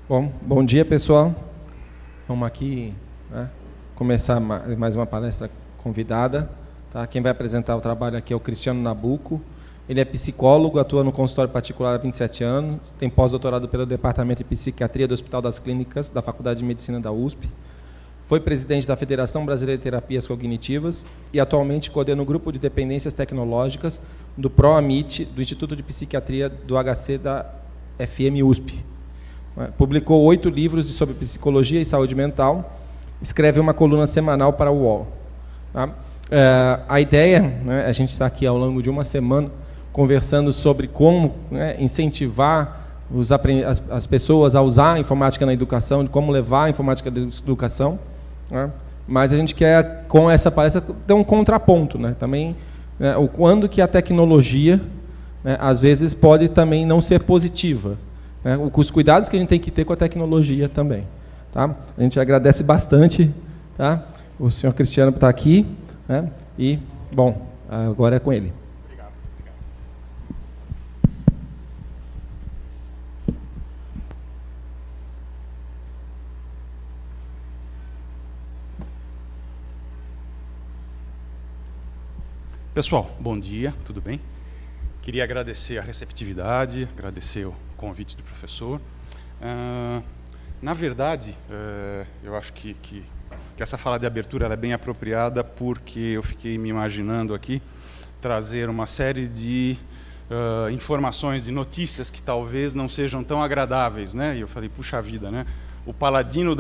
Bom dia, pessoal. Vamos aqui, né, começar mais uma palestra convidada. Tá? Quem vai apresentar o trabalho aqui é o Cristiano Nabuco. Ele é psicólogo, atua no consultório particular há 27 anos, tem pós-doutorado pelo Departamento de Psiquiatria do Hospital das Clínicas da Faculdade de Medicina da USP. Foi presidente da Federação Brasileira de Terapias Cognitivas e atualmente coordena o grupo de dependências tecnológicas do PROAMIT, do Instituto de Psiquiatria do HC da FM USP. Publicou 8 livros sobre psicologia e saúde mental, escreve uma coluna semanal para o UOL. Tá? A ideia, né, a gente está aqui ao longo de uma semana conversando sobre como, né, incentivar as pessoas a usar a informática na educação, de como levar a informática na educação, né? Mas a gente quer, com essa palestra, ter um contraponto, né? Também, né, o quando que a tecnologia, né, às vezes pode também não ser positiva, né? Os cuidados que a gente tem que ter com a tecnologia também. Tá? A gente agradece bastante, tá? O senhor Cristiano por estar aqui, né? E, bom, agora é com ele. Obrigado. Pessoal, bom dia, tudo bem? Queria agradecer a receptividade, agradecer o convite do professor. Na verdade, eu acho que essa fala de abertura ela é bem apropriada porque eu fiquei me imaginando aqui trazer uma série de informações e notícias que talvez não sejam tão agradáveis, né? E eu falei, puxa vida, né? O paladino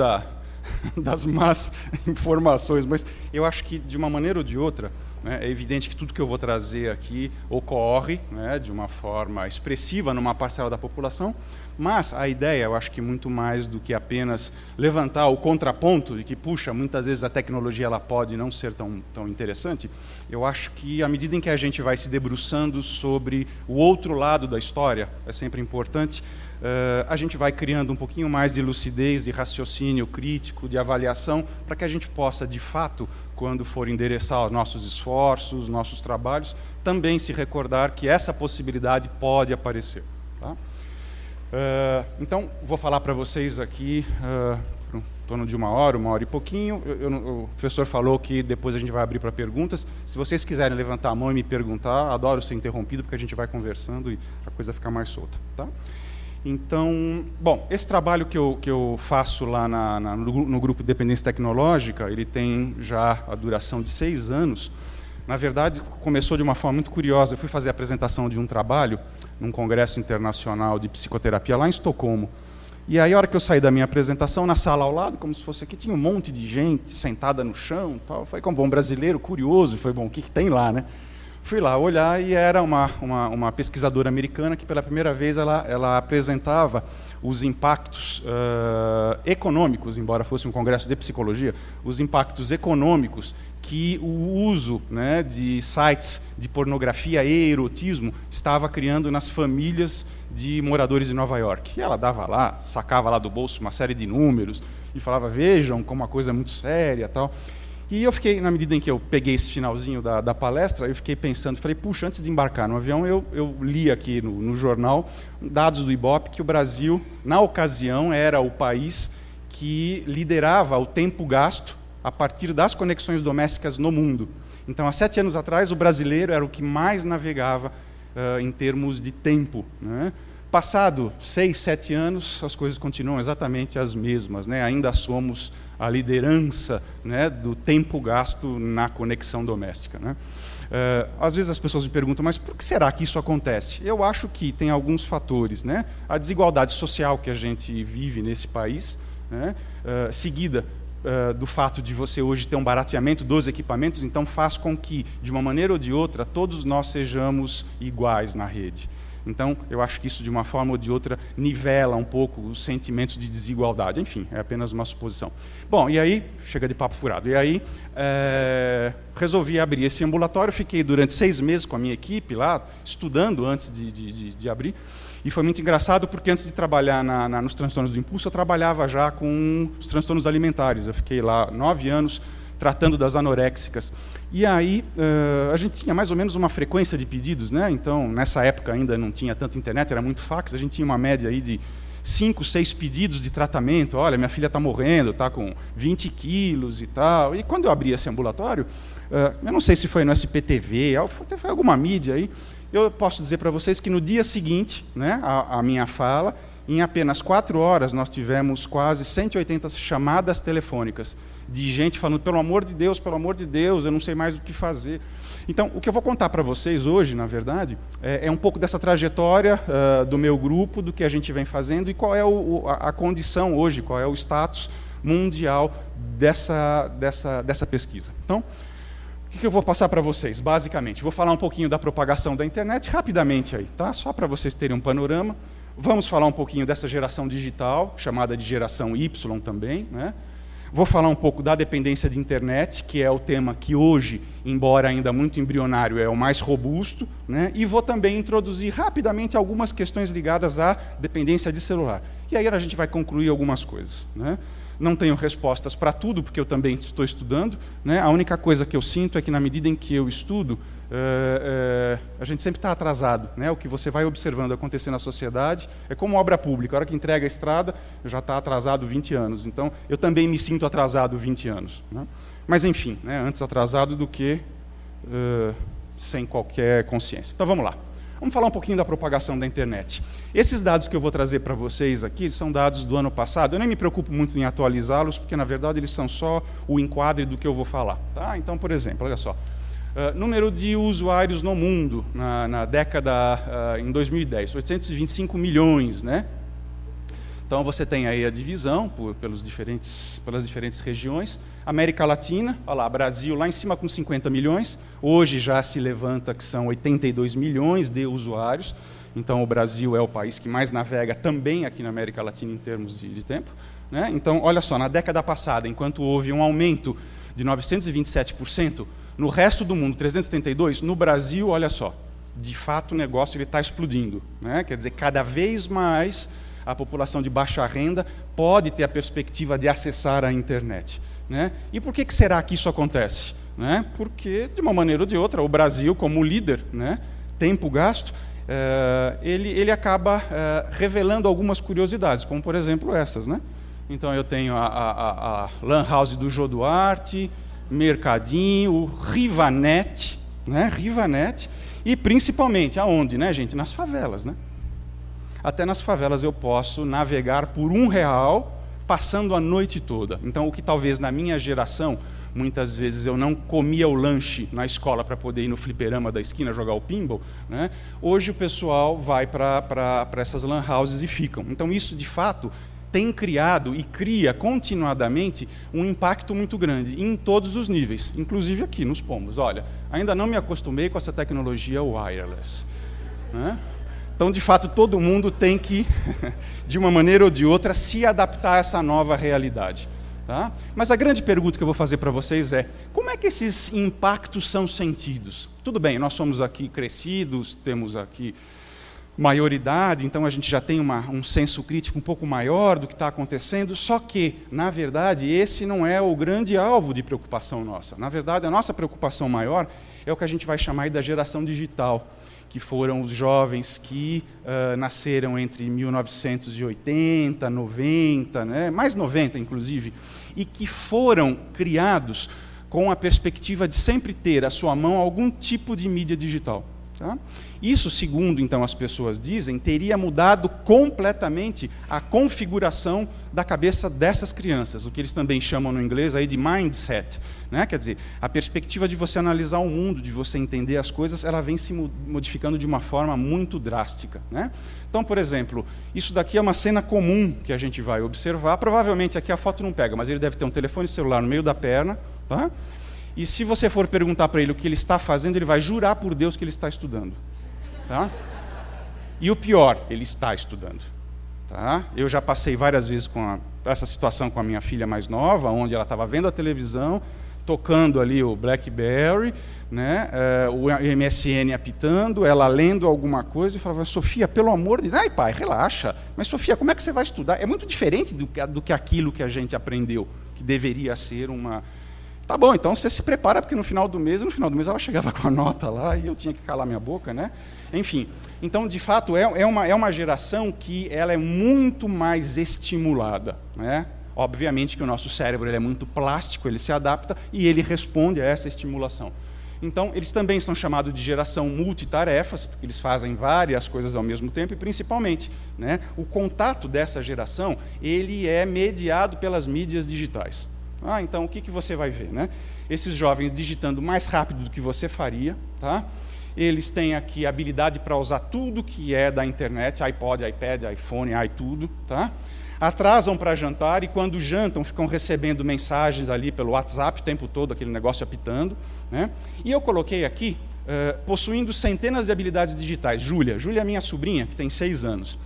das más informações, mas eu acho que de uma maneira ou de outra, né, é evidente que tudo que eu vou trazer aqui ocorre, né, de uma forma expressiva numa parcela da população, mas a ideia, eu acho que muito mais do que apenas levantar o contraponto de que, puxa, muitas vezes a tecnologia ela pode não ser tão interessante, eu acho que à medida em que a gente vai se debruçando sobre o outro lado da história, é sempre importante, a gente vai criando um pouquinho mais de lucidez, de raciocínio crítico, de avaliação, para que a gente possa, de fato, quando for endereçar os nossos esforços, nossos trabalhos, também se recordar que essa possibilidade pode aparecer. Tá? Então, vou falar para vocês aqui por em torno de uma hora e pouquinho. O professor falou que depois a gente vai abrir para perguntas. Se vocês quiserem levantar a mão e me perguntar, adoro ser interrompido, porque a gente vai conversando e a coisa fica mais solta. Tá? Então, bom, esse trabalho que eu faço lá no grupo de dependência tecnológica, ele tem já a duração de 6 anos. Na verdade, começou de uma forma muito curiosa. Eu fui fazer a apresentação de um trabalho num congresso internacional de psicoterapia lá em Estocolmo. E aí, a hora que eu saí da minha apresentação, na sala ao lado, como se fosse aqui, tinha um monte de gente sentada no chão. Tal. Foi como bom brasileiro, curioso. Foi bom, o que tem lá, né? Fui lá olhar e era uma pesquisadora americana que, pela primeira vez, ela apresentava os impactos econômicos, embora fosse um congresso de psicologia, os impactos econômicos que o uso, né, de sites de pornografia e erotismo estava criando nas famílias de moradores de Nova York. E ela dava lá, sacava lá do bolso uma série de números e falava, vejam como a coisa é muito séria, tal. E eu fiquei, na medida em que eu peguei esse finalzinho da palestra, eu fiquei pensando, falei, puxa, antes de embarcar no avião, eu li aqui no jornal dados do Ibope que o Brasil, na ocasião, era o país que liderava o tempo gasto a partir das conexões domésticas no mundo. Então, há 7 anos atrás, o brasileiro era o que mais navegava em termos de tempo, né? Passado 6, 7 anos, as coisas continuam exatamente as mesmas, né? Ainda somos a liderança, né, do tempo gasto na conexão doméstica, né? Às vezes as pessoas me perguntam, mas por que será que isso acontece? Eu acho que tem alguns fatores, né? A desigualdade social que a gente vive nesse país, né, seguida do fato de você hoje ter um barateamento dos equipamentos, então faz com que, de uma maneira ou de outra, todos nós sejamos iguais na rede. Então, eu acho que isso, de uma forma ou de outra, nivela um pouco os sentimentos de desigualdade. Enfim, é apenas uma suposição. Bom, e aí, chega de papo furado. E aí, resolvi abrir esse ambulatório. Fiquei durante 6 meses com a minha equipe lá, estudando antes de abrir. E foi muito engraçado, porque antes de trabalhar nos transtornos do impulso, eu trabalhava já com os transtornos alimentares. Eu fiquei lá 9 anos tratando das anoréxicas. E aí a gente tinha mais ou menos uma frequência de pedidos, né? Então, nessa época ainda não tinha tanta internet, era muito fax, a gente tinha uma média aí de 5, 6 pedidos de tratamento. Olha, minha filha está morrendo, está com 20 quilos e tal. E quando eu abri esse ambulatório, eu não sei se foi no SPTV, foi alguma mídia aí, eu posso dizer para vocês que no dia seguinte, né, a minha fala, em apenas 4 horas, nós tivemos quase 180 chamadas telefônicas de gente falando, pelo amor de Deus, eu não sei mais o que fazer. Então, o que eu vou contar para vocês hoje, na verdade, é um pouco dessa trajetória do meu grupo, do que a gente vem fazendo e qual é a condição hoje, qual é o status mundial dessa pesquisa. Então, o que eu vou passar para vocês, basicamente? Vou falar um pouquinho da propagação da internet, rapidamente aí, tá? Só para vocês terem um panorama. Vamos falar um pouquinho dessa geração digital, chamada de geração Y também, né? Vou falar um pouco da dependência de internet, que é o tema que hoje, embora ainda muito embrionário, é o mais robusto, né? E vou também introduzir rapidamente algumas questões ligadas à dependência de celular. E aí a gente vai concluir algumas coisas, né? Não tenho respostas para tudo, porque eu também estou estudando, né? A única coisa que eu sinto é que, na medida em que eu estudo, a gente sempre está atrasado, né? O que você vai observando acontecer na sociedade é como obra pública. A hora que entrega a estrada, já está atrasado 20 anos. Então, eu também me sinto atrasado 20 anos. Né? Mas, enfim, né? Antes atrasado do que sem qualquer consciência. Então, vamos lá. Vamos falar um pouquinho da propagação da internet. Esses dados que eu vou trazer para vocês aqui são dados do ano passado. Eu nem me preocupo muito em atualizá-los, porque, na verdade, eles são só o enquadre do que eu vou falar. Tá? Então, por exemplo, olha só. Número de usuários no mundo na década, em 2010, 825 milhões. Né? Então, você tem aí a divisão pelas diferentes regiões. América Latina, olha lá, Brasil lá em cima com 50 milhões. Hoje já se levanta que são 82 milhões de usuários. Então, o Brasil é o país que mais navega também aqui na América Latina em termos de tempo. Né? Então, olha só, na década passada, enquanto houve um aumento de 927%, no resto do mundo, 372%, no Brasil, olha só, de fato o negócio está explodindo. Né? Quer dizer, cada vez mais a população de baixa renda pode ter a perspectiva de acessar a internet. Né? E por que será que isso acontece? Né? Porque, de uma maneira ou de outra, o Brasil, como líder, né, tempo gasto, ele acaba revelando algumas curiosidades, como, por exemplo, essas. Né? Então, eu tenho a Lan House do Jô Duarte, Mercadinho, o Rivanet, né? Rivanet, e principalmente, aonde, né, gente? Nas favelas. Né? Até nas favelas eu posso navegar por R$1, passando a noite toda. Então, o que talvez na minha geração, muitas vezes eu não comia o lanche na escola para poder ir no fliperama da esquina jogar o pinball, né? Hoje o pessoal vai para essas lan houses e ficam. Então, isso, de fato, tem criado e cria continuadamente um impacto muito grande em todos os níveis, inclusive aqui nos pombos. Olha, ainda não me acostumei com essa tecnologia wireless. Né? Então, de fato, todo mundo tem que, de uma maneira ou de outra, se adaptar a essa nova realidade. Tá? Mas a grande pergunta que eu vou fazer para vocês é, como é que esses impactos são sentidos? Tudo bem, nós somos aqui crescidos, temos aqui maioridade, então a gente já tem um senso crítico um pouco maior do que está acontecendo, só que, na verdade, esse não é o grande alvo de preocupação nossa. Na verdade, a nossa preocupação maior é o que a gente vai chamar da geração digital, que foram os jovens que nasceram entre 1980, 90, né, mais 90 inclusive, e que foram criados com a perspectiva de sempre ter à sua mão algum tipo de mídia digital. Tá? Isso, segundo então as pessoas dizem, teria mudado completamente a configuração da cabeça dessas crianças, o que eles também chamam no inglês aí de mindset. Né? Quer dizer, a perspectiva de você analisar o mundo, de você entender as coisas, ela vem se modificando de uma forma muito drástica. Né? Então, por exemplo, isso daqui é uma cena comum que a gente vai observar. Provavelmente aqui a foto não pega, mas ele deve ter um telefone celular no meio da perna. Tá? E se você for perguntar para ele o que ele está fazendo, ele vai jurar por Deus que ele está estudando. Tá? E o pior, ele está estudando. Tá? Eu já passei várias vezes com essa situação com a minha filha mais nova, onde ela estava vendo a televisão, tocando ali o BlackBerry, né, o MSN apitando, ela lendo alguma coisa e falava, Sofia, pelo amor de Deus, ai pai, relaxa, mas Sofia, como é que você vai estudar? É muito diferente do que aquilo que a gente aprendeu, que deveria ser uma Tá bom, então você se prepara, porque no final do mês ela chegava com a nota lá e eu tinha que calar minha boca, né? Enfim, então, de fato, é uma geração que ela é muito mais estimulada, né? Obviamente que o nosso cérebro ele é muito plástico, ele se adapta e ele responde a essa estimulação. Então, eles também são chamados de geração multitarefas, porque eles fazem várias coisas ao mesmo tempo, e principalmente, né, o contato dessa geração ele é mediado pelas mídias digitais. Então, o que você vai ver? Né? Esses jovens digitando mais rápido do que você faria, tá? Eles têm aqui habilidade para usar tudo que é da internet, iPod, iPad, iPhone, tudo, tá? Atrasam para jantar e, quando jantam, ficam recebendo mensagens ali pelo WhatsApp o tempo todo, aquele negócio apitando. Né? E eu coloquei aqui, possuindo centenas de habilidades digitais. Júlia é minha sobrinha, que tem 6 anos.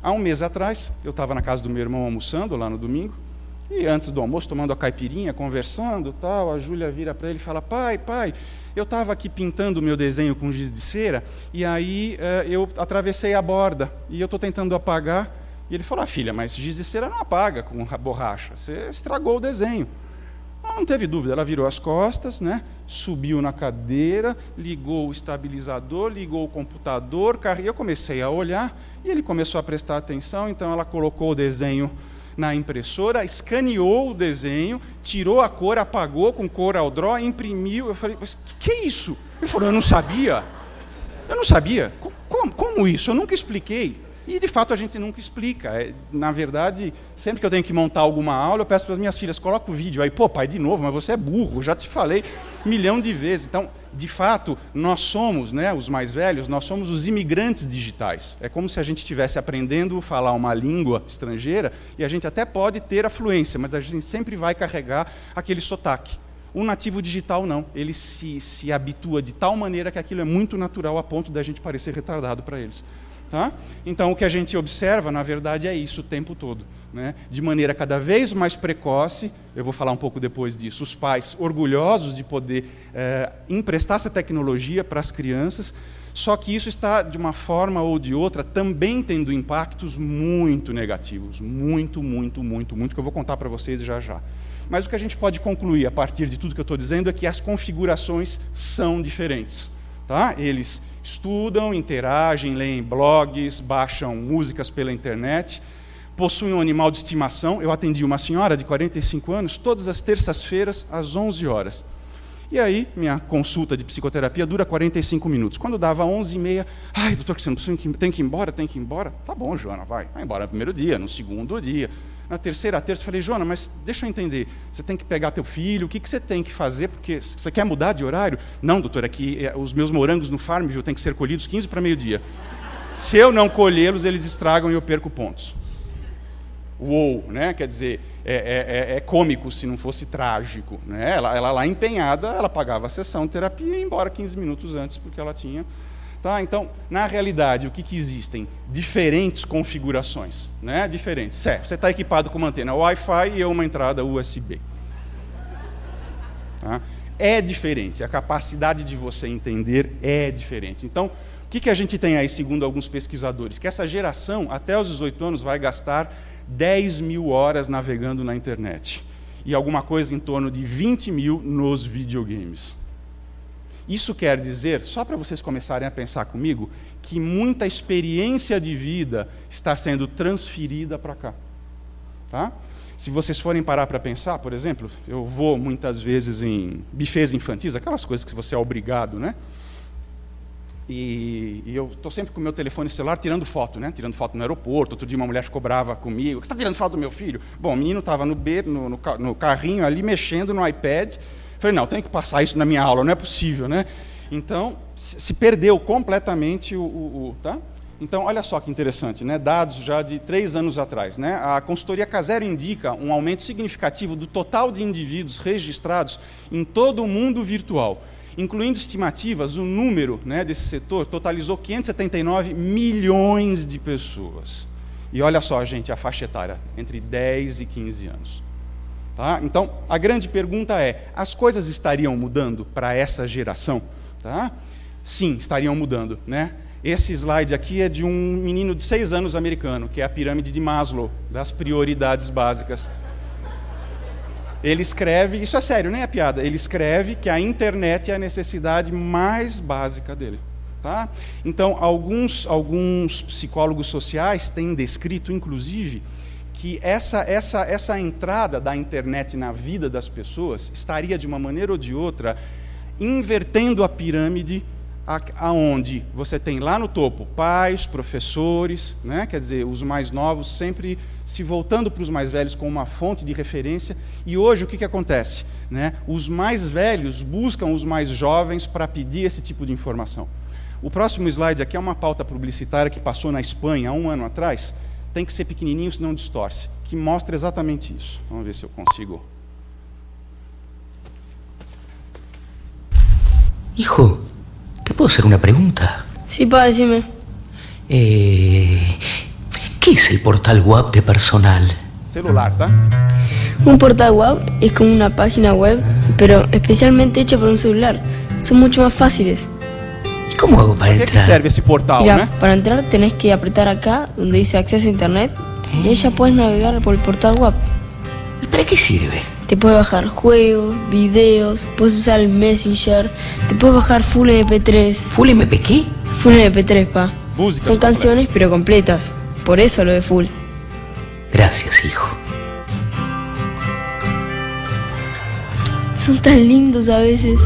Há um mês atrás, eu estava na casa do meu irmão almoçando, lá no domingo, e antes do almoço, tomando a caipirinha, conversando, tal, a Júlia vira para ele e fala: pai, eu estava aqui pintando o meu desenho com giz de cera, e aí eu atravessei a borda, e eu estou tentando apagar. E ele falou: filha, mas giz de cera não apaga com borracha, você estragou o desenho. Ela não teve dúvida, ela virou as costas, né, subiu na cadeira, ligou o estabilizador, ligou o computador, e eu comecei a olhar, e ele começou a prestar atenção, então ela colocou o desenho na impressora, escaneou o desenho, tirou a cor, apagou com Corel Draw, imprimiu. Eu falei: mas que é isso? Ele falou: eu não sabia. Como isso? Eu nunca expliquei. E, de fato, a gente nunca explica. Na verdade, sempre que eu tenho que montar alguma aula, eu peço para as minhas filhas: coloca o vídeo. Aí, pô, pai, de novo, mas você é burro, eu já te falei 1.000.000 de vezes. Então, de fato, nós somos, né, os mais velhos, nós somos os imigrantes digitais. É como se a gente estivesse aprendendo a falar uma língua estrangeira, e a gente até pode ter a fluência, mas a gente sempre vai carregar aquele sotaque. O nativo digital não, ele se habitua de tal maneira que aquilo é muito natural, a ponto da gente parecer retardado para eles. Tá? Então, o que a gente observa, na verdade, é isso o tempo todo. Né? De maneira cada vez mais precoce, eu vou falar um pouco depois disso, os pais orgulhosos de poder emprestar essa tecnologia para as crianças, só que isso está, de uma forma ou de outra, também tendo impactos muito negativos, muito, que eu vou contar para vocês já já. Mas o que a gente pode concluir, a partir de tudo que eu estou dizendo, é que as configurações são diferentes. Tá? Eles estudam, interagem, leem blogs, baixam músicas pela internet, possuem um animal de estimação. Eu atendi uma senhora de 45 anos todas as terças-feiras, às 11 horas. E aí, minha consulta de psicoterapia dura 45 minutos. Quando dava 11h30, ai, doutor, tem que ir embora? Tá bom, Joana, vai embora no primeiro dia, no segundo dia. Na terceira terça, falei: Joana, mas deixa eu entender, você tem que pegar teu filho, o que você tem que fazer, porque você quer mudar de horário? Não, doutor, é que os meus morangos no Farmville têm que ser colhidos 15 para meio-dia. Se eu não colhê-los, eles estragam e eu perco pontos. Uou, né? Quer dizer, é cômico se não fosse trágico. Né? Ela lá empenhada, ela pagava a sessão de terapia e ia embora 15 minutos antes, porque ela tinha... Tá? Então, na realidade, o que existem? Diferentes configurações. Né? Diferentes. Você está equipado com uma antena Wi-Fi e uma entrada USB. Tá? É diferente. A capacidade de você entender é diferente. Então, o que a gente tem aí, segundo alguns pesquisadores? Que essa geração, até os 18 anos, vai gastar 10.000 horas navegando na internet. E alguma coisa em torno de 20.000 nos videogames. Isso quer dizer, só para vocês começarem a pensar comigo, que muita experiência de vida está sendo transferida para cá. Tá? Se vocês forem parar para pensar, por exemplo, eu vou muitas vezes em bufês infantis, aquelas coisas que você é obrigado, né? E eu estou sempre com o meu telefone celular tirando foto, né? Tirando foto no aeroporto. Outro dia uma mulher ficou brava comigo: você está tirando foto do meu filho? Bom, o menino estava no carrinho ali, mexendo no iPad. Falei: não, tenho que passar isso na minha aula, não é possível, né? Então, se perdeu completamente tá? Então, olha só que interessante, né? Dados já de 3 anos atrás. Né? A consultoria Casero indica um aumento significativo do total de indivíduos registrados em todo o mundo virtual. Incluindo estimativas, o número, né, desse setor totalizou 579 milhões de pessoas. E olha só, gente, a faixa etária, entre 10 e 15 anos. Tá? Então, a grande pergunta é: as coisas estariam mudando para essa geração? Tá? Sim, estariam mudando. Né? Esse slide aqui é de um menino de 6 anos americano, que é a pirâmide de Maslow, das prioridades básicas. Ele escreve, isso é sério, nem é piada, ele escreve que a internet é a necessidade mais básica dele. Tá? Então, alguns psicólogos sociais têm descrito, inclusive, que essa entrada da internet na vida das pessoas estaria, de uma maneira ou de outra, invertendo a pirâmide, aonde você tem lá no topo pais, professores, né? Quer dizer, os mais novos sempre se voltando para os mais velhos como uma fonte de referência, e hoje o que acontece? Né? Os mais velhos buscam os mais jovens para pedir esse tipo de informação. O próximo slide aqui é uma pauta publicitária que passou na Espanha há um ano atrás, tem que ser pequenininho, senão distorce, que mostra exatamente isso. Vamos ver se eu consigo. Hijo, ¿te puedo hacer una pregunta? Sí, pa, decime. ¿Qué es el portal web de personal? Celular, tá? Un portal web es como una página web, pero especialmente hecha para un celular. Son mucho más fáciles. ¿Y cómo hago para Para que entrar? serve esse portal, Mira, né? para entrar tenés que apretar acá donde dice acceso a internet y ahí ya puedes navegar por el portal web. ¿Y para qué sirve? Te puedes bajar juegos, videos, puedes usar el Messenger, te puedes bajar full MP3. ¿Full MP qué? Full MP3, pa. Músicas Son completas. canciones pero completas. Por eso lo de full. Gracias, hijo. Son tan lindos a veces.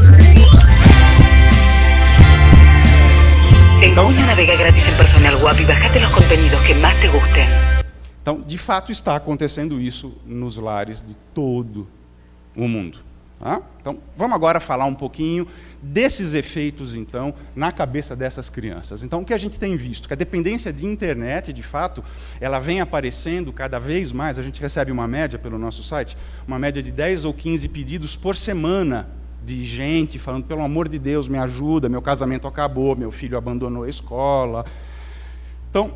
En junio navega gratis en Personal Web y bajate los contenidos que más te gusten. Então, de fato, está acontecendo isso nos lares de todo o mundo. Tá? Então, vamos agora falar um pouquinho desses efeitos, então, na cabeça dessas crianças. Então, o que a gente tem visto? Que a dependência de internet, de fato, ela vem aparecendo cada vez mais. A gente recebe uma média pelo nosso site, uma média de 10 ou 15 pedidos por semana de gente falando, pelo amor de Deus, me ajuda, meu casamento acabou, meu filho abandonou a escola. Então,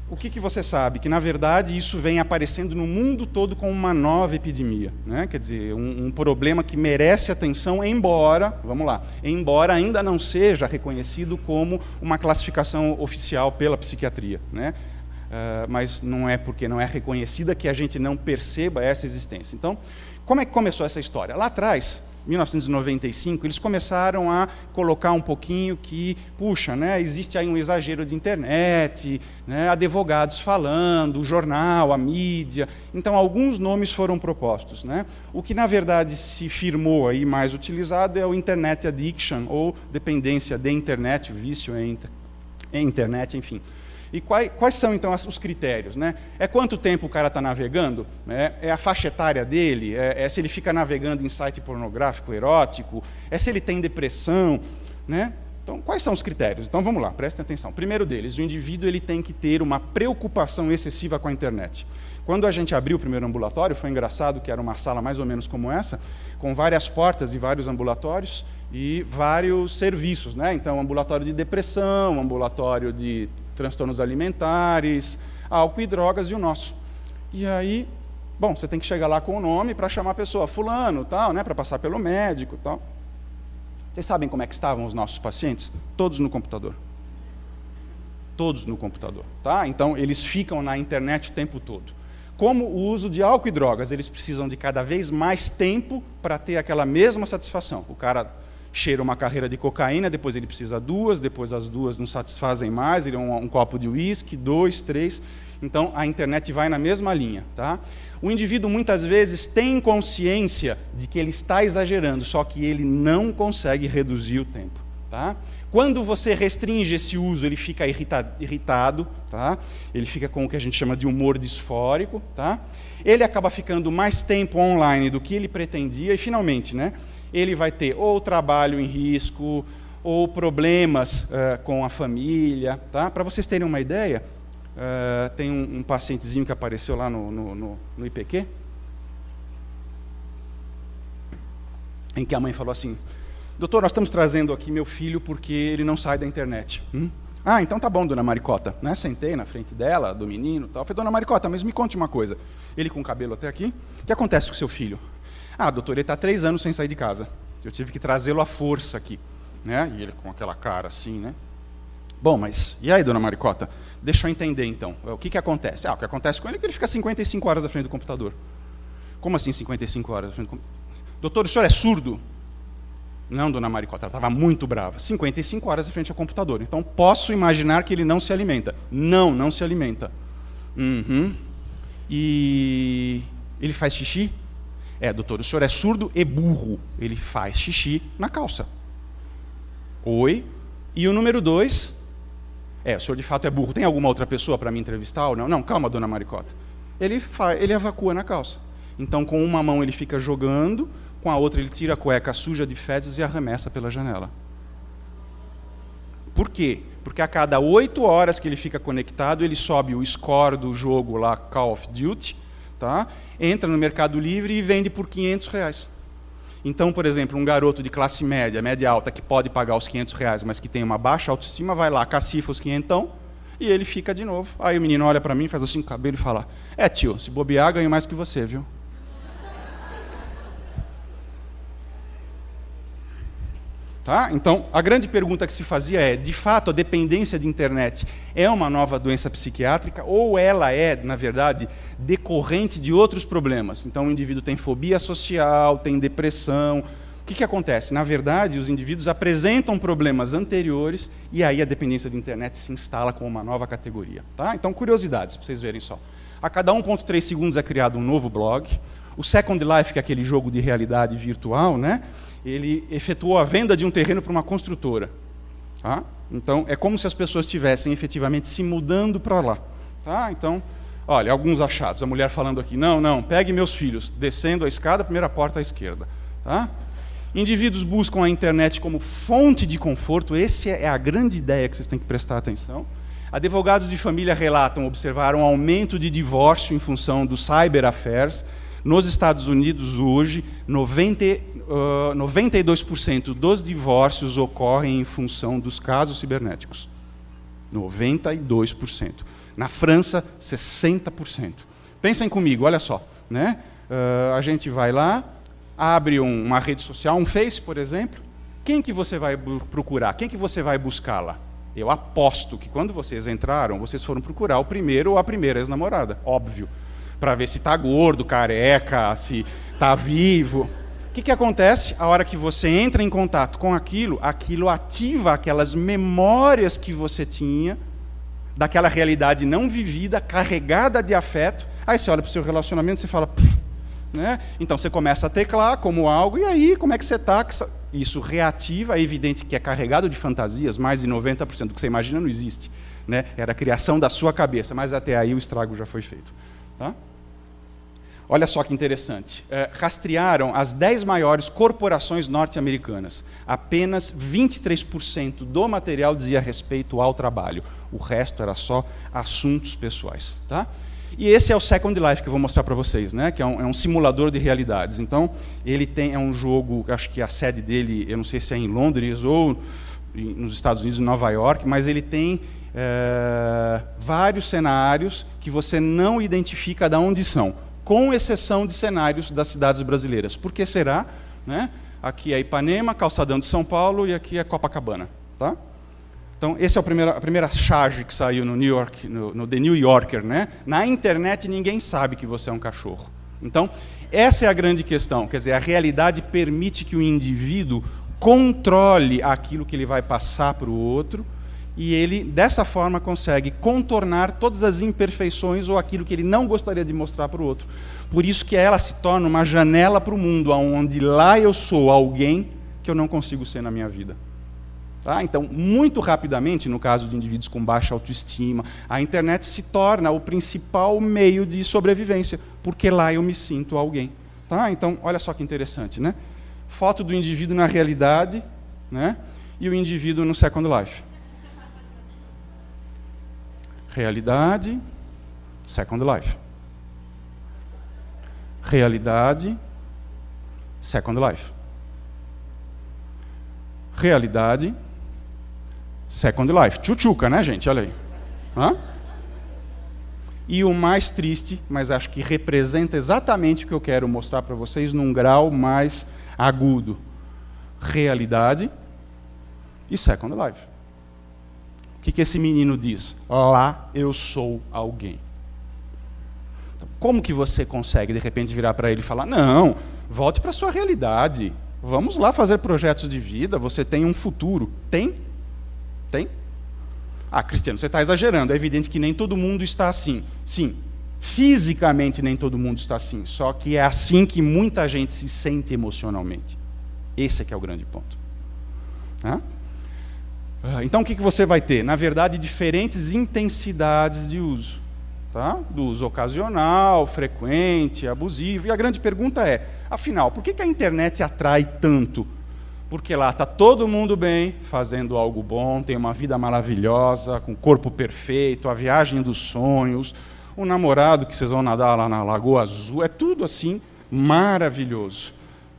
o que você sabe? Que, na verdade, isso vem aparecendo no mundo todo como uma nova epidemia. Né? Quer dizer, um problema que merece atenção, embora, vamos lá, embora ainda não seja reconhecido como uma classificação oficial pela psiquiatria. Né? Mas não é porque não é reconhecida que a gente não perceba essa existência. Então, como é que começou essa história? Lá atrás, 1995, eles começaram a colocar um pouquinho que, puxa, né, existe aí um exagero de internet, né, advogados falando, o jornal, a mídia. Então, alguns nomes foram propostos. Né? O que, na verdade, se firmou aí mais utilizado é o Internet Addiction, ou dependência de internet, vício em internet, enfim. E quais são, então, os critérios? Né? É quanto tempo o cara está navegando? Né? É a faixa etária dele? É se ele fica navegando em site pornográfico, erótico? É se ele tem depressão? Né? Então, quais são os critérios? Então, vamos lá, prestem atenção. Primeiro deles, o indivíduo ele tem que ter uma preocupação excessiva com a internet. Quando a gente abriu o primeiro ambulatório, foi engraçado que era uma sala mais ou menos como essa, com várias portas e vários ambulatórios e vários serviços. Né? Então, ambulatório de depressão, ambulatório de transtornos alimentares, álcool e drogas, e o nosso. E aí, bom, você tem que chegar lá com o nome para chamar a pessoa, fulano, tal, né, para passar pelo médico, tal. Vocês sabem como é que estavam os nossos pacientes? Todos no computador. Todos no computador, tá? Então, eles ficam na internet o tempo todo. Como o uso de álcool e drogas, eles precisam de cada vez mais tempo para ter aquela mesma satisfação. O cara cheira uma carreira de cocaína, depois ele precisa duas, depois as duas não satisfazem mais, ele é um copo de uísque, 2, 3. Então, a internet vai na mesma linha. Tá? O indivíduo, muitas vezes, tem consciência de que ele está exagerando, só que ele não consegue reduzir o tempo. Tá? Quando você restringe esse uso, ele fica irritado, tá? Ele fica com o que a gente chama de humor disfórico. Tá? Ele acaba ficando mais tempo online do que ele pretendia e, finalmente, né, ele vai ter ou trabalho em risco, ou problemas com a família. Tá? Para vocês terem uma ideia, tem um pacientezinho que apareceu lá no IPQ, em que a mãe falou assim, doutor, nós estamos trazendo aqui meu filho porque ele não sai da internet. Ah, então tá bom, dona Maricota. Né? Sentei na frente dela, do menino, tal. Falei, dona Maricota, mas me conte uma coisa. Ele com o cabelo até aqui, o que acontece com o seu filho? Ah, doutor, ele está 3 anos sem sair de casa. Eu tive que trazê-lo à força aqui. Né? E ele com aquela cara assim, né? Bom, mas e aí, dona Maricota? Deixa eu entender, então. O que acontece? Ah, o que acontece com ele é que ele fica 55 horas à frente do computador. Como assim 55 horas? Doutor, o senhor é surdo? Não, dona Maricota, ela estava muito brava. 55 horas em frente ao computador. Então, posso imaginar que ele não se alimenta. Não se alimenta. E ele faz xixi? Doutor, o senhor é surdo e burro. Ele faz xixi na calça. Oi? E o número 2? O senhor de fato é burro. Tem alguma outra pessoa para me entrevistar ou não? Não, calma, dona Maricota. Ele evacua na calça. Então, com uma mão ele fica jogando, com a outra ele tira a cueca suja de fezes e arremessa pela janela. Por quê? Porque a cada 8 horas que ele fica conectado, ele sobe o score do jogo lá, Call of Duty, tá? Entra no Mercado Livre e vende por R$500. Então, por exemplo, um garoto de classe média, média alta, que pode pagar os R$500, mas que tem uma baixa autoestima, vai lá, cacifa os 500 e ele fica de novo. Aí o menino olha para mim, faz assim com o cabelo e fala: tio, se bobear, ganho mais que você, viu? Tá? Então, a grande pergunta que se fazia é, de fato, a dependência de internet é uma nova doença psiquiátrica ou ela é, na verdade, decorrente de outros problemas? Então, o indivíduo tem fobia social, tem depressão. O que acontece? Na verdade, os indivíduos apresentam problemas anteriores e aí a dependência de internet se instala como uma nova categoria. Tá? Então, curiosidades, para vocês verem só. A cada 1,3 segundos é criado um novo blog. O Second Life, que é aquele jogo de realidade virtual, né? Ele efetuou a venda de um terreno para uma construtora. Tá? Então, é como se as pessoas estivessem efetivamente se mudando para lá. Tá? Então, olha, alguns achados. A mulher falando aqui, não, pegue meus filhos, descendo a escada, primeira porta à esquerda. Tá? Indivíduos buscam a internet como fonte de conforto. Essa é a grande ideia que vocês têm que prestar atenção. Advogados de família relatam observar um aumento de divórcio em função do cyber affairs. Nos Estados Unidos, hoje, 92% dos divórcios ocorrem em função dos casos cibernéticos. 92%. Na França, 60%. Pensem comigo, olha só. Né? A gente vai lá, abre uma rede social, um Face, por exemplo. Quem que você vai procurar? Quem que você vai buscar lá? Eu aposto que quando vocês entraram, vocês foram procurar o primeiro ou a primeira ex-namorada. Óbvio. Para ver se está gordo, careca, se está vivo. O que acontece? A hora que você entra em contato com aquilo ativa aquelas memórias que você tinha, daquela realidade não vivida, carregada de afeto. Aí você olha para o seu relacionamento e você fala... né? Então você começa a teclar como algo, e aí, como é que você está? Isso reativa, é evidente que é carregado de fantasias, mais de 90% do que você imagina não existe. Né? Era a criação da sua cabeça, mas até aí o estrago já foi feito. Tá? Olha só que interessante. Rastrearam as 10 maiores corporações norte-americanas. Apenas 23% do material dizia respeito ao trabalho. O resto era só assuntos pessoais. Tá? E esse é o Second Life que eu vou mostrar para vocês, né? Que é um simulador de realidades. Então, ele é um jogo, acho que a sede dele, eu não sei se é em Londres ou nos Estados Unidos, em Nova York, mas ele tem vários cenários que você não identifica de onde são, com exceção de cenários das cidades brasileiras. Por que será? Né? Aqui é Ipanema, Calçadão de São Paulo, e aqui é Copacabana. Tá? Então, essa é a primeira charge que saiu no New York, no The New Yorker. Né? Na internet, ninguém sabe que você é um cachorro. Então, essa é a grande questão. Quer dizer, a realidade permite que o indivíduo controle aquilo que ele vai passar para o outro, e ele, dessa forma, consegue contornar todas as imperfeições ou aquilo que ele não gostaria de mostrar para o outro. Por isso que ela se torna uma janela para o mundo, onde lá eu sou alguém que eu não consigo ser na minha vida. Tá? Então, muito rapidamente, no caso de indivíduos com baixa autoestima, a internet se torna o principal meio de sobrevivência, porque lá eu me sinto alguém. Tá? Então, olha só que interessante, né? Foto do indivíduo na realidade, né? E o indivíduo no Second Life. Realidade, Second Life. Realidade, Second Life. Realidade, Second Life. Tchutchuca, né, gente? Olha aí. Hã? E o mais triste, mas acho que representa exatamente o que eu quero mostrar para vocês num grau mais agudo. Realidade e Second Life. O que esse menino diz? Lá eu sou alguém. Então, como que você consegue, de repente, virar para ele e falar, não, volte para a sua realidade, vamos lá fazer projetos de vida, você tem um futuro. Tem? Tem? Ah, Cristiano, você está exagerando, é evidente que nem todo mundo está assim. Sim, fisicamente nem todo mundo está assim, só que é assim que muita gente se sente emocionalmente. Esse é que é o grande ponto. Então, o que você vai ter? Na verdade, diferentes intensidades de uso. Tá? Do uso ocasional, frequente, abusivo. E a grande pergunta é, afinal, por que a internet atrai tanto? Porque lá está todo mundo bem, fazendo algo bom, tem uma vida maravilhosa, com o corpo perfeito, a viagem dos sonhos, o namorado que vocês vão nadar lá na Lagoa Azul, é tudo assim maravilhoso.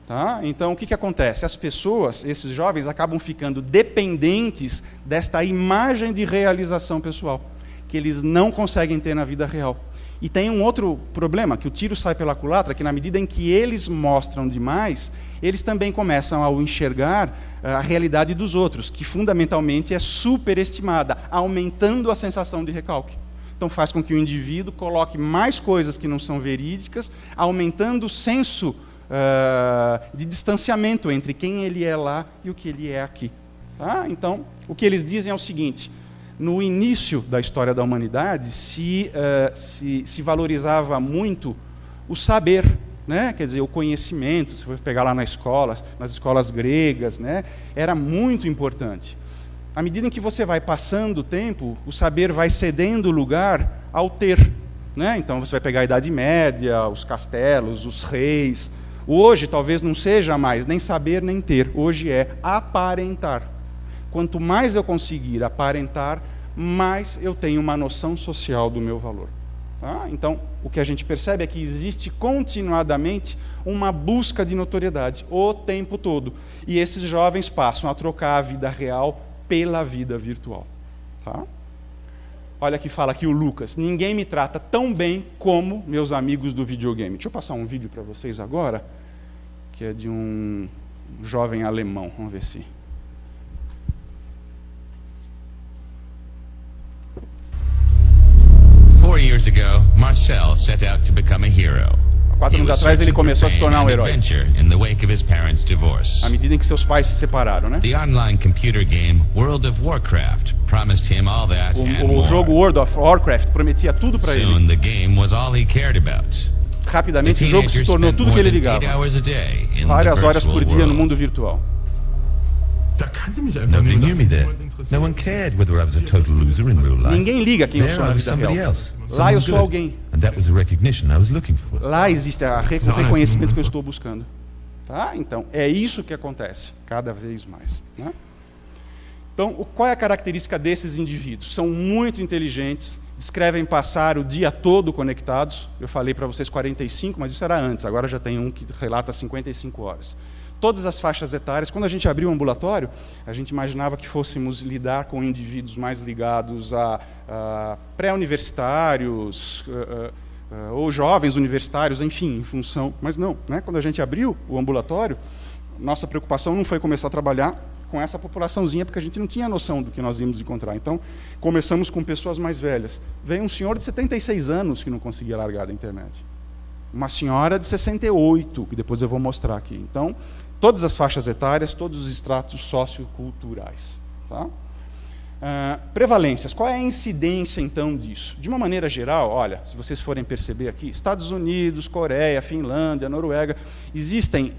Tá? Então, o que acontece? As pessoas, esses jovens, acabam ficando dependentes desta imagem de realização pessoal, que eles não conseguem ter na vida real. E tem um outro problema, que o tiro sai pela culatra, que na medida em que eles mostram demais, eles também começam a enxergar a realidade dos outros, que fundamentalmente é superestimada, aumentando a sensação de recalque. Então faz com que o indivíduo coloque mais coisas que não são verídicas, aumentando o senso de distanciamento entre quem ele é lá e o que ele é aqui. Tá? Então, o que eles dizem é o seguinte: no início da história da humanidade se valorizava muito o saber, né? Quer dizer, o conhecimento. Se for pegar lá nas escolas gregas, né? Era muito importante. À medida em que você vai passando o tempo, o saber vai cedendo lugar ao ter, né? Então você vai pegar a Idade Média, os castelos, os reis. Hoje talvez não seja mais nem saber nem ter, hoje é aparentar. Quanto mais eu conseguir aparentar, mais eu tenho uma noção social do meu valor. Tá? Então, o que a gente percebe é que existe continuadamente uma busca de notoriedade o tempo todo. E esses jovens passam a trocar a vida real pela vida virtual. Tá? Olha que fala aqui o Lucas: ninguém me trata tão bem como meus amigos do videogame. Deixa eu passar um vídeo para vocês agora, que é de um jovem alemão. Vamos ver se... 4 years ago, Marcel set out to become a hero. 4 anos atrás ele começou a se tornar um herói. In the wake of his parents' divorce. À medida em que seus pais se separaram, né? The online computer game World of Warcraft promised him all that and more. O jogo World of Warcraft prometia tudo para ele. Soon the game was all he cared about. Rapidamente o jogo se tornou tudo que ele ligava. Várias horas por dia no mundo virtual. Nobody knew me there. No one cared whether I was a total loser in real life. Ninguém liga quem eu sou na vida real. Lá eu sou alguém. And that was the recognition I was looking for. Lá existe o reconhecimento que eu estou buscando. Tá? Então, é isso que acontece cada vez mais. Né? Então, qual é a característica desses indivíduos? São muito inteligentes, descrevem passar o dia todo conectados. Eu falei para vocês 45, mas isso era antes. Agora já tem um que relata 55 horas. Todas as faixas etárias. Quando a gente abriu o ambulatório, a gente imaginava que fôssemos lidar com indivíduos mais ligados a pré-universitários, ou jovens universitários, enfim, em função... Mas não, né? Quando a gente abriu o ambulatório, nossa preocupação não foi começar a trabalhar com essa populaçãozinha, porque a gente não tinha noção do que nós íamos encontrar. Então, começamos com pessoas mais velhas. Veio um senhor de 76 anos que não conseguia largar da internet. Uma senhora de 68, que depois eu vou mostrar aqui. Então, todas as faixas etárias, todos os estratos socioculturais. Tá? Prevalências. Qual é a incidência, então, disso? De uma maneira geral, olha, se vocês forem perceber aqui, Estados Unidos, Coreia, Finlândia, Noruega, existem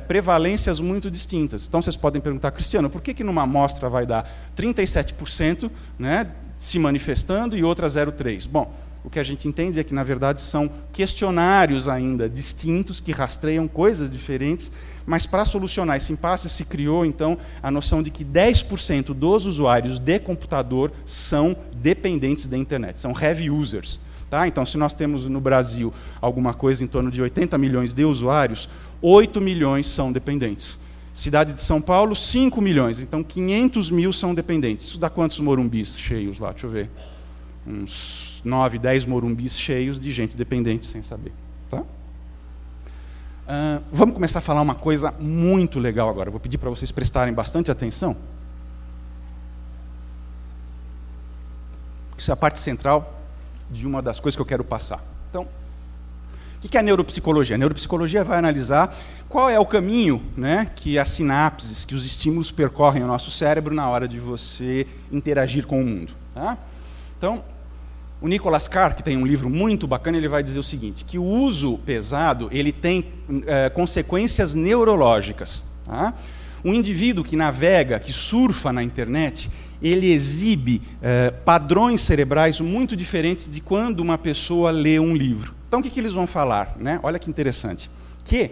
prevalências muito distintas. Então, vocês podem perguntar, Cristiano, por que numa amostra vai dar 37%, né, se manifestando e outra 0,3%? Bom, o que a gente entende é que, na verdade, são questionários ainda distintos, que rastreiam coisas diferentes, mas para solucionar esse impasse se criou, então, a noção de que 10% dos usuários de computador são dependentes da internet, são heavy users. Tá? Então, se nós temos no Brasil alguma coisa em torno de 80 milhões de usuários, 8 milhões são dependentes. Cidade de São Paulo, 5 milhões, então 500 mil são dependentes. Isso dá quantos morumbis cheios lá? Deixa eu ver. Uns 9, 10 morumbis cheios de gente dependente sem saber. Tá? Vamos começar a falar uma coisa muito legal agora. Vou pedir para vocês prestarem bastante atenção. Isso é a parte central de uma das coisas que eu quero passar. Então, O que é a neuropsicologia? A neuropsicologia vai analisar qual é o caminho, né, que as sinapses, que os estímulos percorrem o nosso cérebro na hora de você interagir com o mundo. Tá? Então, o Nicholas Carr, que tem um livro muito bacana, ele vai dizer o seguinte, que o uso pesado ele tem consequências neurológicas. Tá? Um indivíduo que navega, que surfa na internet, ele exibe padrões cerebrais muito diferentes de quando uma pessoa lê um livro. Então, o que eles vão falar? Né? Olha que interessante. Que,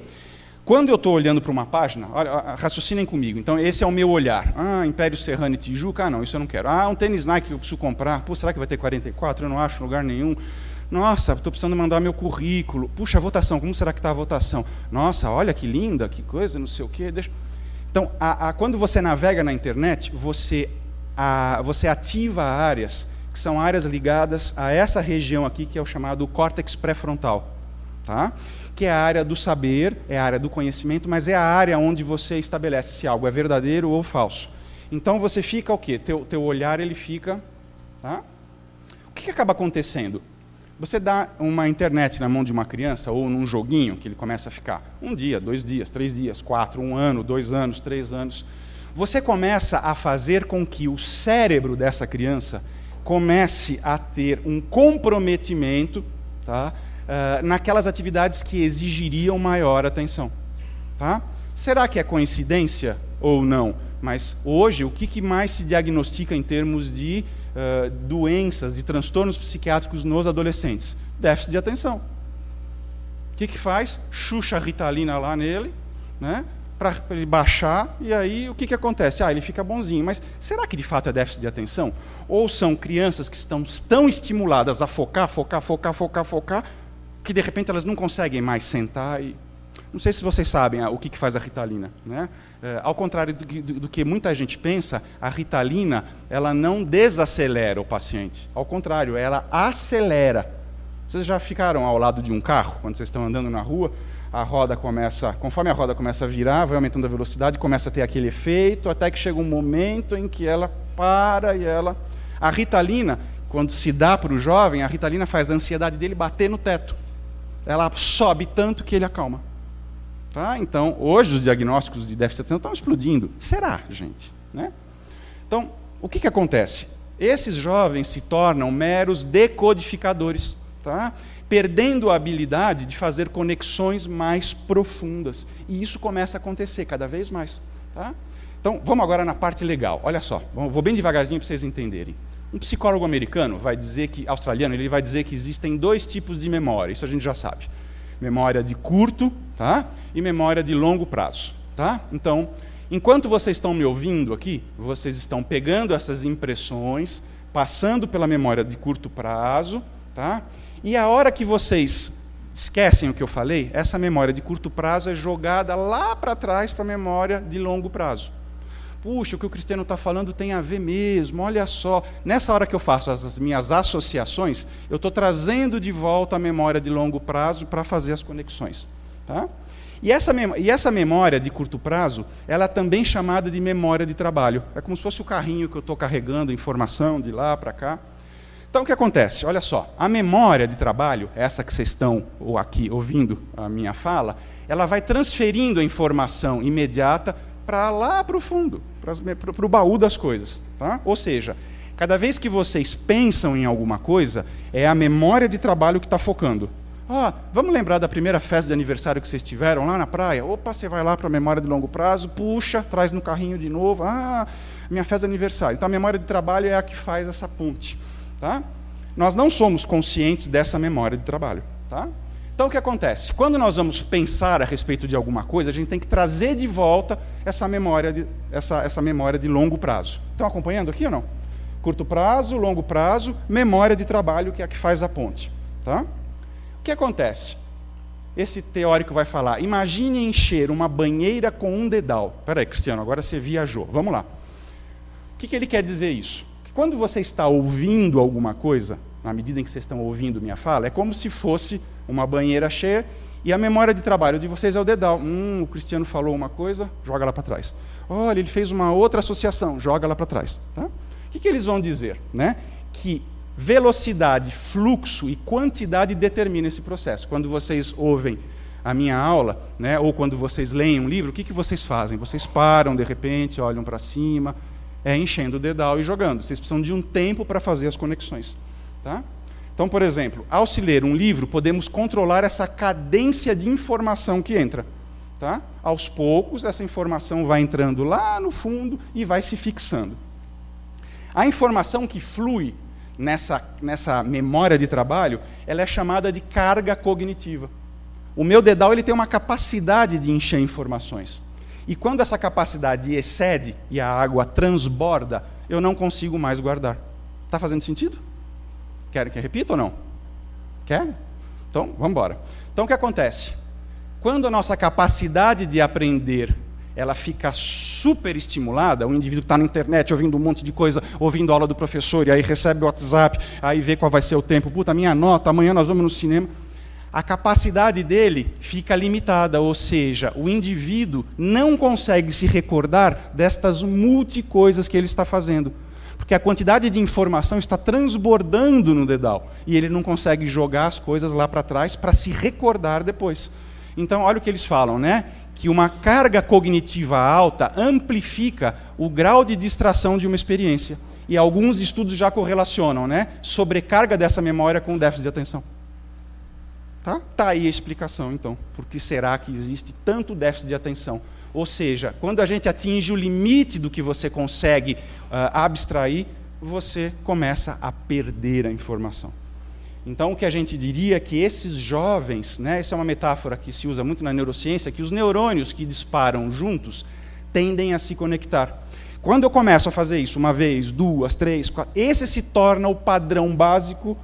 quando eu estou olhando para uma página, olha, raciocinem comigo. Então, esse é o meu olhar. Império Serrano e Tijuca, não, isso eu não quero. Um tênis Nike que eu preciso comprar. Pô, será que vai ter 44? Eu não acho em lugar nenhum. Nossa, estou precisando mandar meu currículo. Puxa, a votação, como será que está a votação? Nossa, olha que linda, que coisa, não sei o quê. Então, quando você navega na internet, você ativa áreas que são áreas ligadas a essa região aqui, que é o chamado córtex pré-frontal. Tá? Que é a área do saber, é a área do conhecimento, mas é a área onde você estabelece se algo é verdadeiro ou falso. Então você fica o quê? Teu olhar ele fica... Tá? O que acaba acontecendo? Você dá uma internet na mão de uma criança, ou num joguinho, que ele começa a ficar 1 dia, 2 dias, 3 dias, 4, 1 ano, 2 anos, 3 anos. Você começa a fazer com que o cérebro dessa criança comece a ter um comprometimento, tá? Naquelas atividades que exigiriam maior atenção. Tá? Será que é coincidência ou não? Mas hoje, o que mais se diagnostica em termos de doenças, de transtornos psiquiátricos nos adolescentes? Déficit de atenção. O que faz? Xuxa a Ritalina lá nele, né? Para ele baixar, e aí o que acontece? Ele fica bonzinho. Mas será que de fato é déficit de atenção? Ou são crianças que estão tão estimuladas a focar, que de repente elas não conseguem mais sentar e... Não sei se vocês sabem o que faz a Ritalina. Né? Ao contrário do que muita gente pensa, a Ritalina ela não desacelera o paciente. Ao contrário, ela acelera. Vocês já ficaram ao lado de um carro, quando vocês estão andando na rua, conforme a roda começa a virar, vai aumentando a velocidade, começa a ter aquele efeito, até que chega um momento em que ela para e ela... A Ritalina, quando se dá para o jovem, a Ritalina faz a ansiedade dele bater no teto. Ela sobe tanto que ele acalma. Tá? Então, hoje os diagnósticos de déficit de atenção estão explodindo. Será, gente? Né? Então, o que acontece? Esses jovens se tornam meros decodificadores, tá? Perdendo a habilidade de fazer conexões mais profundas. E isso começa a acontecer cada vez mais. Tá? Então, vamos agora na parte legal. Olha só, vou bem devagarzinho para vocês entenderem. Um psicólogo americano vai dizer australiano, ele vai dizer que existem 2 tipos de memória, isso a gente já sabe. Memória de curto, tá? E memória de longo prazo. Tá? Então, enquanto vocês estão me ouvindo aqui, vocês estão pegando essas impressões, passando pela memória de curto prazo, tá? E a hora que vocês esquecem o que eu falei, essa memória de curto prazo é jogada lá para trás para a memória de longo prazo. Puxa, o que o Cristiano está falando tem a ver mesmo, olha só. Nessa hora que eu faço as minhas associações, eu estou trazendo de volta a memória de longo prazo para fazer as conexões. Tá? E essa memória de curto prazo, ela é também chamada de memória de trabalho. É como se fosse o carrinho que eu estou carregando informação de lá para cá. Então, o que acontece? Olha só, a memória de trabalho, essa que vocês estão aqui ouvindo a minha fala, ela vai transferindo a informação imediata para lá para o fundo, para o baú das coisas. Tá? Ou seja, cada vez que vocês pensam em alguma coisa, é a memória de trabalho que está focando. Vamos lembrar da primeira festa de aniversário que vocês tiveram lá na praia? Opa, você vai lá para a memória de longo prazo, puxa, traz no carrinho de novo. Minha festa de aniversário. Então, a memória de trabalho é a que faz essa ponte. Tá? Nós não somos conscientes dessa memória de trabalho. Tá? Então, o que acontece? Quando nós vamos pensar a respeito de alguma coisa, a gente tem que trazer de volta essa memória de longo prazo. Estão acompanhando aqui ou não? Curto prazo, longo prazo, memória de trabalho, que é a que faz a ponte. Tá? O que acontece? Esse teórico vai falar, imagine encher uma banheira com um dedal. Espera aí, Cristiano, agora você viajou. Vamos lá. O que ele quer dizer isso? Que quando você está ouvindo alguma coisa, na medida em que vocês estão ouvindo minha fala, é como se fosse uma banheira cheia e a memória de trabalho de vocês é o dedal. O Cristiano falou uma coisa, joga lá para trás. Olha, ele fez uma outra associação, joga lá para trás. Tá? O que eles vão dizer? Né? Que Velocidade, fluxo e quantidade determinam esse processo. Quando vocês ouvem a minha aula, né, ou quando vocês leem um livro, o que vocês fazem? Vocês param, de repente, olham para cima, enchendo o dedal e jogando. Vocês precisam de um tempo para fazer as conexões. Tá? Então, por exemplo, ao se ler um livro, podemos controlar essa cadência de informação que entra. Tá? Aos poucos, essa informação vai entrando lá no fundo e vai se fixando. A informação que flui nessa memória de trabalho, ela é chamada de carga cognitiva. O meu dedal ele tem uma capacidade de encher informações. E quando essa capacidade excede e a água transborda, eu não consigo mais guardar. Está fazendo sentido? Querem que eu repita ou não? Quer? Então, vamos embora. Então, o que acontece? Quando a nossa capacidade de aprender ela fica super estimulada, o indivíduo está na internet ouvindo um monte de coisa, ouvindo a aula do professor, e aí recebe o WhatsApp, aí vê qual vai ser o tempo, puta, minha nota, amanhã nós vamos no cinema. A capacidade dele fica limitada, ou seja, o indivíduo não consegue se recordar destas multi-coisas que ele está fazendo. Porque a quantidade de informação está transbordando no dedal, e ele não consegue jogar as coisas lá para trás para se recordar depois. Então, olha o que eles falam, né? Que uma carga cognitiva alta amplifica o grau de distração de uma experiência. E alguns estudos já correlacionam, né? Sobrecarga dessa memória com déficit de atenção. Tá aí a explicação, então. Por que será que existe tanto déficit de atenção? Ou seja, quando a gente atinge o limite do que você consegue abstrair, você começa a perder a informação. Então, o que a gente diria é que esses jovens, né, essa é uma metáfora que se usa muito na neurociência, que os neurônios que disparam juntos tendem a se conectar. Quando eu começo a fazer isso uma vez, duas, três, quatro, esse se torna o padrão básico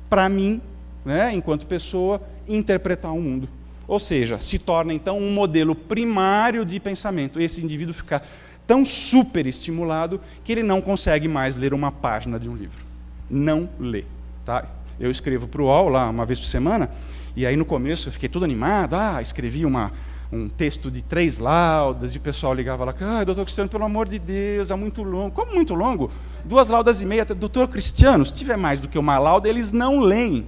para mim, né, enquanto pessoa, interpretar o mundo. Ou seja, se torna então um modelo primário de pensamento. Esse indivíduo fica tão super estimulado que ele não consegue mais ler uma página de um livro. Não lê. Tá? Eu escrevo para o UOL lá uma vez por semana, e aí no começo eu fiquei todo animado, escrevi um texto de 3 laudas, e o pessoal ligava lá, doutor Cristiano, pelo amor de Deus, é muito longo. Como muito longo? 2 laudas e meia. Doutor Cristiano, se tiver mais do que uma lauda, eles não leem.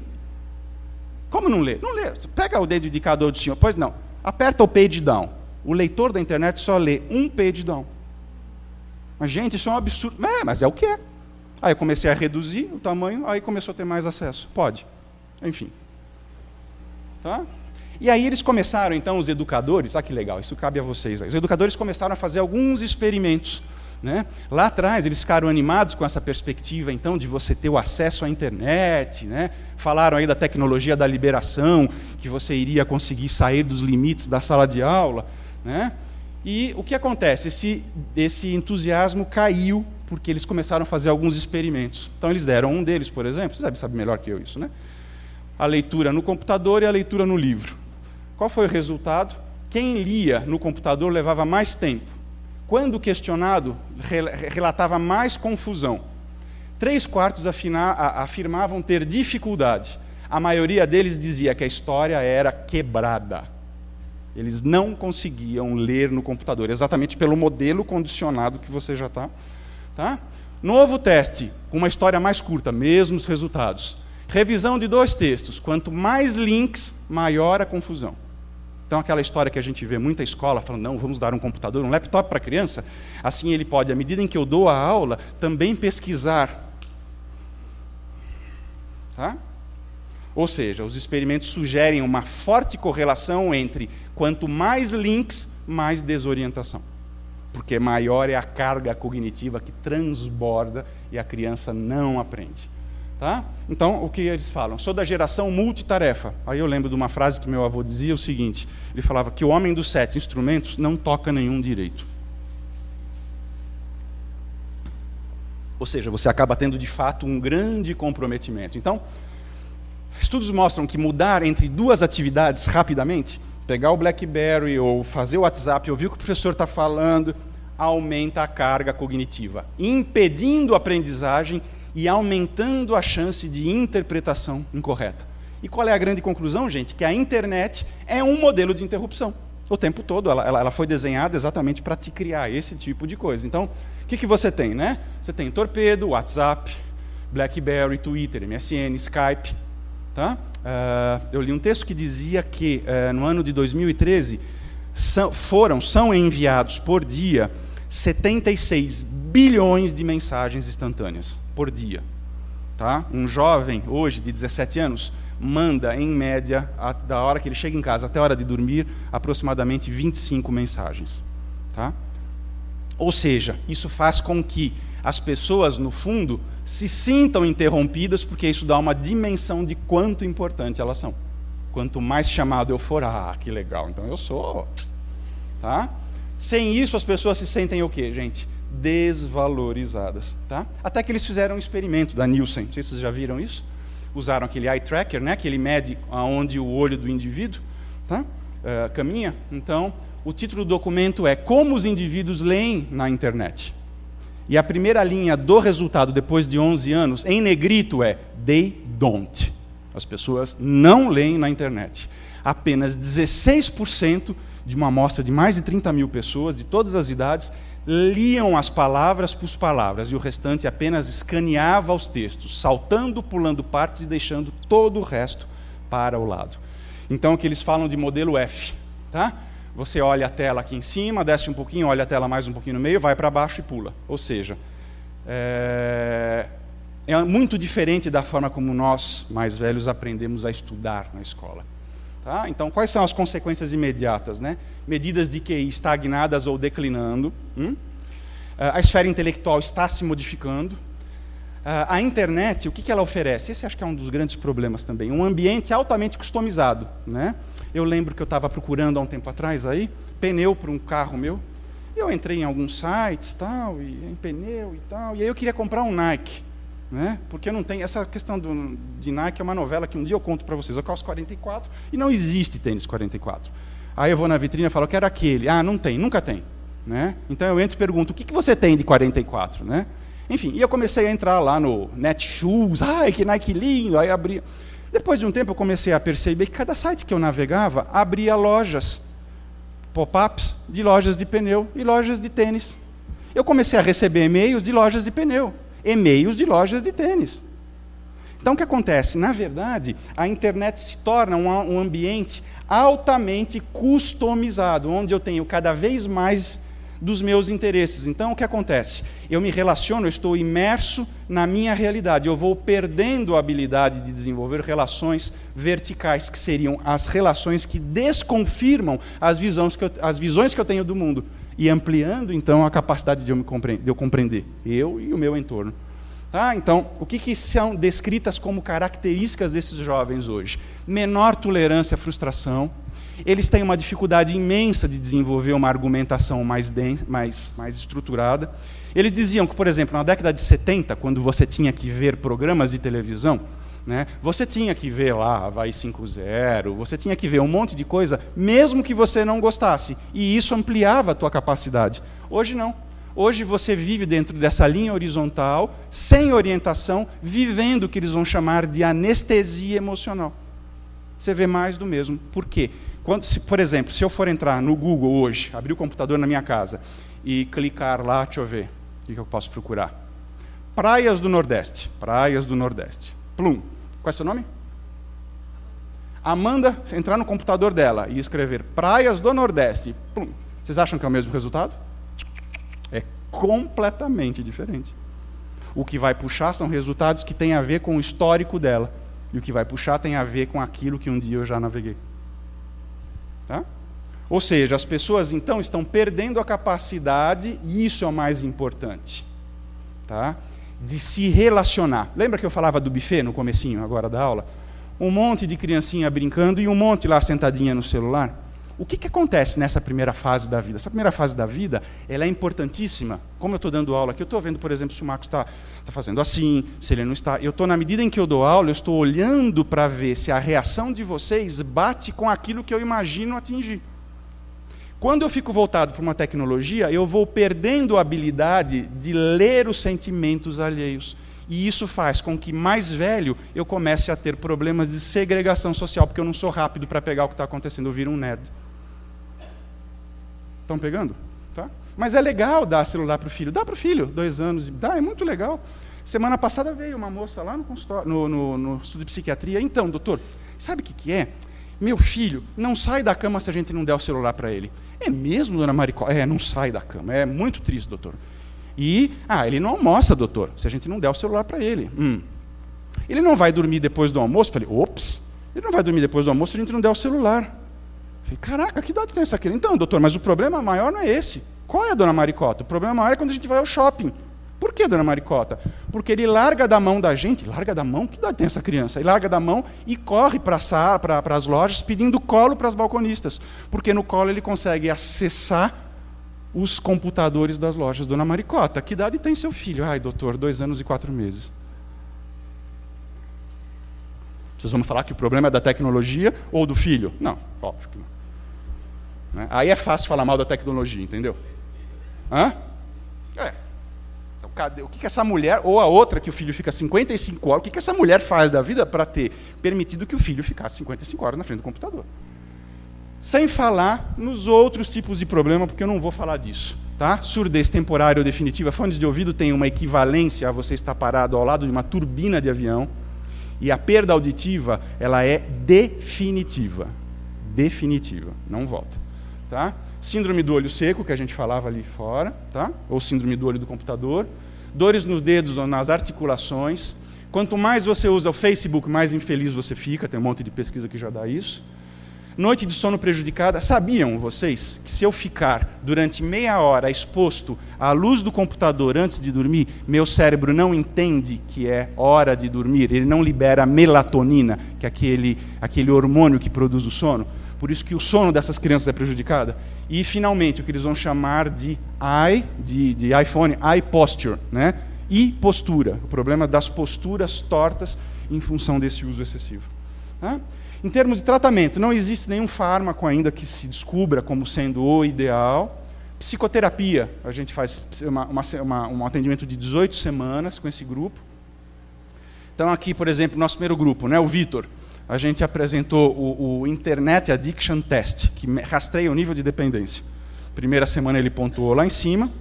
Como não lê? Não lê. Pega o dedo indicador do senhor, pois não. Aperta o page down. O leitor da internet só lê um page down. Mas, gente, isso é um absurdo. Mas é o que é. Aí eu comecei a reduzir o tamanho, aí começou a ter mais acesso. Pode. Enfim. Tá? E aí eles começaram, então, os educadores, que legal, isso cabe a vocês. Os educadores começaram a fazer alguns experimentos. Né? Lá atrás, eles ficaram animados com essa perspectiva, então, de você ter o acesso à internet. Né? Falaram aí da tecnologia da liberação, que você iria conseguir sair dos limites da sala de aula. Né? E o que acontece? Esse entusiasmo caiu, porque eles começaram a fazer alguns experimentos. Então, eles deram um deles, por exemplo, vocês sabem melhor que eu isso, né? A leitura no computador e a leitura no livro. Qual foi o resultado? Quem lia no computador levava mais tempo. Quando questionado, relatava mais confusão. 3/4 afirmavam ter dificuldade. A maioria deles dizia que a história era quebrada. Eles não conseguiam ler no computador, exatamente pelo modelo condicionado que você já está. Tá? Novo teste, com uma história mais curta, mesmos resultados. Revisão de 2 textos. Quanto mais links, maior a confusão. Então, aquela história que a gente vê muita escola falando, não, vamos dar um computador, um laptop para a criança, assim ele pode, à medida em que eu dou a aula, também pesquisar. Tá? Ou seja, os experimentos sugerem uma forte correlação entre quanto mais links, mais desorientação. Porque maior é a carga cognitiva que transborda e a criança não aprende. Tá? Então, o que eles falam? Sou da geração multitarefa. Aí eu lembro de uma frase que meu avô dizia o seguinte, ele falava que o homem dos 7 instrumentos não toca nenhum direito. Ou seja, você acaba tendo de fato um grande comprometimento. Então, estudos mostram que mudar entre 2 atividades rapidamente, pegar o BlackBerry ou fazer o WhatsApp, ouvir o que o professor está falando, aumenta a carga cognitiva, impedindo a aprendizagem e aumentando a chance de interpretação incorreta. E qual é a grande conclusão, gente? Que a internet é um modelo de interrupção. O tempo todo, ela foi desenhada exatamente para te criar esse tipo de coisa. Então, o que você tem? Né? Você tem torpedo, WhatsApp, BlackBerry, Twitter, MSN, Skype. Tá? Eu li um texto que dizia que no ano de 2013 são enviados por dia 76 bilhões de mensagens instantâneas por dia. Tá? Um jovem hoje de 17 anos manda, em média, da hora que ele chega em casa até a hora de dormir, aproximadamente 25 mensagens. Tá? Ou seja, isso faz com que as pessoas, no fundo, se sintam interrompidas, porque isso dá uma dimensão de quanto importante elas são. Quanto mais chamado eu for, que legal, então eu sou. Tá? Sem isso, as pessoas se sentem o quê, gente? Desvalorizadas. Tá? Até que eles fizeram um experimento da Nielsen. Não sei se vocês já viram isso. Usaram aquele eye tracker, né, que ele mede aonde o olho do indivíduo, tá, caminha. Então, o título do documento é Como os indivíduos leem na internet. E a primeira linha do resultado, depois de 11 anos, em negrito é They don't. As pessoas não leem na internet. Apenas 16% de uma amostra de mais de 30 mil pessoas, de todas as idades, liam as palavras por palavras, e o restante apenas escaneava os textos, saltando, pulando partes e deixando todo o resto para o lado. Então, o que eles falam de modelo F. Tá? Você olha a tela aqui em cima, desce um pouquinho, olha a tela mais um pouquinho no meio, vai para baixo e pula. Ou seja, é muito diferente da forma como nós, mais velhos, aprendemos a estudar na escola. Tá? Então, quais são as consequências imediatas? Né? Medidas de QI estagnadas ou declinando. A esfera intelectual está se modificando. A internet, o que ela oferece? Esse acho que é um dos grandes problemas também. Um ambiente altamente customizado. Né? Eu lembro que eu estava procurando há um tempo atrás aí, pneu para um carro meu. Eu entrei em alguns sites, tal, e em pneu e tal, e aí eu queria comprar um Nike. Né? Porque não tem essa questão de Nike, é uma novela que um dia eu conto para vocês. Eu calço 44 e não existe tênis 44. Aí eu vou na vitrine e falo, eu quero aquele. Não tem, nunca tem. Né? Então eu entro e pergunto, o que você tem de 44? Né? Enfim, e eu comecei a entrar lá no Netshoes, que Nike lindo, aí abria. Depois de um tempo eu comecei a perceber que cada site que eu navegava abria lojas, pop-ups de lojas de pneu e lojas de tênis. Eu comecei a receber e-mails de lojas de pneu. E-mails de lojas de tênis. Então, o que acontece? Na verdade, a internet se torna um ambiente altamente customizado, onde eu tenho cada vez mais dos meus interesses. Então, o que acontece? Eu me relaciono, eu estou imerso na minha realidade. Eu vou perdendo a habilidade de desenvolver relações verticais, que seriam as relações que desconfirmam as visões que eu tenho do mundo. E ampliando, então, a capacidade de eu compreender, eu e o meu entorno. Tá? Então, o que são descritas como características desses jovens hoje? Menor tolerância à frustração. Eles têm uma dificuldade imensa de desenvolver uma argumentação mais estruturada. Eles diziam que, por exemplo, na década de 70, quando você tinha que ver programas de televisão, né, você tinha que ver lá Havaí 5.0, você tinha que ver um monte de coisa, mesmo que você não gostasse. E isso ampliava a tua capacidade. Hoje não. Hoje você vive dentro dessa linha horizontal, sem orientação, vivendo o que eles vão chamar de anestesia emocional. Você vê mais do mesmo. Por quê? Por exemplo, se eu for entrar no Google hoje, abrir o computador na minha casa e clicar lá, deixa eu ver, o que eu posso procurar? Praias do Nordeste. Praias do Nordeste. Plum. Qual é seu nome? Amanda, entrar no computador dela e escrever Praias do Nordeste. Plum. Vocês acham que é o mesmo resultado? É completamente diferente. O que vai puxar são resultados que têm a ver com o histórico dela. E o que vai puxar tem a ver com aquilo que um dia eu já naveguei. Tá? Ou seja, as pessoas então estão perdendo a capacidade, e isso é o mais importante, tá? De se relacionar. Lembra que eu falava do buffet no comecinho agora da aula? Um monte de criancinha brincando e um monte lá sentadinha no celular. O que acontece nessa primeira fase da vida? Essa primeira fase da vida, ela é importantíssima. Como eu estou dando aula aqui, eu estou vendo, por exemplo, se o Marcos está fazendo assim, se ele não está. Eu estou, na medida em que eu dou aula, eu estou olhando para ver se a reação de vocês bate com aquilo que eu imagino atingir. Quando eu fico voltado para uma tecnologia, eu vou perdendo a habilidade de ler os sentimentos alheios. E isso faz com que, mais velho, eu comece a ter problemas de segregação social, porque eu não sou rápido para pegar o que está acontecendo, eu viro um nerd. Estão pegando? Tá? Mas é legal dar celular para o filho. Dá para o filho, 2 anos, dá, é muito legal. Semana passada veio uma moça lá no consultório, no estudo de psiquiatria. Então, doutor, sabe o que é? Meu filho não sai da cama se a gente não der o celular para ele. É mesmo, dona Maricota? Não sai da cama. É muito triste, doutor. E, ele não almoça, doutor, se a gente não der o celular para ele. Ele não vai dormir depois do almoço? Falei, ops, ele não vai dormir depois do almoço se a gente não der o celular. Falei, caraca, que idade tem essa criança? Então, doutor, mas o problema maior não é esse. Qual é, dona Maricota? O problema maior é quando a gente vai ao shopping. Por que, dona Maricota? Porque ele larga da mão da gente, larga da mão? Que idade tem essa criança? Ele larga da mão e corre para as lojas pedindo colo para as balconistas. Porque no colo ele consegue acessar os computadores das lojas. Dona Maricota, que idade tem seu filho? Ai, doutor, 2 anos e 4 meses. Vocês vão falar que o problema é da tecnologia ou do filho? Não, óbvio que não. Aí é fácil falar mal da tecnologia, entendeu? O que essa mulher, ou a outra que o filho fica 55 horas, o que essa mulher faz da vida para ter permitido que o filho ficasse 55 horas na frente do computador? Sem falar nos outros tipos de problema, porque eu não vou falar disso. Tá? Surdez temporária ou definitiva. Fones de ouvido tem uma equivalência a você estar parado ao lado de uma turbina de avião, e a perda auditiva ela é definitiva. Definitiva, não volta. Tá? Síndrome do olho seco, que a gente falava ali fora, tá? Ou síndrome do olho do computador. Dores nos dedos ou nas articulações. Quanto mais você usa o Facebook, mais infeliz você fica. Tem um monte de pesquisa que já dá isso. Noite de sono prejudicada. Sabiam vocês que se eu ficar durante meia hora exposto à luz do computador antes de dormir, meu cérebro não entende que é hora de dormir, ele não libera melatonina, que é aquele hormônio que produz o sono. Por isso que o sono dessas crianças é prejudicado. E, finalmente, o que eles vão chamar de iPhone, eye posture, né? E postura, o problema das posturas tortas em função desse uso excessivo. Tá? Em termos de tratamento, não existe nenhum fármaco ainda que se descubra como sendo o ideal. Psicoterapia, a gente faz um atendimento de 18 semanas com esse grupo. Então, aqui, por exemplo, nosso primeiro grupo, né, o Vitor, a gente apresentou o Internet Addiction Test, que rastreia o nível de dependência. Primeira semana ele pontuou lá em cima,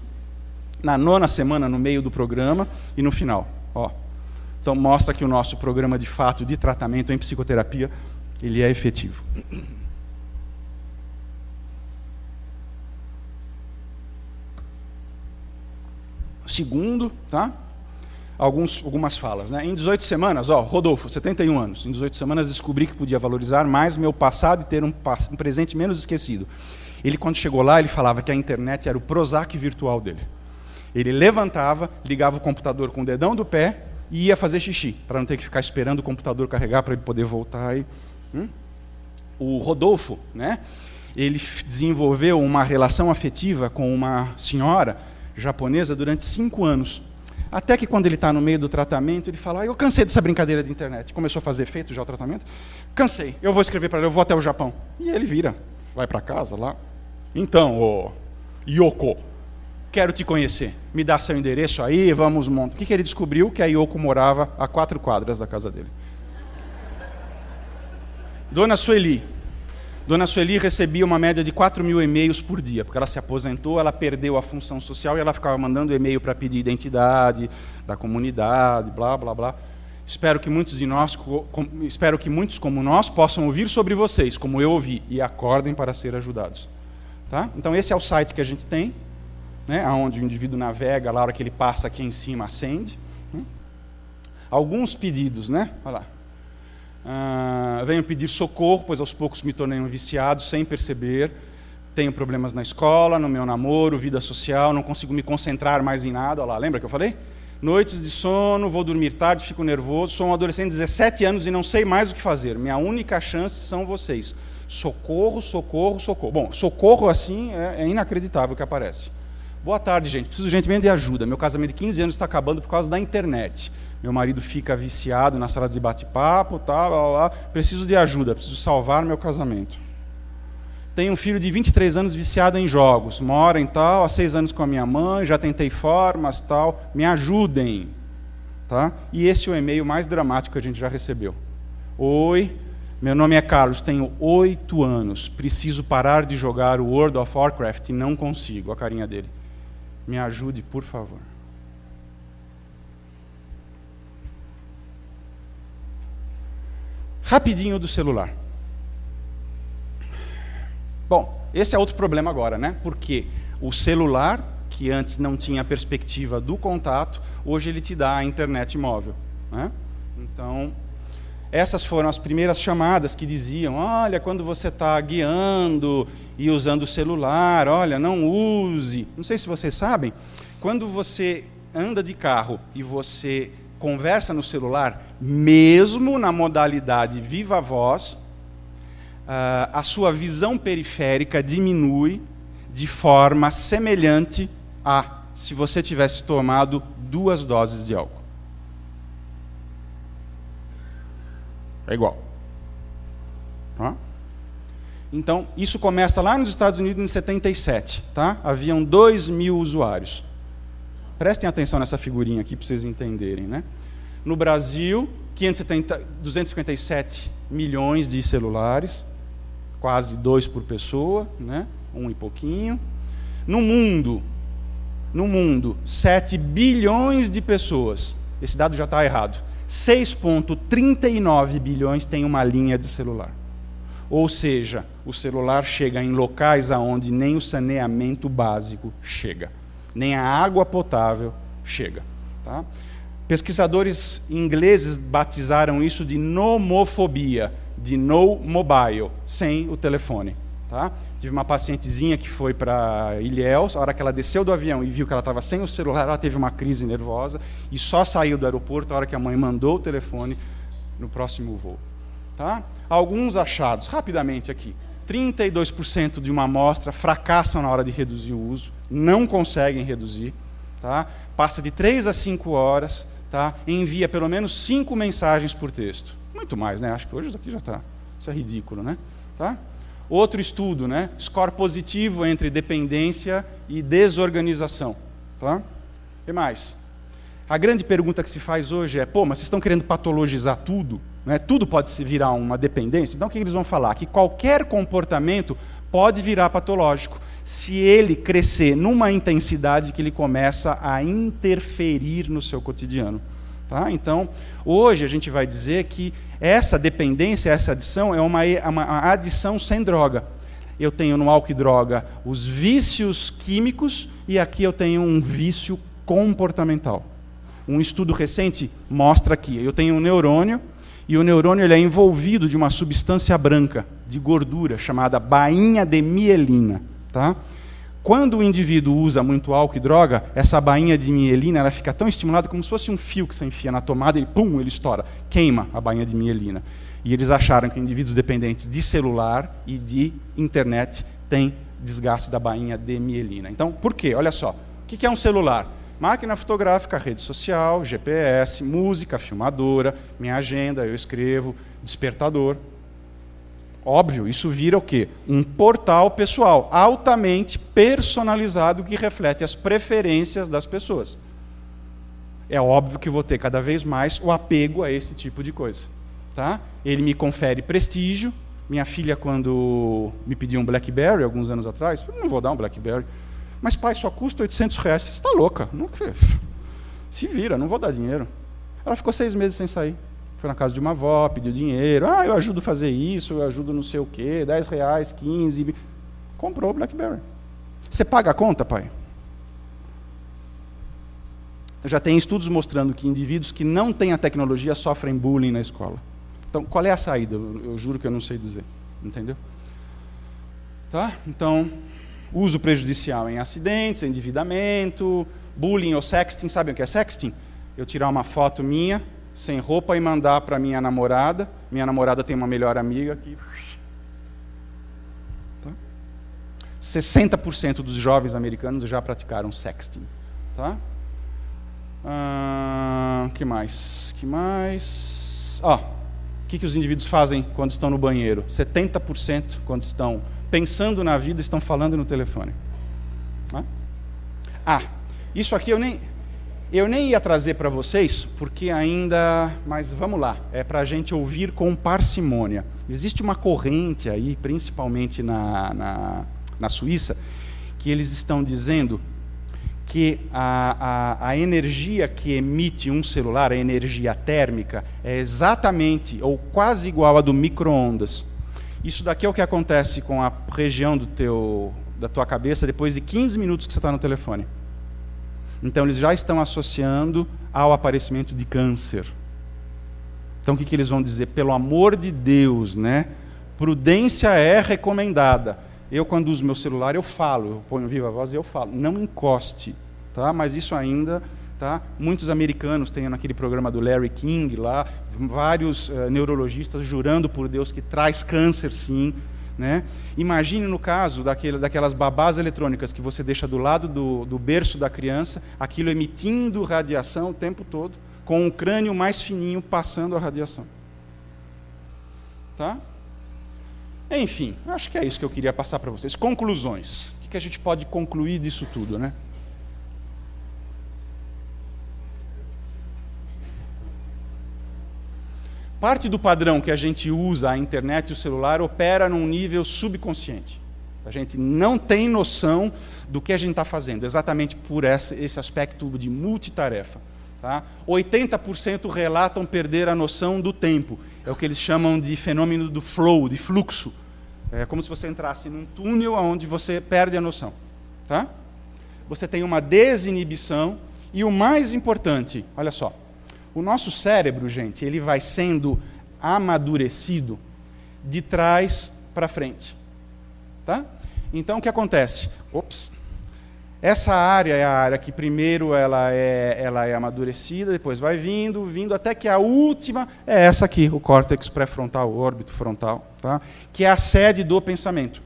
na 9ª semana, no meio do programa, e no final. Então, mostra que o nosso programa, de fato, de tratamento em psicoterapia, ele é efetivo. Segundo, tá? Algumas falas. Né? Em 18 semanas, Rodolfo, 71 anos, em 18 semanas descobri que podia valorizar mais meu passado e ter um presente menos esquecido. Ele, quando chegou lá, ele falava que a internet era o Prozac virtual dele. Ele levantava, ligava o computador com o dedão do pé e ia fazer xixi, para não ter que ficar esperando o computador carregar para ele poder voltar. O Rodolfo, né? Ele desenvolveu uma relação afetiva com uma senhora japonesa durante 5 anos. Até que quando ele está no meio do tratamento, ele fala, eu cansei dessa brincadeira de internet. Começou a fazer efeito já o tratamento. Cansei, eu vou escrever para ela, eu vou até o Japão. E ele vira, vai para casa lá. Então, Yoko, quero te conhecer. Me dá seu endereço aí, vamos montar. O que ele descobriu? Que a Yoko morava a 4 quadras da casa dele. Dona Sueli recebia uma média de 4.000 e-mails por dia, porque ela se aposentou, ela perdeu a função social e ela ficava mandando e-mail para pedir identidade da comunidade, blá, blá, blá. Espero que muitos como nós possam ouvir sobre vocês, como eu ouvi, e acordem para ser ajudados. Tá? Então esse é o site que a gente tem, né, onde o indivíduo navega, lá, a hora que ele passa aqui em cima, acende. Alguns pedidos, né? Olha lá. Venho pedir socorro, pois aos poucos me tornei um viciado, sem perceber. Tenho problemas na escola, no meu namoro, vida social, não consigo me concentrar mais em nada. Olha lá, lembra que eu falei? Noites de sono, vou dormir tarde, fico nervoso, sou um adolescente de 17 anos e não sei mais o que fazer. Minha única chance são vocês. Socorro, socorro, socorro. Bom, socorro assim é inacreditável que aparece. Boa tarde, gente. Preciso urgentemente de ajuda. Meu casamento de 15 anos está acabando por causa da internet. Meu marido fica viciado nas salas de bate-papo, tal, blá, blá, blá. Preciso de ajuda, preciso salvar meu casamento. Tenho um filho de 23 anos viciado em jogos. Mora em tal, há 6 anos com a minha mãe, já tentei formas, tal. Me ajudem. Tá? E esse é o e-mail mais dramático que a gente já recebeu. Oi, meu nome é Carlos, tenho 8 anos. Preciso parar de jogar o World of Warcraft e não consigo. A carinha dele. Me ajude, por favor. Rapidinho do celular. Bom, esse é outro problema agora, né? Porque o celular, que antes não tinha a perspectiva do contato, hoje ele te dá a internet móvel, né? Então, essas foram as primeiras chamadas que diziam, olha, quando você está guiando e usando o celular, olha, não use. Não sei se vocês sabem, quando você anda de carro e você conversa no celular, mesmo na modalidade viva voz, a sua visão periférica diminui de forma semelhante a se você tivesse tomado 2 doses de álcool. É igual. Tá? Então, isso começa lá nos Estados Unidos em 77. Tá? Haviam 2.000 usuários. Prestem atenção nessa figurinha aqui para vocês entenderem. Né? No Brasil, 257 milhões de celulares, quase 2 por pessoa, né? 1 e pouquinho. No mundo, 7 bilhões de pessoas. Esse dado já está errado. 6,39 bilhões têm uma linha de celular. Ou seja, o celular chega em locais aonde nem o saneamento básico chega, nem a água potável chega. Tá? Pesquisadores ingleses batizaram isso de nomofobia, de no mobile, sem o telefone. Tá? Tive uma pacientezinha que foi para Ilhéus, a hora que ela desceu do avião e viu que ela estava sem o celular, ela teve uma crise nervosa e só saiu do aeroporto a hora que a mãe mandou o telefone no próximo voo. Tá? Alguns achados, rapidamente aqui. 32% de uma amostra fracassam na hora de reduzir o uso, não conseguem reduzir. Tá? Passa de 3 a 5 horas, tá? Envia pelo menos 5 mensagens por texto. Muito mais, né? Acho que hoje daqui já está. Isso é ridículo, né? Tá? Outro estudo, né? Score positivo entre dependência e desorganização. Tá? O que mais? A grande pergunta que se faz hoje é, mas vocês estão querendo patologizar tudo? Né? Tudo pode se virar uma dependência? Então o que eles vão falar? Que qualquer comportamento pode virar patológico, se ele crescer numa intensidade que ele começa a interferir no seu cotidiano. Tá? Então, hoje a gente vai dizer que essa dependência, essa adição, é uma adição sem droga. Eu tenho no álcool e droga os vícios químicos e aqui eu tenho um vício comportamental. Um estudo recente mostra que eu tenho um neurônio e o neurônio ele é envolvido de uma substância branca, de gordura, chamada bainha de mielina. Tá? Quando o indivíduo usa muito álcool e droga, essa bainha de mielina ela fica tão estimulada como se fosse um fio que você enfia na tomada e pum, ele estoura. Queima a bainha de mielina. E eles acharam que indivíduos dependentes de celular e de internet têm desgaste da bainha de mielina. Então, por quê? Olha só. O que é um celular? Máquina fotográfica, rede social, GPS, música, filmadora, minha agenda, eu escrevo, despertador. Óbvio, isso vira o quê? Um portal pessoal, altamente personalizado, que reflete as preferências das pessoas. É óbvio que vou ter cada vez mais o apego a esse tipo de coisa. Tá? Ele me confere prestígio. Minha filha, quando me pediu um BlackBerry, alguns anos atrás, eu falei, não vou dar um BlackBerry. Mas, pai, só custa R$800. Você está louca? Não, se vira, não vou dar dinheiro. Ela ficou 6 meses sem sair. Foi na casa de uma avó, pediu dinheiro. Eu ajudo a fazer isso, eu ajudo não sei o quê, R$10, 15. Comprou o BlackBerry. Você paga a conta, pai? Já tem estudos mostrando que indivíduos que não têm a tecnologia sofrem bullying na escola. Então, qual é a saída? Eu juro que eu não sei dizer. Entendeu? Tá? Então, uso prejudicial em acidentes, endividamento, bullying ou sexting. Sabem o que é sexting? Eu tirar uma foto minha sem roupa e mandar para minha namorada. Minha namorada tem uma melhor amiga que... Tá? 60% dos jovens americanos já praticaram sexting. Tá? Que mais? O que os indivíduos fazem quando estão no banheiro? 70% quando estão pensando na vida, estão falando no telefone. Isso aqui eu nem ia trazer para vocês, porque ainda... Mas vamos lá, é para a gente ouvir com parcimônia. Existe uma corrente aí, principalmente na Suíça, que eles estão dizendo que a energia que emite um celular, a energia térmica, é exatamente ou quase igual à do micro-ondas. Isso daqui é o que acontece com a região da tua cabeça depois de 15 minutos que você está no telefone. Então, eles já estão associando ao aparecimento de câncer. Então, o que eles vão dizer? Pelo amor de Deus, né? Prudência é recomendada. Eu, quando uso meu celular, eu falo, eu ponho viva voz e eu falo, não encoste, tá? Mas isso ainda, tá? Muitos americanos têm naquele programa do Larry King lá, vários neurologistas jurando por Deus que traz câncer, sim, né? Imagine no caso daquelas babás eletrônicas que você deixa do lado do berço da criança, aquilo emitindo radiação o tempo todo, com o crânio mais fininho passando a radiação. Tá? Enfim, acho que é isso que eu queria passar para vocês. Conclusões. O que a gente pode concluir disso tudo, né? Parte do padrão que a gente usa, a internet e o celular, opera num nível subconsciente. A gente não tem noção do que a gente está fazendo, exatamente por esse aspecto de multitarefa. Tá? 80% relatam perder a noção do tempo. É o que eles chamam de fenômeno do flow, de fluxo. É como se você entrasse num túnel onde você perde a noção. Tá? Você tem uma desinibição e o mais importante, olha só, o nosso cérebro, gente, ele vai sendo amadurecido de trás para frente. Tá? Então, o que acontece? Essa área é a área que primeiro ela é amadurecida, depois vai vindo, até que a última é essa aqui, o córtex pré-frontal, o órbito frontal, tá? Que é a sede do pensamento.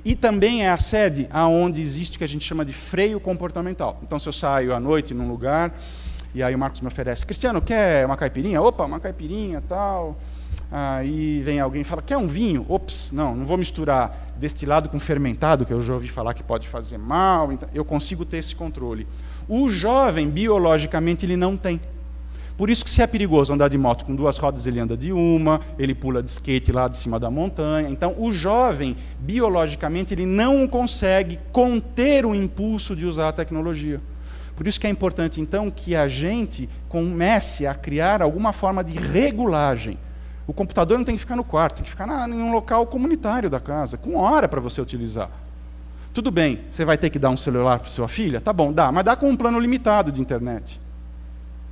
E também é a sede aonde existe o que a gente chama de freio comportamental. Então, se eu saio à noite num lugar, e aí o Marcos me oferece, Cristiano, quer uma caipirinha? Opa, uma caipirinha, tal. Aí vem alguém e fala, quer um vinho? Não vou misturar destilado com fermentado, que eu já ouvi falar que pode fazer mal. Então, eu consigo ter esse controle. O jovem, biologicamente, ele não tem. Por isso que se é perigoso andar de moto com 2 rodas, ele anda de uma, ele pula de skate lá de cima da montanha. Então, o jovem, biologicamente, ele não consegue conter o impulso de usar a tecnologia. Por isso que é importante, então, que a gente comece a criar alguma forma de regulagem. O computador não tem que ficar no quarto, tem que ficar em um local comunitário da casa, com hora para você utilizar. Tudo bem, você vai ter que dar um celular para sua filha? Tá bom, dá, mas dá com um plano limitado de internet.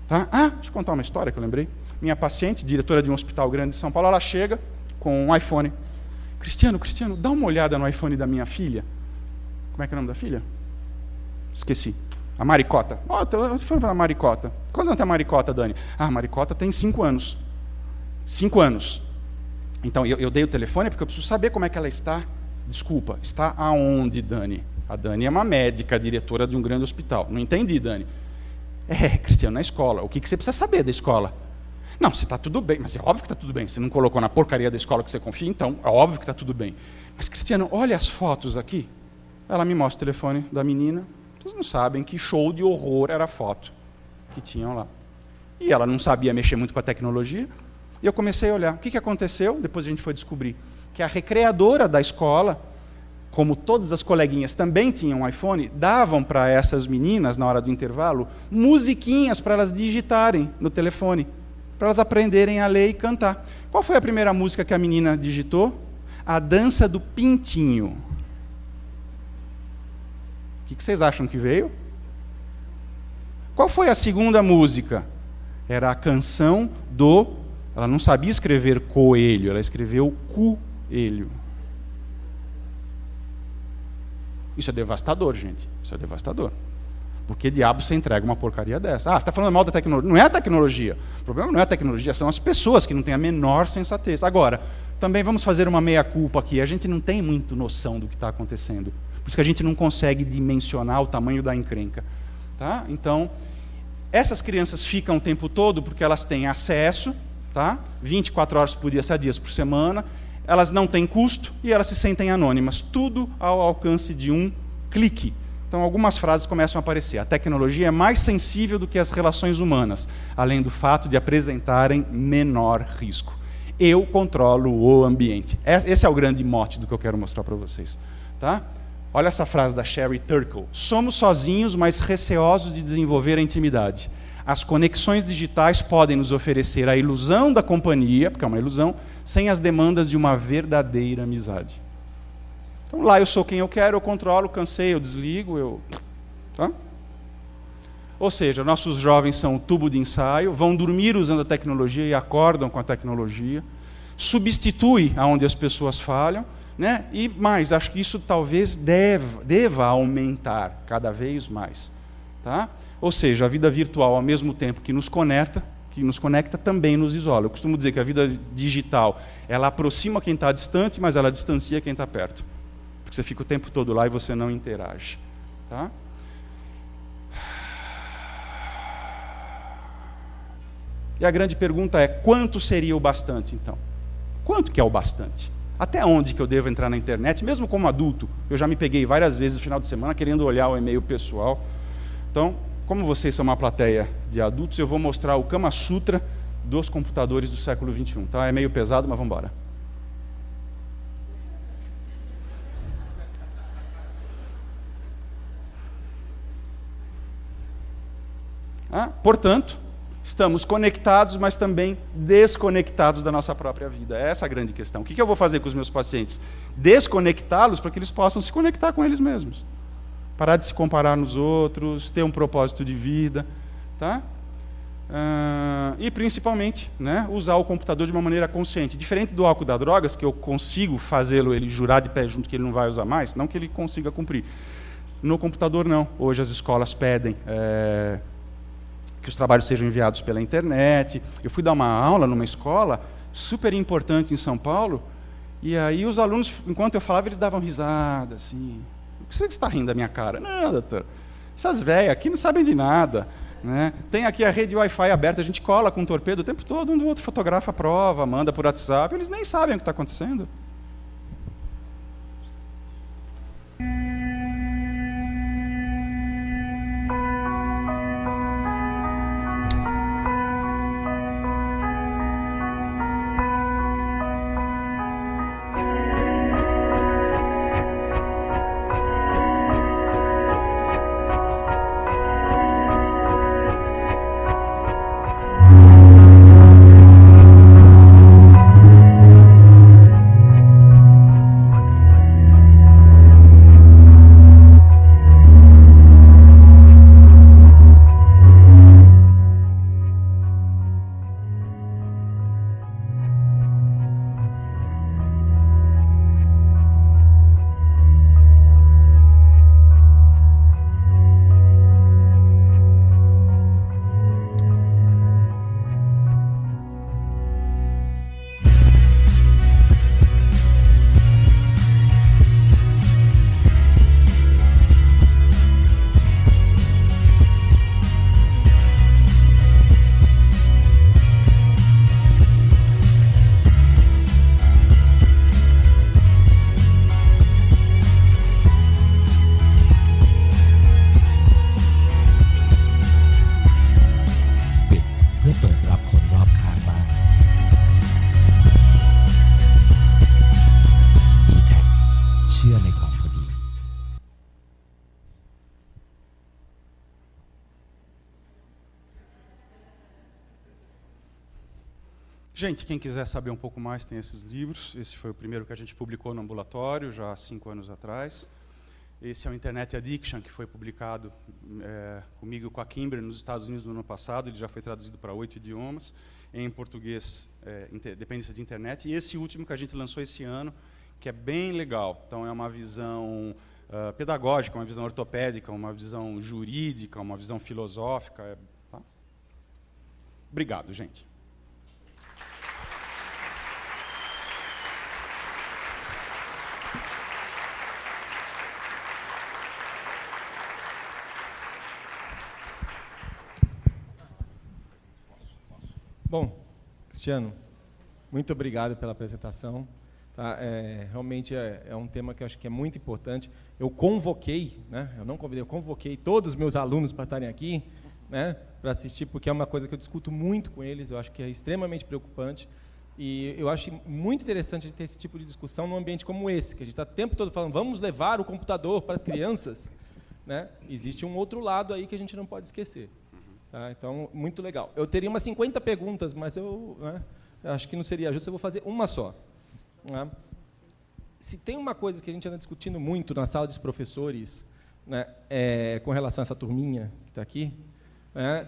Tá? Deixa eu contar uma história que eu lembrei. Minha paciente, diretora de um hospital grande de São Paulo, ela chega com um iPhone. Cristiano, dá uma olhada no iPhone da minha filha. Como é que é o nome da filha? Esqueci. A Maricota. Eu fui falar Maricota. Quantos anos tem a Maricota, Dani? A Maricota tem 5 anos. 5 anos. Então, eu dei o telefone porque eu preciso saber como é que ela está. Desculpa, está aonde, Dani? A Dani é uma médica, diretora de um grande hospital. Não entendi, Dani. Cristiano, na escola. O que você precisa saber da escola? Não, se está tudo bem. Mas é óbvio que está tudo bem. Você não colocou na porcaria da escola que você confia, então é óbvio que está tudo bem. Mas, Cristiano, olha as fotos aqui. Ela me mostra o telefone da menina. Vocês não sabem que show de horror era a foto que tinham lá. E ela não sabia mexer muito com a tecnologia. E eu comecei a olhar. O que aconteceu? Depois a gente foi descobrir que a recreadora da escola, como todas as coleguinhas também tinham um iPhone, davam para essas meninas, na hora do intervalo, musiquinhas para elas digitarem no telefone, para elas aprenderem a ler e cantar. Qual foi a primeira música que a menina digitou? A Dança do Pintinho. O que vocês acham que veio? Qual foi a segunda música? Era a canção do... Ela não sabia escrever coelho, ela escreveu coelho. Isso é devastador, gente. Isso é devastador. Por que diabo você entrega uma porcaria dessa? Você está falando mal da tecnologia. Não é a tecnologia. O problema não é a tecnologia, são as pessoas que não têm a menor sensatez. Agora, também vamos fazer uma meia-culpa aqui. A gente não tem muito noção do que está acontecendo. Por isso que a gente não consegue dimensionar o tamanho da encrenca. Tá? Então, essas crianças ficam o tempo todo porque elas têm acesso, tá? 24 horas por dia, 7 dias por semana, elas não têm custo e elas se sentem anônimas. Tudo ao alcance de um clique. Então, algumas frases começam a aparecer. A tecnologia é mais sensível do que as relações humanas, além do fato de apresentarem menor risco. Eu controlo o ambiente. Esse é o grande mote do que eu quero mostrar para vocês. Tá? Olha essa frase da Sherry Turkle. Somos sozinhos, mas receosos de desenvolver a intimidade. As conexões digitais podem nos oferecer a ilusão da companhia, porque é uma ilusão, sem as demandas de uma verdadeira amizade. Então lá eu sou quem eu quero, eu controlo, cansei, eu desligo, tá? Ou seja, nossos jovens são o tubo de ensaio, vão dormir usando a tecnologia e acordam com a tecnologia, substitui aonde as pessoas falham, né? E mais, acho que isso talvez deva aumentar cada vez mais. Tá? Ou seja, a vida virtual, ao mesmo tempo que nos conecta, também nos isola. Eu costumo dizer que a vida digital, ela aproxima quem está distante, mas ela distancia quem está perto. Porque você fica o tempo todo lá e você não interage. Tá? E a grande pergunta é, quanto seria o bastante, então? Quanto que é o bastante? Até onde que eu devo entrar na internet? Mesmo como adulto, eu já me peguei várias vezes no final de semana querendo olhar o e-mail pessoal. Então, como vocês são uma plateia de adultos, eu vou mostrar o Kama Sutra dos computadores do século XXI. Tá? É meio pesado, mas vamos embora. Portanto, estamos conectados, mas também desconectados da nossa própria vida. Essa é a grande questão. O que eu vou fazer com os meus pacientes? Desconectá-los para que eles possam se conectar com eles mesmos. Parar de se comparar nos outros, ter um propósito de vida. Tá? E, principalmente, né, usar o computador de uma maneira consciente. Diferente do álcool das drogas, que eu consigo fazê-lo, ele jurar de pé junto que ele não vai usar mais, não que ele consiga cumprir. No computador, não. Hoje as escolas pedem que os trabalhos sejam enviados pela internet. Eu fui dar uma aula numa escola super importante em São Paulo, e aí os alunos, enquanto eu falava, eles davam risada, assim. Por que você está rindo da minha cara? Não, doutor, essas velhas aqui não sabem de nada. Né? Tem aqui a rede Wi-Fi aberta, a gente cola com um torpedo o tempo todo, um do outro fotografa a prova, manda por WhatsApp, eles nem sabem o que está acontecendo. Gente, quem quiser saber um pouco mais, tem esses livros. Esse foi o primeiro que a gente publicou no ambulatório, já há 5 anos atrás. Esse é o Internet Addiction, que foi publicado comigo e com a Kimber nos Estados Unidos no ano passado. Ele já foi traduzido para 8 idiomas, em português, Dependência de Internet. E esse último que a gente lançou esse ano, que é bem legal. Então, é uma visão pedagógica, uma visão ortopédica, uma visão jurídica, uma visão filosófica. Tá? Obrigado, gente. Bom, Cristiano, muito obrigado pela apresentação. Tá? Realmente é um tema que eu acho que é muito importante. Eu convoquei, né? Eu não convidei, eu convoquei todos os meus alunos para estarem aqui, né? Para assistir, porque é uma coisa que eu discuto muito com eles, eu acho que é extremamente preocupante. E eu acho muito interessante a gente ter esse tipo de discussão num ambiente como esse, que a gente está o tempo todo falando, vamos levar o computador para as crianças. Né? Existe um outro lado aí que a gente não pode esquecer. Tá? Então, muito legal. Eu teria umas 50 perguntas, mas eu acho que não seria justo, eu vou fazer uma só. Né? Se tem uma coisa que a gente anda discutindo muito na sala dos professores, né, com relação a essa turminha que está aqui, né,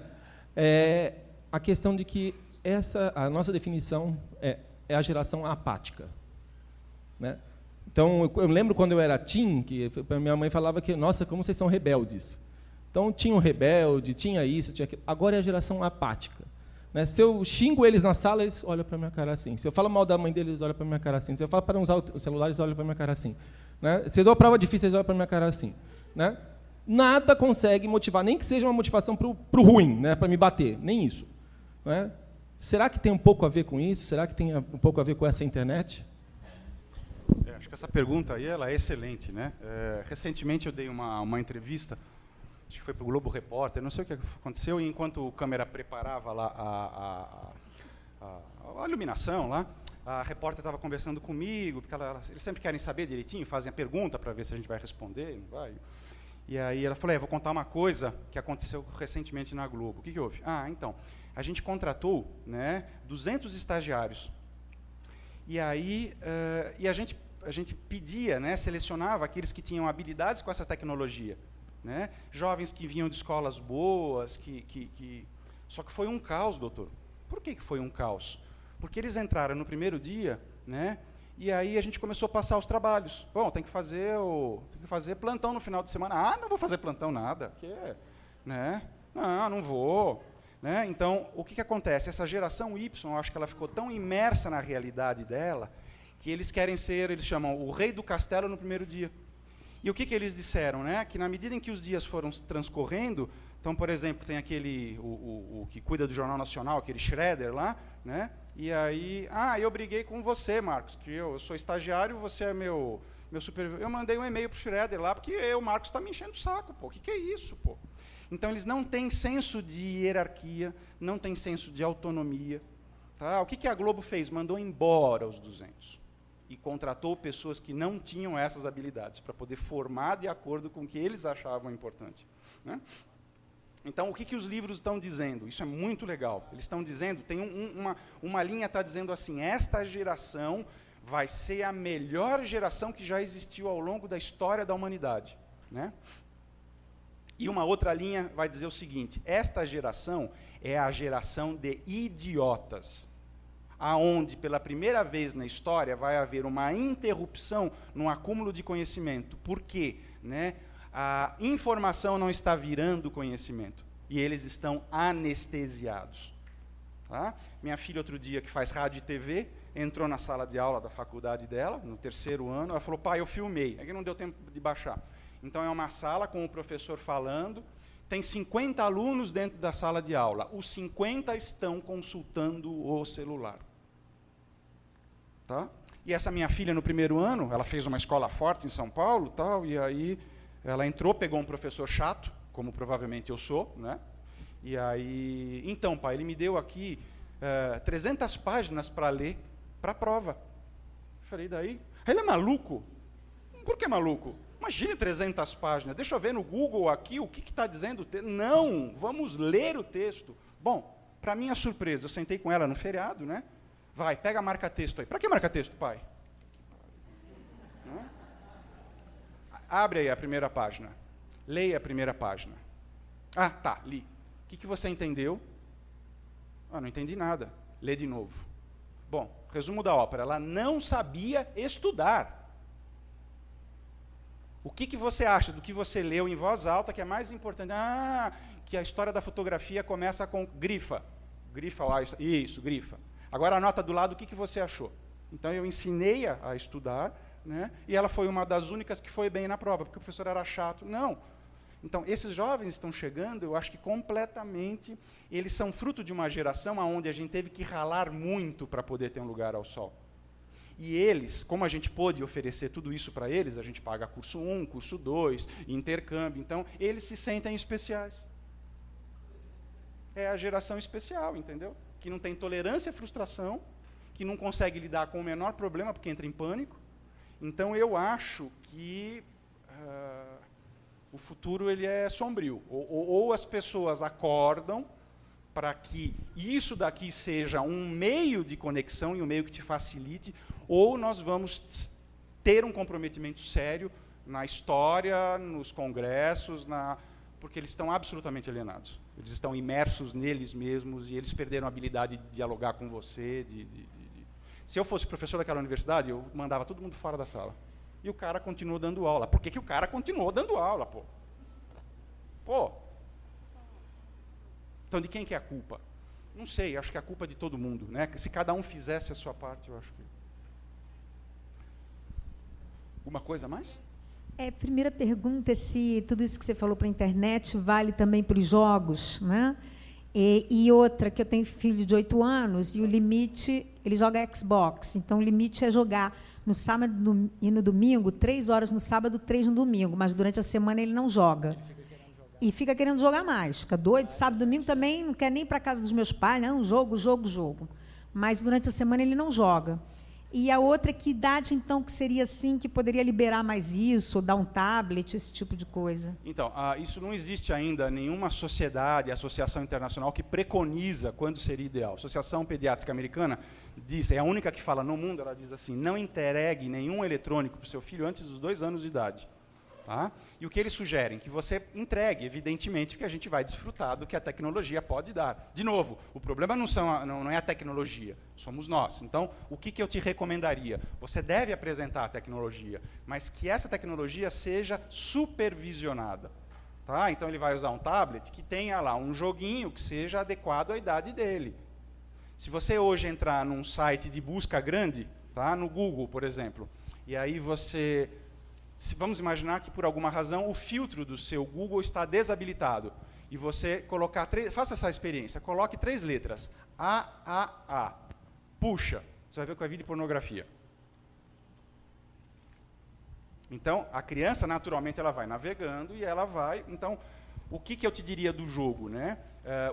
é a questão de que a nossa definição é a geração apática. Né? Então, eu lembro quando eu era teen, que minha mãe falava que, nossa, como vocês são rebeldes. Então, tinha um rebelde, tinha isso, tinha aquilo. Agora é a geração apática. Né? Se eu xingo eles na sala, eles olham para a minha cara assim. Se eu falo mal da mãe deles, eles olham para a minha cara assim. Se eu falo para não usar o celular, eles olham para a minha cara assim. Né? Se eu dou a prova difícil, eles olham para a minha cara assim. Né? Nada consegue motivar, nem que seja uma motivação para o ruim, né? Para me bater, nem isso. Né? Será que tem um pouco a ver com isso? Será que tem um pouco a ver com essa internet? Acho que essa pergunta aí ela é excelente, né? Recentemente eu dei uma entrevista, acho que foi para o Globo Repórter, não sei o que aconteceu, e enquanto a câmera preparava lá a iluminação lá, a repórter estava conversando comigo, porque eles sempre querem saber direitinho, fazem a pergunta para ver se a gente vai responder, não vai. E aí ela falou, vou contar uma coisa que aconteceu recentemente na Globo. O que houve? Então, a gente contratou, né, 200 estagiários. E aí a gente pedia, né, selecionava aqueles que tinham habilidades com essa tecnologia. Né? Jovens que vinham de escolas boas, Só que foi um caos, doutor. Por que foi um caos? Porque eles entraram no primeiro dia, né, e aí a gente começou a passar os trabalhos. Bom, tem que fazer plantão no final de semana. Não vou fazer plantão nada. Né? Não vou. Né? Então, o que acontece? Essa geração Y, eu acho que ela ficou tão imersa na realidade dela, que eles querem ser, eles chamam o rei do castelo no primeiro dia. E o que eles disseram? Né? Que na medida em que os dias foram transcorrendo, então, por exemplo, tem aquele, o que cuida do Jornal Nacional, aquele Schroeder lá, né? E aí, eu briguei com você, Marcos, que eu sou estagiário, você é meu supervisor. Eu mandei um e-mail para o Schroeder lá, porque o Marcos está me enchendo o saco, pô. O que é isso, pô? Então, eles não têm senso de hierarquia, não têm senso de autonomia. Tá? O que a Globo fez? Mandou embora os 200. E contratou pessoas que não tinham essas habilidades, para poder formar de acordo com o que eles achavam importante. Né? Então, o que os livros estão dizendo? Isso é muito legal. Eles estão dizendo, tem uma linha está dizendo assim, esta geração vai ser a melhor geração que já existiu ao longo da história da humanidade. Né? E uma outra linha vai dizer o seguinte, esta geração é a geração de idiotas, aonde, pela primeira vez na história, vai haver uma interrupção no acúmulo de conhecimento. Por quê? Né? A informação não está virando conhecimento, e eles estão anestesiados. Tá? Minha filha, outro dia, que faz rádio e TV, entrou na sala de aula da faculdade dela, no 3º ano, ela falou, pai, eu filmei, é que não deu tempo de baixar. Então, é uma sala com o professor falando, tem 50 alunos dentro da sala de aula, os 50 estão consultando o celular. Tá? E essa minha filha, no 1º ano, ela fez uma escola forte em São Paulo, tal, e aí ela entrou, pegou um professor chato, como provavelmente eu sou, né? E aí, então, pai, ele me deu aqui 300 páginas para ler, para a prova. Eu falei, daí? Ele é maluco? Por que maluco? Imagine 300 páginas, deixa eu ver no Google aqui o que está dizendo o texto. Não, vamos ler o texto. Bom, para minha surpresa, eu sentei com ela no feriado, né? Vai, pega a marca-texto aí. Para que marca-texto, pai? Abre aí a primeira página. Leia a primeira página. Tá, li. O que você entendeu? Não entendi nada. Lê de novo. Bom, resumo da ópera. Ela não sabia estudar. O que você acha do que você leu em voz alta que é mais importante? Que a história da fotografia começa com grifa. Grifa lá, isso, grifa. Agora anota do lado o que você achou. Então eu ensinei a estudar, né? E ela foi uma das únicas que foi bem na prova, porque o professor era chato. Não. Então, esses jovens estão chegando, eu acho que completamente, eles são fruto de uma geração onde a gente teve que ralar muito para poder ter um lugar ao sol. E eles, como a gente pôde oferecer tudo isso para eles, a gente paga curso 1, curso 2, intercâmbio, então, eles se sentem especiais. É a geração especial, entendeu? Que não tem tolerância à frustração, que não consegue lidar com o menor problema porque entra em pânico. Então, eu acho que o futuro ele é sombrio. Ou as pessoas acordam para que isso daqui seja um meio de conexão e um meio que te facilite, ou nós vamos ter um comprometimento sério na história, nos congressos, porque eles estão absolutamente alienados. Eles estão imersos neles mesmos e eles perderam a habilidade de dialogar com você. Se eu fosse professor daquela universidade, eu mandava todo mundo fora da sala. E o cara continuou dando aula. Por que o cara continuou dando aula, pô? Pô! Então, de quem que é a culpa? Não sei, acho que é a culpa de todo mundo, né? Se cada um fizesse a sua parte, eu acho que... Alguma coisa a mais? Primeira pergunta é se tudo isso que você falou para a internet vale também para os jogos, né? E outra, que eu tenho filho de 8 anos e o limite, ele joga Xbox, então o limite é jogar no sábado e no domingo, 3 horas no sábado, 3 no domingo, mas durante a semana ele não joga. E fica querendo jogar mais, fica doido, sábado, domingo também, não quer nem ir para a casa dos meus pais, não, jogo. Mas durante a semana ele não joga. E a outra, que idade, então, que seria assim, que poderia liberar mais isso, ou dar um tablet, esse tipo de coisa? Então, isso não existe ainda nenhuma sociedade, associação internacional que preconiza quando seria ideal. A Associação Pediátrica Americana diz, é a única que fala no mundo, ela diz assim, não entregue nenhum eletrônico para o seu filho antes dos 2 anos de idade. Tá? E o que eles sugerem? Que você entregue, evidentemente, que a gente vai desfrutar do que a tecnologia pode dar. De novo, o problema não é a tecnologia, somos nós. Então, o que eu te recomendaria? Você deve apresentar a tecnologia, mas que essa tecnologia seja supervisionada. Tá? Então, ele vai usar um tablet que tenha lá um joguinho que seja adequado à idade dele. Se você hoje entrar num site de busca grande, tá? No Google, por exemplo, e aí você... Vamos imaginar que, por alguma razão, o filtro do seu Google está desabilitado. E você colocar faça essa experiência, coloque 3 letras. A. Puxa. Você vai ver que vai vir de pornografia. Então, a criança, naturalmente, ela vai navegando e ela vai... Então, o que eu te diria do jogo? Né?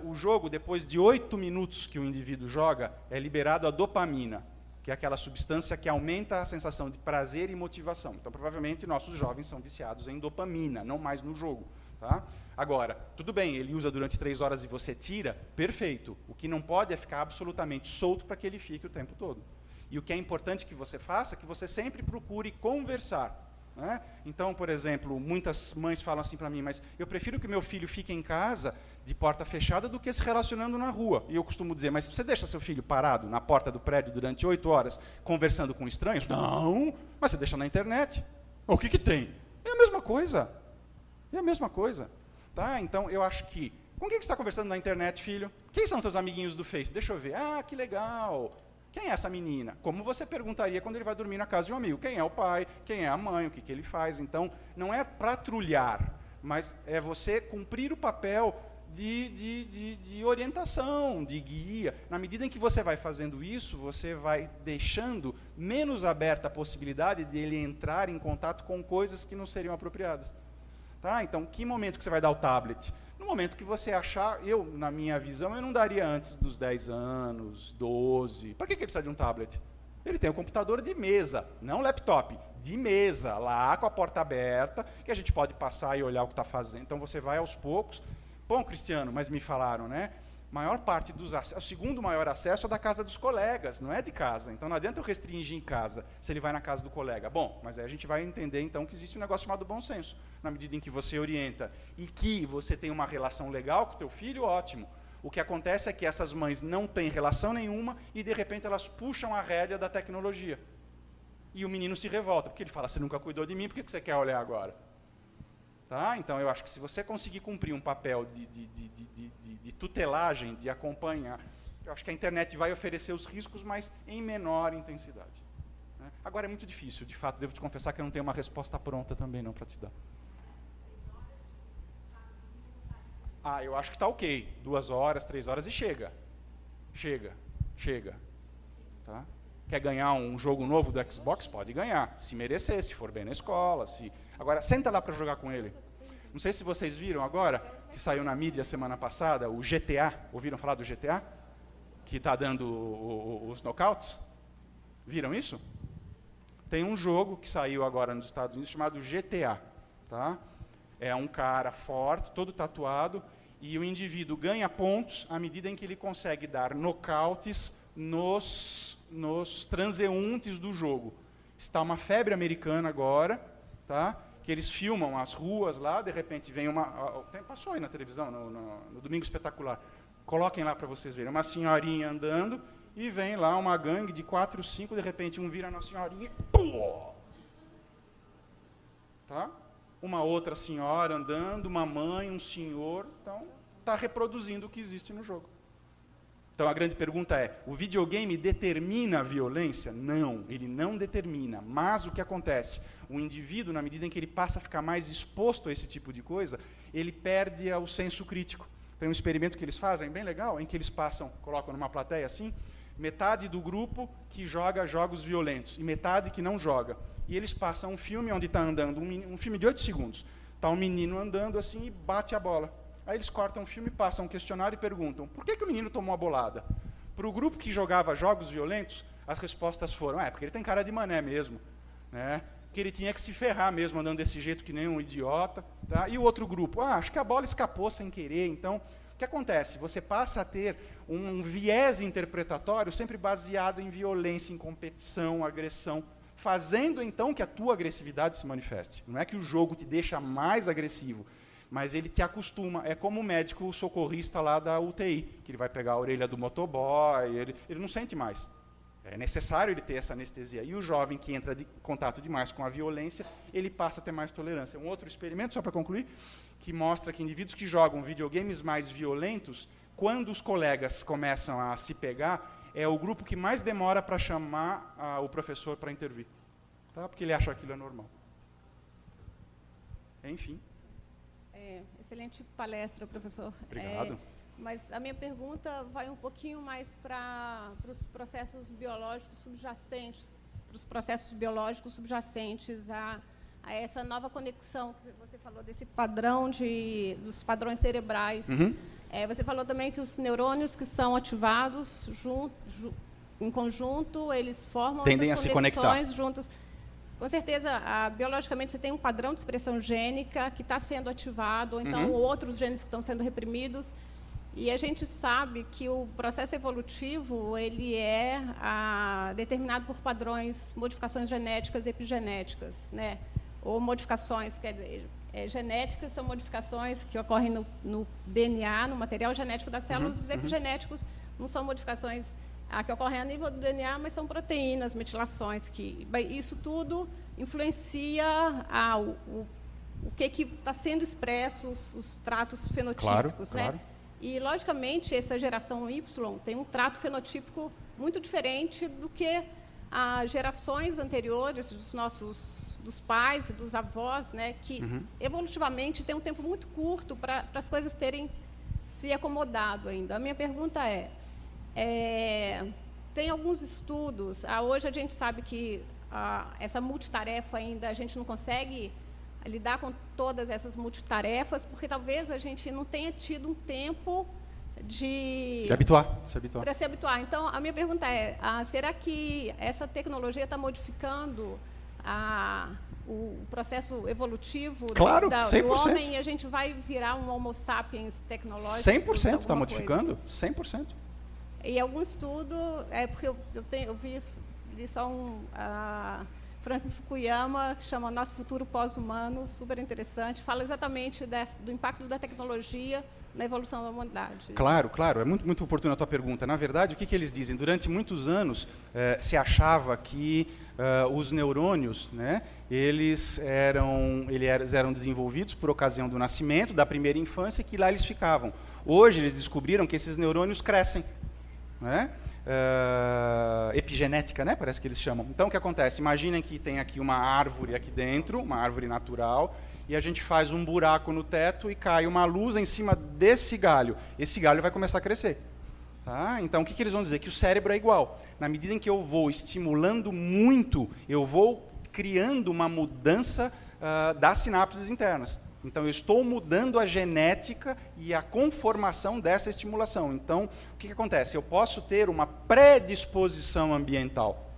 O jogo, depois de 8 minutos que o indivíduo joga, é liberado a dopamina, que é aquela substância que aumenta a sensação de prazer e motivação. Então, provavelmente, nossos jovens são viciados em dopamina, não mais no jogo. Tá? Agora, tudo bem, ele usa durante 3 horas e você tira, perfeito. O que não pode é ficar absolutamente solto para que ele fique o tempo todo. E o que é importante que você faça é que você sempre procure conversar. Né? Então, por exemplo, muitas mães falam assim para mim, mas eu prefiro que meu filho fique em casa de porta fechada do que se relacionando na rua. E eu costumo dizer, mas você deixa seu filho parado na porta do prédio durante 8 horas conversando com estranhos? Não, mas você deixa na internet. O que tem? É a mesma coisa. É a mesma coisa. Tá? Então, eu acho que... Com quem você está conversando na internet, filho? Quem são seus amiguinhos do Face? Deixa eu ver. Ah, que legal. Quem é essa menina? Como você perguntaria quando ele vai dormir na casa de um amigo? Quem é o pai? Quem é a mãe? O que ele faz? Então, não é patrulhar, mas é você cumprir o papel de orientação, de guia. Na medida em que você vai fazendo isso, você vai deixando menos aberta a possibilidade de ele entrar em contato com coisas que não seriam apropriadas. Tá? Então, que momento que você vai dar o tablet? No momento que você achar, na minha visão, eu não daria antes dos 10 anos, 12. Para que ele precisa de um tablet? Ele tem um computador de mesa, não laptop, de mesa, lá com a porta aberta, que a gente pode passar e olhar o que está fazendo. Então, você vai aos poucos. Bom, Cristiano, mas me falaram, né? Maior parte dos acessos, o segundo maior acesso é da casa dos colegas, não é de casa. Então, não adianta eu restringir em casa, se ele vai na casa do colega. Bom, mas aí a gente vai entender, então, que existe um negócio chamado bom senso. Na medida em que você orienta e que você tem uma relação legal com o teu filho, ótimo. O que acontece é que essas mães não têm relação nenhuma e, de repente, elas puxam a rédea da tecnologia. E o menino se revolta, porque ele fala, você nunca cuidou de mim, por que você quer olhar agora? Tá? Então, eu acho que se você conseguir cumprir um papel de tutelagem, de acompanhar, eu acho que a internet vai oferecer os riscos, mas em menor intensidade. Né? Agora, é muito difícil, de fato, devo te confessar que eu não tenho uma resposta pronta também não para te dar. Eu acho que está ok. 2 horas, 3 horas e chega. Chega. Tá? Quer ganhar um jogo novo do Xbox? Pode ganhar, se merecer, se for bem na escola. Agora, senta lá para jogar com ele. Não sei se vocês viram agora, que saiu na mídia semana passada, o GTA. Ouviram falar do GTA? Que está dando os knockouts? Viram isso? Tem um jogo que saiu agora nos Estados Unidos chamado GTA. Tá? É um cara forte, todo tatuado, e o indivíduo ganha pontos à medida em que ele consegue dar nocautes nos transeuntes do jogo. Está uma febre americana agora, tá? Que eles filmam as ruas lá, de repente vem uma... Passou aí na televisão, no Domingo Espetacular. Coloquem lá para vocês verem. Uma senhorinha andando, e vem lá uma gangue de 4, 5, de repente um vira na senhorinha e... Pô! Tá? Uma outra senhora andando, uma mãe, um senhor. Então, está reproduzindo o que existe no jogo. Então, a grande pergunta é, o videogame determina a violência? Não, ele não determina. Mas o que acontece? O indivíduo, na medida em que ele passa a ficar mais exposto a esse tipo de coisa, ele perde o senso crítico. Tem um experimento que eles fazem, bem legal, em que eles colocam numa plateia assim, metade do grupo que joga jogos violentos e metade que não joga. E eles passam um filme onde está andando, um filme de 8 segundos. Está um menino andando assim e bate a bola. Aí eles cortam o filme, passam um questionário e perguntam, por que o menino tomou a bolada? Para o grupo que jogava jogos violentos, as respostas foram, porque ele tem cara de mané mesmo, né? Que ele tinha que se ferrar mesmo, andando desse jeito que nem um idiota. Tá? E o outro grupo, acho que a bola escapou sem querer. Então, o que acontece? Você passa a ter um viés interpretatório sempre baseado em violência, em competição, agressão, fazendo, então, que a tua agressividade se manifeste. Não é que o jogo te deixa mais agressivo, mas ele te acostuma. É como o médico, o socorrista lá da UTI, que ele vai pegar a orelha do motoboy, ele não sente mais. É necessário ele ter essa anestesia. E o jovem que entra em contato demais com a violência, ele passa a ter mais tolerância. Um outro experimento, só para concluir, que mostra que indivíduos que jogam videogames mais violentos, quando os colegas começam a se pegar, é o grupo que mais demora para chamar o professor para intervir. Tá? Porque ele acha que aquilo é normal. Enfim. Excelente palestra, professor. Obrigado. Mas a minha pergunta vai um pouquinho mais para os processos biológicos subjacentes, a essa nova conexão que você falou, desse padrão dos padrões cerebrais. Uhum. Você falou também que os neurônios que são ativados em conjunto, eles formam tendem essas a conexões se conectar juntos. Com certeza, biologicamente, você tem um padrão de expressão gênica que está sendo ativado, ou então outros genes que estão sendo reprimidos. E a gente sabe que o processo evolutivo ele é determinado por padrões, modificações genéticas e epigenéticas, né? Ou modificações, quer dizer, genéticas são modificações que ocorrem no DNA, no material genético das células. Os epigenéticos não são modificações que ocorrem a nível do DNA, mas são proteínas, metilações. Isso tudo influencia o que está sendo expresso, os tratos fenotípicos. Claro, né? claro. E, logicamente, essa geração Y tem um trato fenotípico muito diferente do que as gerações anteriores dos pais e dos avós, né, que evolutivamente tem um tempo muito curto para as coisas terem se acomodado ainda. A minha pergunta tem alguns estudos, hoje a gente sabe que essa multitarefa ainda a gente não consegue lidar com todas essas multitarefas, porque talvez a gente não tenha tido um tempo se habituar. Para se habituar. Então, a minha pergunta será que essa tecnologia está modificando o processo evolutivo do homem e a gente vai virar um homo sapiens tecnológico? 100% está modificando, 100%. E algum estudo, porque eu vi só Francis Fukuyama, que chama Nosso Futuro Pós-Humano, super interessante, fala exatamente do impacto da tecnologia na evolução da humanidade. Claro, é muito oportuna a tua pergunta. Na verdade, o que eles dizem? Durante muitos anos, se achava que os neurônios, né, eles eram desenvolvidos por ocasião do nascimento, da primeira infância, que lá eles ficavam. Hoje, eles descobriram que esses neurônios crescem. Né? Epigenética, né? Parece que eles chamam. Então, o que acontece? Imaginem que tem aqui uma árvore aqui dentro, uma árvore natural, e a gente faz um buraco no teto e cai uma luz em cima desse galho. Esse galho vai começar a crescer. Tá? Então, o que eles vão dizer? Que o cérebro é igual. Na medida em que eu vou estimulando muito, eu vou criando uma mudança das sinapses internas. Então, eu estou mudando a genética e a conformação dessa estimulação. Então, o que acontece? Eu posso ter uma predisposição ambiental.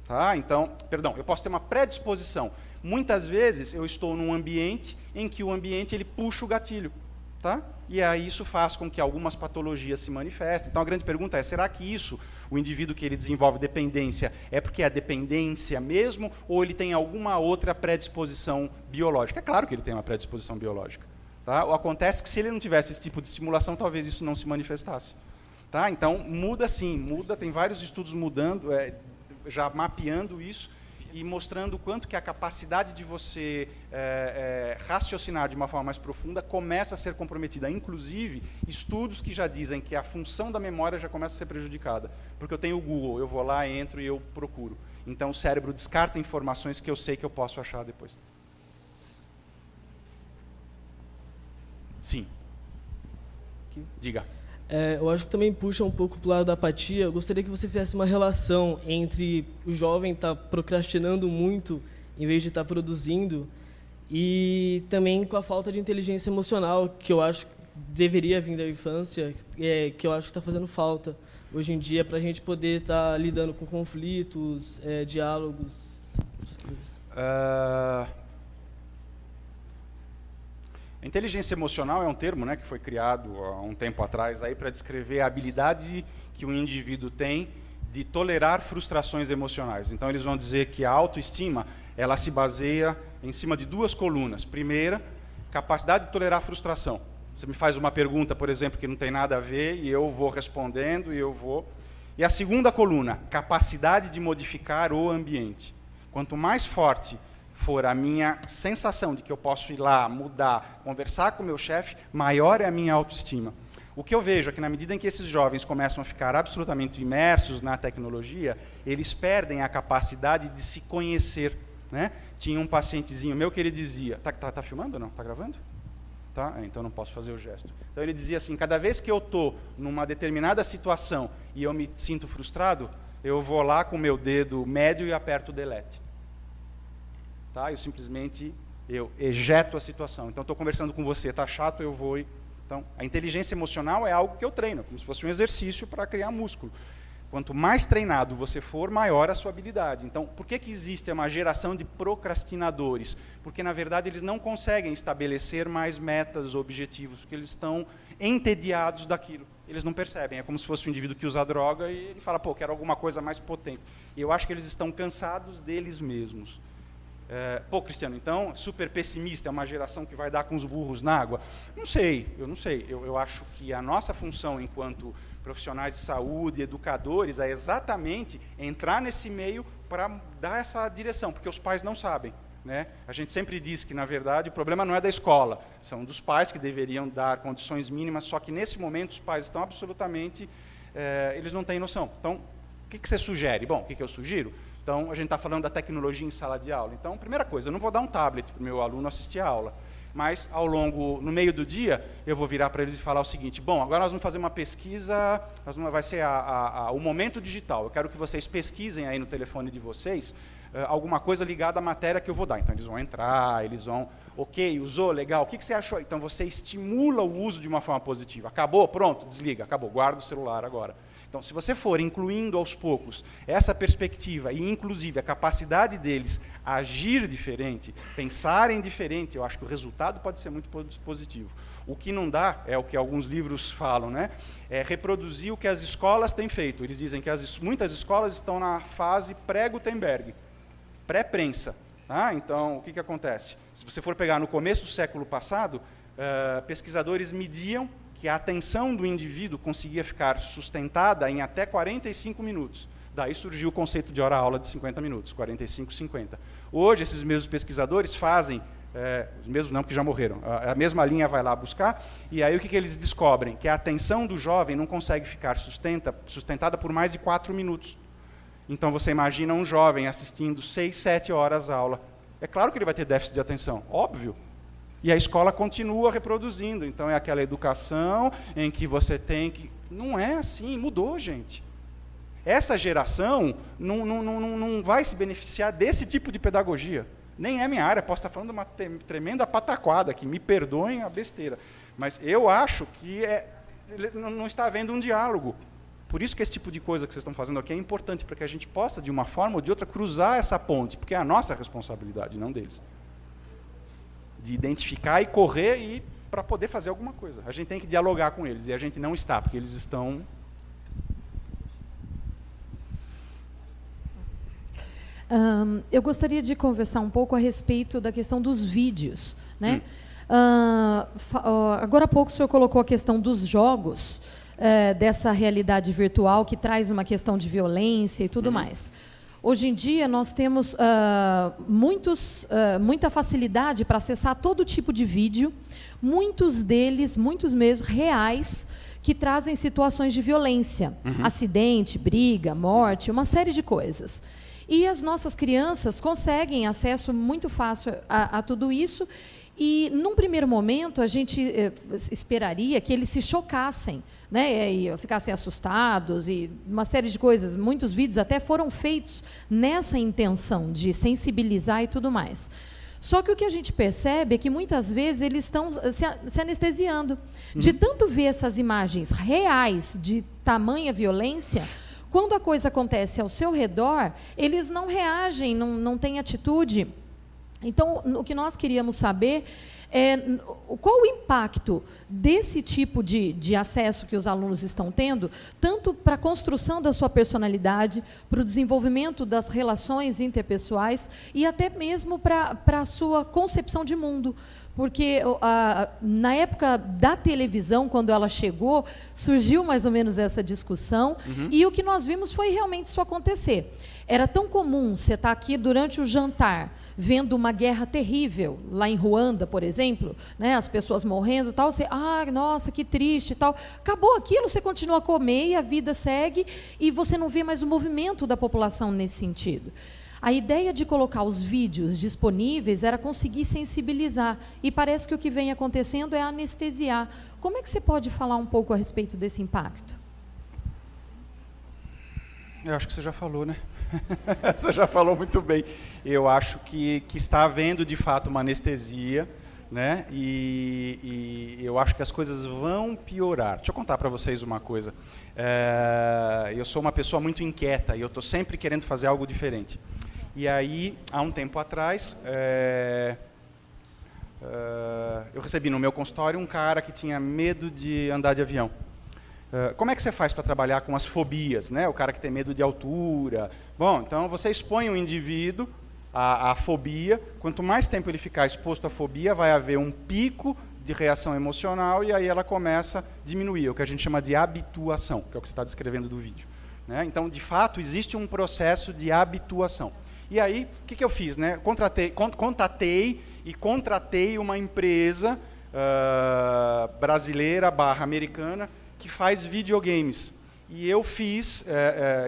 Tá? Então, perdão, eu posso ter uma predisposição. Muitas vezes eu estou num ambiente em que o ambiente ele puxa o gatilho. Tá? E aí isso faz com que algumas patologias se manifestem. Então a grande pergunta é, será que isso, o indivíduo que ele desenvolve dependência, é porque é a dependência mesmo, ou ele tem alguma outra predisposição biológica? É claro que ele tem uma predisposição biológica. Tá? Ou acontece que se ele não tivesse esse tipo de estimulação, talvez isso não se manifestasse. Tá? Então muda sim, muda, tem vários estudos mudando, já mapeando isso, e mostrando o quanto que a capacidade de você raciocinar de uma forma mais profunda começa a ser comprometida. Inclusive, estudos que já dizem que a função da memória já começa a ser prejudicada. Porque eu tenho o Google, eu vou lá, entro e eu procuro. Então, o cérebro descarta informações que eu sei que eu posso achar depois. Sim. Diga. Eu acho que também puxa um pouco para o lado da apatia. Eu gostaria que você fizesse uma relação entre o jovem estar procrastinando muito em vez de estar produzindo e também com a falta de inteligência emocional, que eu acho que deveria vir da infância, que eu acho que está fazendo falta hoje em dia para a gente poder estar lidando com conflitos, diálogos, outras coisas. A inteligência emocional é um termo, né, que foi criado há um tempo atrás para descrever a habilidade que um indivíduo tem de tolerar frustrações emocionais. Então, eles vão dizer que a autoestima ela se baseia em cima de duas colunas. Primeira, capacidade de tolerar frustração. Você me faz uma pergunta, por exemplo, que não tem nada a ver, e eu vou respondendo, E a segunda coluna, capacidade de modificar o ambiente. Quanto mais forte for a minha sensação de que eu posso ir lá, mudar, conversar com o meu chefe, maior é a minha autoestima. O que eu vejo é que, na medida em que esses jovens começam a ficar absolutamente imersos na tecnologia, eles perdem a capacidade de se conhecer. Né? Tinha um pacientezinho meu que ele dizia... Tá filmando ou não? Está gravando? Tá? Então não posso fazer o gesto. Então ele dizia assim, cada vez que eu estou numa determinada situação e eu me sinto frustrado, eu vou lá com o meu dedo médio e aperto o delete. Tá? Eu simplesmente ejeto a situação. Então, estou conversando com você, está chato, eu vou... Então, a inteligência emocional é algo que eu treino, como se fosse um exercício para criar músculo. Quanto mais treinado você for, maior a sua habilidade. Então, por que existe uma geração de procrastinadores? Porque, na verdade, eles não conseguem estabelecer mais metas, objetivos, porque eles estão entediados daquilo. Eles não percebem. É como se fosse um indivíduo que usa droga e ele fala, pô, quero alguma coisa mais potente. E eu acho que eles estão cansados deles mesmos. Pô, Cristiano, então, super pessimista, é uma geração que vai dar com os burros na água? Não sei, eu não sei. Eu acho que a nossa função enquanto profissionais de saúde, educadores, é exatamente entrar nesse meio para dar essa direção, porque os pais não sabem. Né? A gente sempre diz que, na verdade, o problema não é da escola, são dos pais que deveriam dar condições mínimas, só que, nesse momento, os pais estão absolutamente... eles não têm noção. Então, o que você sugere? Bom, o que eu sugiro? Então, a gente está falando da tecnologia em sala de aula. Então, primeira coisa, eu não vou dar um tablet para o meu aluno assistir a aula, mas, no meio do dia, eu vou virar para eles e falar o seguinte, bom, agora nós vamos fazer uma pesquisa, vai ser o momento digital. Eu quero que vocês pesquisem aí no telefone de vocês alguma coisa ligada à matéria que eu vou dar. Então, eles vão entrar, eles vão, ok, usou, legal, o que você achou? Então, você estimula o uso de uma forma positiva. Acabou? Pronto, desliga, acabou, guarda o celular agora. Então, se você for incluindo aos poucos essa perspectiva e, inclusive, a capacidade deles agir diferente, pensarem diferente, eu acho que o resultado pode ser muito positivo. O que não dá, é o que alguns livros falam, né? É reproduzir o que as escolas têm feito. Eles dizem que muitas escolas estão na fase pré-Gutenberg, pré-prensa. Tá? Então, o que acontece? Se você for pegar no começo do século passado, pesquisadores mediam que a atenção do indivíduo conseguia ficar sustentada em até 45 minutos. Daí surgiu o conceito de hora-aula de 50 minutos, 45, 50. Hoje, esses mesmos pesquisadores fazem, os mesmos não, porque já morreram, a mesma linha vai lá buscar, e aí o que eles descobrem? Que a atenção do jovem não consegue ficar sustentada por mais de 4 minutos. Então, você imagina um jovem assistindo 6, 7 horas a aula. É claro que ele vai ter déficit de atenção, óbvio. E a escola continua reproduzindo. Então, é aquela educação em que você tem que... Não é assim, mudou, gente. Essa geração não vai se beneficiar desse tipo de pedagogia. Nem é minha área, posso estar falando uma tremenda pataquada aqui, me perdoem a besteira. Mas eu acho que não está havendo um diálogo. Por isso que esse tipo de coisa que vocês estão fazendo aqui é importante, para que a gente possa, de uma forma ou de outra, cruzar essa ponte, porque é a nossa responsabilidade, não deles. De identificar e correr e para poder fazer alguma coisa. A gente tem que dialogar com eles, e a gente não está, porque eles estão... Eu gostaria de conversar um pouco a respeito da questão dos vídeos, né? Agora há pouco o senhor colocou a questão dos jogos, dessa realidade virtual que traz uma questão de violência e tudo mais. Hoje em dia nós temos muita facilidade para acessar todo tipo de vídeo, muitos mesmo reais, que trazem situações de violência, acidente, briga, morte, uma série de coisas. E as nossas crianças conseguem acesso muito fácil a tudo isso, e, num primeiro momento, a gente esperaria que eles se chocassem, né, e ficassem assustados, e uma série de coisas. Muitos vídeos até foram feitos nessa intenção de sensibilizar e tudo mais. Só que o que a gente percebe é que, muitas vezes, eles estão se anestesiando. De tanto ver essas imagens reais de tamanha violência... Quando a coisa acontece ao seu redor, eles não reagem, não têm atitude. Então, o que nós queríamos saber é qual o impacto desse tipo de acesso que os alunos estão tendo, tanto para a construção da sua personalidade, para o desenvolvimento das relações interpessoais e até mesmo para a sua concepção de mundo. Porque na época da televisão, quando ela chegou, surgiu mais ou menos essa discussão, e o que nós vimos foi realmente isso acontecer. Era tão comum você estar aqui durante o jantar, vendo uma guerra terrível, lá em Ruanda, por exemplo, né, as pessoas morrendo e tal, você, nossa, que triste e tal. Acabou aquilo, você continua a comer e a vida segue, e você não vê mais o movimento da população nesse sentido. A ideia de colocar os vídeos disponíveis era conseguir sensibilizar, e parece que o que vem acontecendo é anestesiar. Como é que você pode falar um pouco a respeito desse impacto? Eu acho que você já falou, né? Você já falou muito bem. Eu acho que está havendo, de fato, uma anestesia, né? E eu acho que as coisas vão piorar. Deixa eu contar para vocês uma coisa. Eu sou uma pessoa muito inquieta, e eu estou sempre querendo fazer algo diferente. E aí, há um tempo atrás, eu recebi no meu consultório um cara que tinha medo de andar de avião. Como é que você faz para trabalhar com as fobias, né? O cara que tem medo de altura. Bom, então você expõe o indivíduo à fobia. Quanto mais tempo ele ficar exposto à fobia, vai haver um pico de reação emocional, e aí ela começa a diminuir, o que a gente chama de habituação, que é o que você está descrevendo do vídeo, né? Então, de fato, existe um processo de habituação. E aí, o que eu fiz, né? Contatei uma empresa brasileira / americana que faz videogames. E eu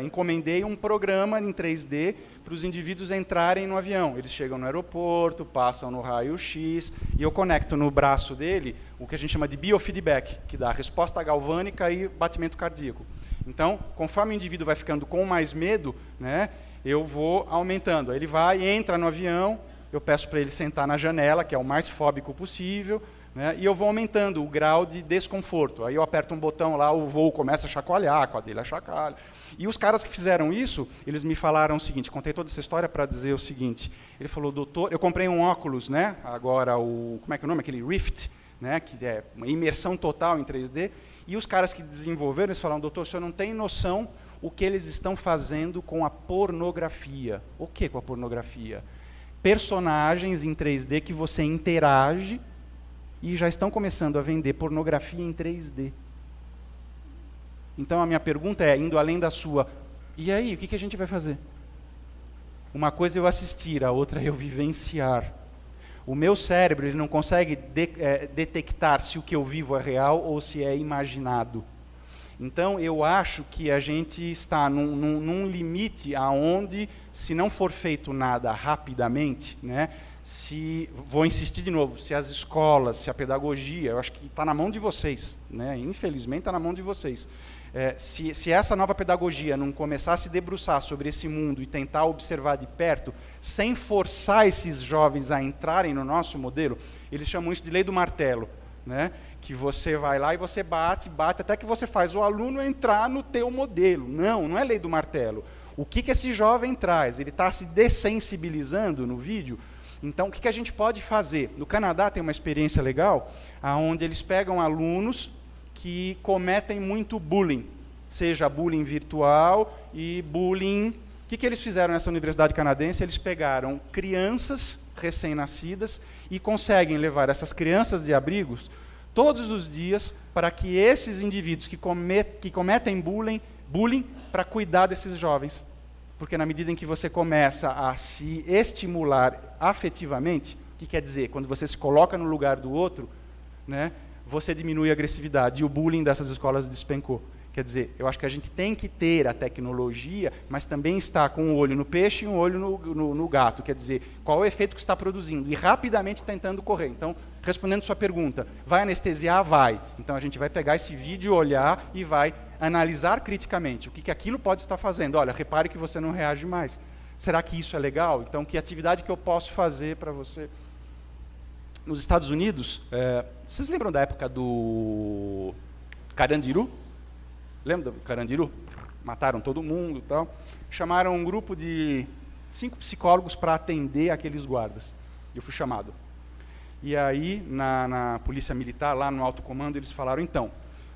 encomendei um programa em 3D para os indivíduos entrarem no avião. Eles chegam no aeroporto, passam no raio-x, e eu conecto no braço dele o que a gente chama de biofeedback, que dá resposta galvânica e batimento cardíaco. Então, conforme o indivíduo vai ficando com mais medo, né, eu vou aumentando. Ele vai, entra no avião, eu peço para ele sentar na janela, que é o mais fóbico possível, né, e eu vou aumentando o grau de desconforto. Aí eu aperto um botão lá, o voo começa a chacoalhar, com a dele a chacoalha. E os caras que fizeram isso, eles me falaram o seguinte, contei toda essa história para dizer o seguinte, ele falou, doutor, eu comprei um óculos, né, agora como é que é o nome? Aquele Rift, né, que é uma imersão total em 3D, e os caras que desenvolveram, eles falaram, doutor, o senhor não tem noção o que eles estão fazendo com a pornografia. O que com a pornografia? Personagens em 3D que você interage, e já estão começando a vender pornografia em 3D. Então a minha pergunta é, indo além da sua, e aí, o que a gente vai fazer? Uma coisa é eu assistir, a outra é eu vivenciar. O meu cérebro ele não consegue detectar se o que eu vivo é real ou se é imaginado. Então, eu acho que a gente está num limite aonde, se não for feito nada rapidamente, né, vou insistir de novo, se as escolas, se a pedagogia, eu acho que está na mão de vocês, né, infelizmente está na mão de vocês. Se essa nova pedagogia não começar a se debruçar sobre esse mundo e tentar observar de perto, sem forçar esses jovens a entrarem no nosso modelo, eles chamam isso de lei do martelo. né? Que você vai lá e você bate, até que você faz o aluno entrar no teu modelo. Não é lei do martelo. O que esse jovem traz? Ele está se dessensibilizando no vídeo. Então, o que a gente pode fazer? No Canadá tem uma experiência legal, onde eles pegam alunos que cometem muito bullying, seja bullying virtual e bullying... O que eles fizeram nessa universidade canadense? Eles pegaram crianças recém-nascidas e conseguem levar essas crianças de abrigos todos os dias para que esses indivíduos que cometem bullying para cuidar desses jovens. Porque na medida em que você começa a se estimular afetivamente, o que quer dizer? Quando você se coloca no lugar do outro, né, você diminui a agressividade, e o bullying dessas escolas despencou. Quer dizer, eu acho que a gente tem que ter a tecnologia, mas também estar com um olho no peixe e um olho no gato. Quer dizer, qual é o efeito que está produzindo? E rapidamente tentando correr. Então, respondendo sua pergunta, vai anestesiar? Vai. Então, a gente vai pegar esse vídeo, olhar e vai analisar criticamente o que aquilo pode estar fazendo. Olha, repare que você não reage mais. Será que isso é legal? Então, que atividade que eu posso fazer para você? Nos Estados Unidos, vocês lembram da época do Carandiru? Lembra do Carandiru? Mataram todo mundo e tal. Chamaram um grupo de 5 psicólogos para atender aqueles guardas. Eu fui chamado. E aí, na polícia militar, lá no alto comando, eles falaram, então,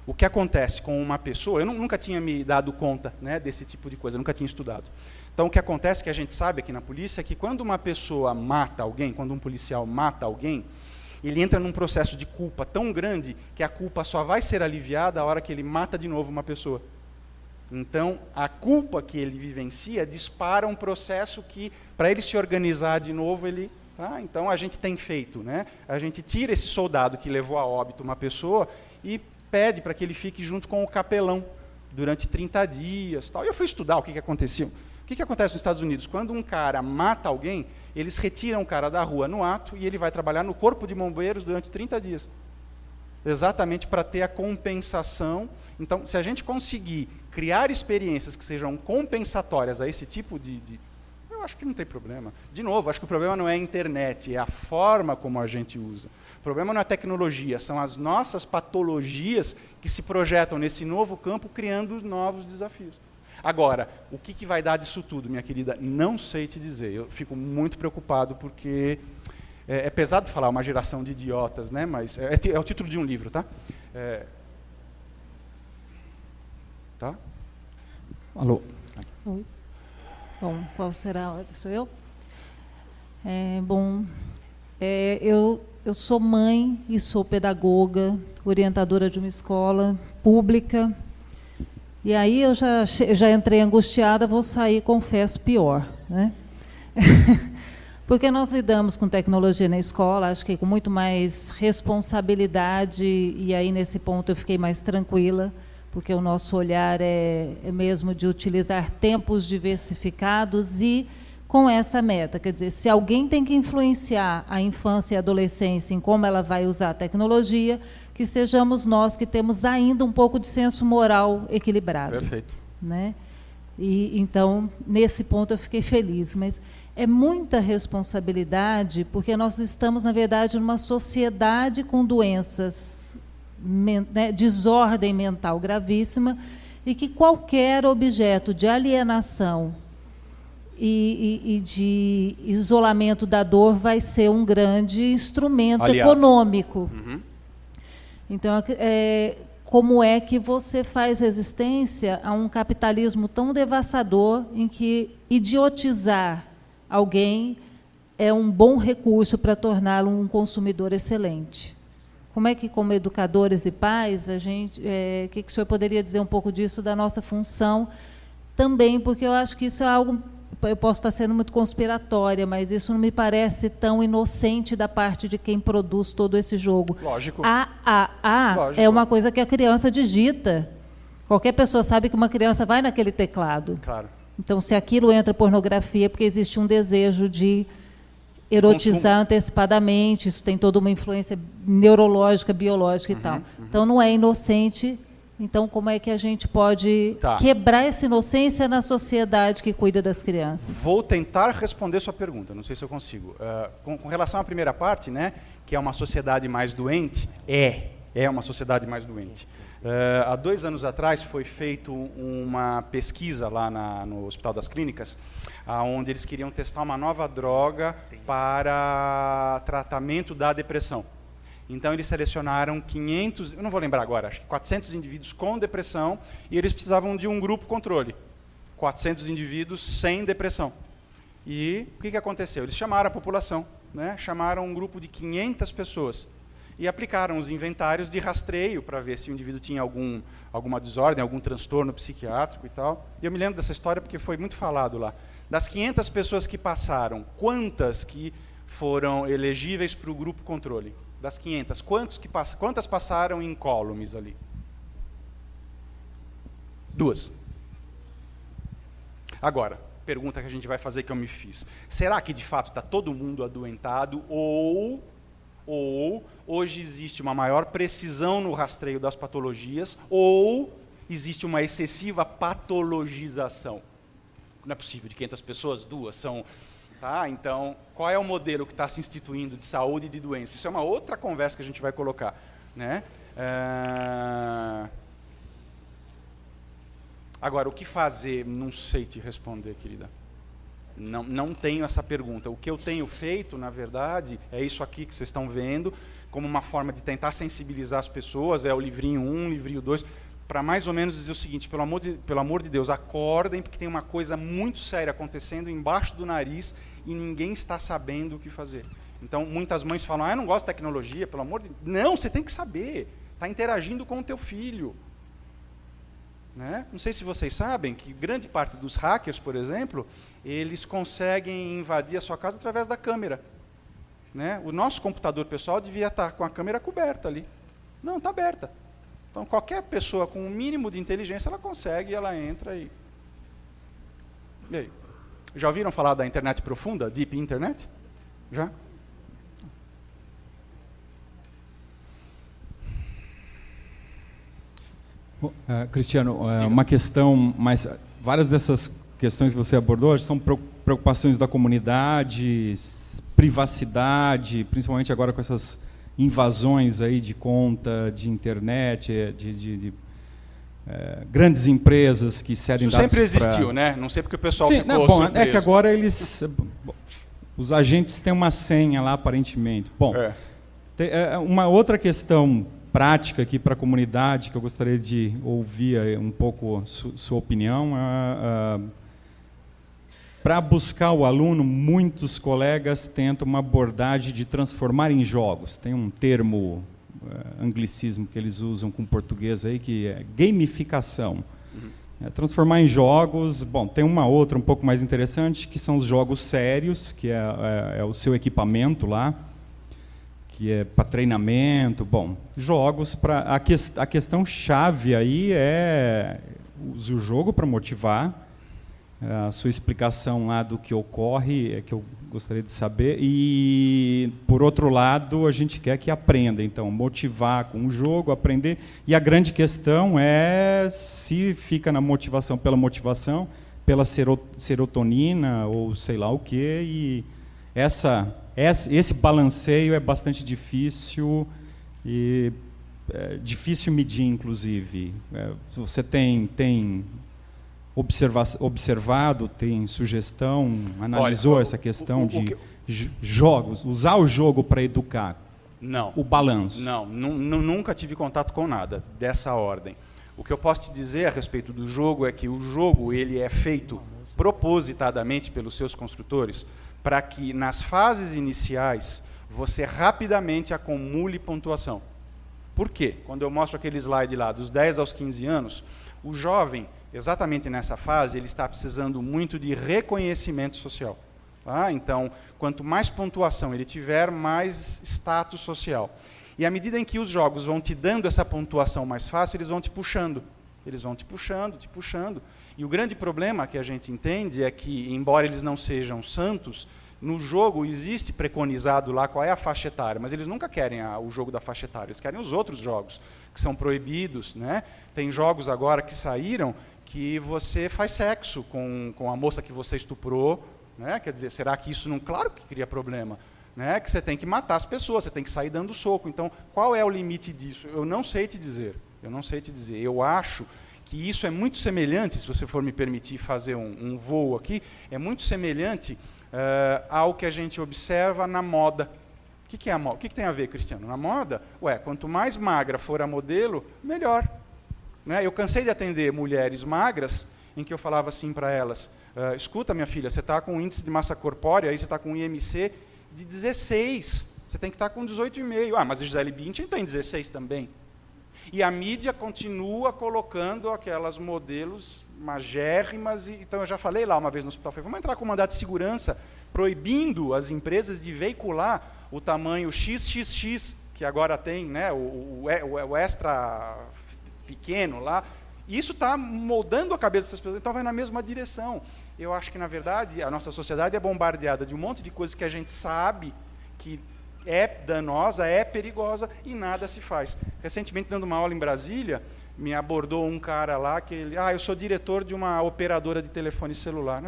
o que acontece com uma pessoa... Eu nunca tinha me dado conta, né, desse tipo de coisa, nunca tinha estudado. Então, o que acontece, que a gente sabe aqui na polícia, é que quando uma pessoa mata alguém, quando um policial mata alguém, ele entra num processo de culpa tão grande que a culpa só vai ser aliviada a hora que ele mata de novo uma pessoa. Então, a culpa que ele vivencia dispara um processo que, para ele se organizar de novo, ele... Então, a gente tem feito, né? A gente tira esse soldado que levou a óbito uma pessoa e pede para que ele fique junto com o capelão durante 30 dias. Tal. E eu fui estudar o que acontecia. O que acontece nos Estados Unidos? Quando um cara mata alguém, eles retiram o cara da rua no ato e ele vai trabalhar no corpo de bombeiros durante 30 dias. Exatamente para ter a compensação. Então, se a gente conseguir criar experiências que sejam compensatórias a esse tipo de... Eu acho que não tem problema. De novo, acho que o problema não é a internet, é a forma como a gente usa. O problema não é a tecnologia, são as nossas patologias que se projetam nesse novo campo, criando novos desafios. Agora, o que vai dar disso tudo, minha querida? Não sei te dizer. Eu fico muito preocupado porque é pesado falar uma geração de idiotas, né? Mas é o título de um livro, tá? Tá? Alô? Oi. Bom, qual será? Sou eu? Eu sou mãe e sou pedagoga, orientadora de uma escola pública. E aí eu já entrei angustiada, vou sair, confesso, pior, né? Porque nós lidamos com tecnologia na escola, acho que com muito mais responsabilidade, e aí nesse ponto eu fiquei mais tranquila, porque o nosso olhar é mesmo de utilizar tempos diversificados e com essa meta. Quer dizer, se alguém tem que influenciar a infância e a adolescência em como ela vai usar a tecnologia, que sejamos nós que temos ainda um pouco de senso moral equilibrado. Perfeito. Né? E, então, nesse ponto eu fiquei feliz, mas é muita responsabilidade, porque nós estamos, na verdade, numa sociedade com doenças, né, desordem mental gravíssima, e que qualquer objeto de alienação e de isolamento da dor vai ser um grande instrumento econômico. Uhum. Então, como é que você faz resistência a um capitalismo tão devastador em que idiotizar alguém é um bom recurso para torná-lo um consumidor excelente? Como é que, como educadores e pais, a gente, que o senhor poderia dizer um pouco disso, da nossa função também, porque eu acho que isso é algo, eu posso estar sendo muito conspiratória, mas isso não me parece tão inocente da parte de quem produz todo esse jogo. Lógico. Lógico. É uma coisa que a criança digita. Qualquer pessoa sabe que uma criança vai naquele teclado. Claro. Então, se aquilo entra pornografia, é porque existe um desejo de erotizar antecipadamente, isso tem toda uma influência neurológica, biológica e tal. Então, não é inocente Então, como é que a gente pode quebrar essa inocência na sociedade que cuida das crianças? Vou tentar responder sua pergunta, não sei se eu consigo. Com relação à primeira parte, né, que é uma sociedade mais doente, é uma sociedade mais doente. Há 2 anos atrás foi feita uma pesquisa lá no Hospital das Clínicas, onde eles queriam testar uma nova droga para tratamento da depressão. Então eles selecionaram 500, eu não vou lembrar agora, acho que 400 indivíduos com depressão, e eles precisavam de um grupo controle. 400 indivíduos sem depressão. E o que aconteceu? Eles chamaram a população, né? Chamaram um grupo de 500 pessoas e aplicaram os inventários de rastreio para ver se o indivíduo tinha alguma desordem, algum transtorno psiquiátrico e tal. E eu me lembro dessa história porque foi muito falado lá. Das 500 pessoas que passaram, quantas que foram elegíveis para o grupo controle? Das 500, quantas passaram incólumes ali? 2. Agora, pergunta que a gente vai fazer que eu me fiz. Será que de fato está todo mundo adoentado ou hoje existe uma maior precisão no rastreio das patologias ou existe uma excessiva patologização? Não é possível, de 500 pessoas, 2 são... Tá? Então, qual é o modelo que está se instituindo de saúde e de doença? Isso é uma outra conversa que a gente vai colocar, né? Agora, o que fazer? Não sei te responder, querida. Não tenho essa pergunta. O que eu tenho feito, na verdade, é isso aqui que vocês estão vendo, como uma forma de tentar sensibilizar as pessoas, é o livrinho 1, livrinho 2, para mais ou menos dizer o seguinte, pelo amor de Deus, acordem, porque tem uma coisa muito séria acontecendo embaixo do nariz e ninguém está sabendo o que fazer. Então, muitas mães falam, eu não gosto de tecnologia, pelo amor de Deus. Não, você tem que saber, está interagindo com o teu filho. Né? Não sei se vocês sabem que grande parte dos hackers, por exemplo, eles conseguem invadir a sua casa através da câmera. Né? O nosso computador pessoal devia estar com a câmera coberta ali. Não, está aberta. Então, qualquer pessoa com um mínimo de inteligência, ela consegue, ela entra e aí? Já ouviram falar da internet profunda, Deep Internet? Já? Cristiano, uma questão, mas várias dessas questões que você abordou são preocupações da comunidade, privacidade, principalmente agora com essas invasões aí de conta, de internet, de grandes empresas que cedem dados. Isso sempre existiu, né? Não sei porque o pessoal ficou surpreso. É que agora os agentes têm uma senha lá, aparentemente. Bom, uma outra questão prática aqui para a comunidade, que eu gostaria de ouvir um pouco sua opinião. Para buscar o aluno, muitos colegas tentam uma abordagem de transformar em jogos. Tem um termo, anglicismo, que eles usam com português aí, que é gamificação. Transformar em jogos, bom, tem uma outra um pouco mais interessante, que são os jogos sérios, que é o seu equipamento lá, que é para treinamento, bom, jogos para... A questão chave aí é use o jogo para motivar. A sua explicação lá do que ocorre é que eu gostaria de saber. E, por outro lado, a gente quer que aprenda. Então, motivar com o jogo, aprender. E a grande questão é se fica na motivação, pela serotonina ou sei lá o quê. E esse balanceio é bastante difícil e difícil medir, inclusive. Você tem observado, tem sugestão, analisou essa questão de jogos, usar o jogo para educar? Não. O balanço? Não, nunca tive contato com nada dessa ordem. O que eu posso te dizer a respeito do jogo é que o jogo ele é feito propositadamente pelos seus construtores para que nas fases iniciais você rapidamente acumule pontuação. Por quê? Quando eu mostro aquele slide lá dos 10 aos 15 anos, o jovem, exatamente nessa fase, ele está precisando muito de reconhecimento social. Tá? Então, quanto mais pontuação ele tiver, mais status social. E à medida em que os jogos vão te dando essa pontuação mais fácil, eles vão te puxando. Eles vão te puxando, te puxando. E o grande problema que a gente entende é que, embora eles não sejam santos, no jogo existe preconizado lá qual é a faixa etária, mas eles nunca querem o jogo da faixa etária, eles querem os outros jogos, que são proibidos, né? Tem jogos agora que saíram que você faz sexo com a moça que você estuprou, né? Quer dizer, será que isso não... Claro que cria problema, né? Que você tem que matar as pessoas, você tem que sair dando soco. Então, qual é o limite disso? Eu não sei te dizer, Eu acho que isso é muito semelhante, se você for me permitir fazer um voo aqui, é muito semelhante ao que a gente observa na moda. O que é a moda? O que tem a ver, Cristiano? Na moda, quanto mais magra for a modelo, melhor. Né? Eu cansei de atender mulheres magras, em que eu falava assim para elas, escuta, minha filha, você está com um índice de massa corpórea, aí você está com um IMC de 16, você tem que estar com 18,5. Mas a Gisele Bündchen está em 16 também. E a mídia continua colocando aquelas modelos magérrimas. Então, eu já falei lá uma vez no hospital, falei, vamos entrar com mandato de segurança, proibindo as empresas de veicular o tamanho XXX, que agora tem, né, o extra pequeno lá. Isso está moldando a cabeça dessas pessoas, então vai na mesma direção. Eu acho que, na verdade, a nossa sociedade é bombardeada de um monte de coisas que a gente sabe que é danosa, é perigosa, e nada se faz. Recentemente, dando uma aula em Brasília, me abordou um cara lá, que ele, eu sou diretor de uma operadora de telefone celular.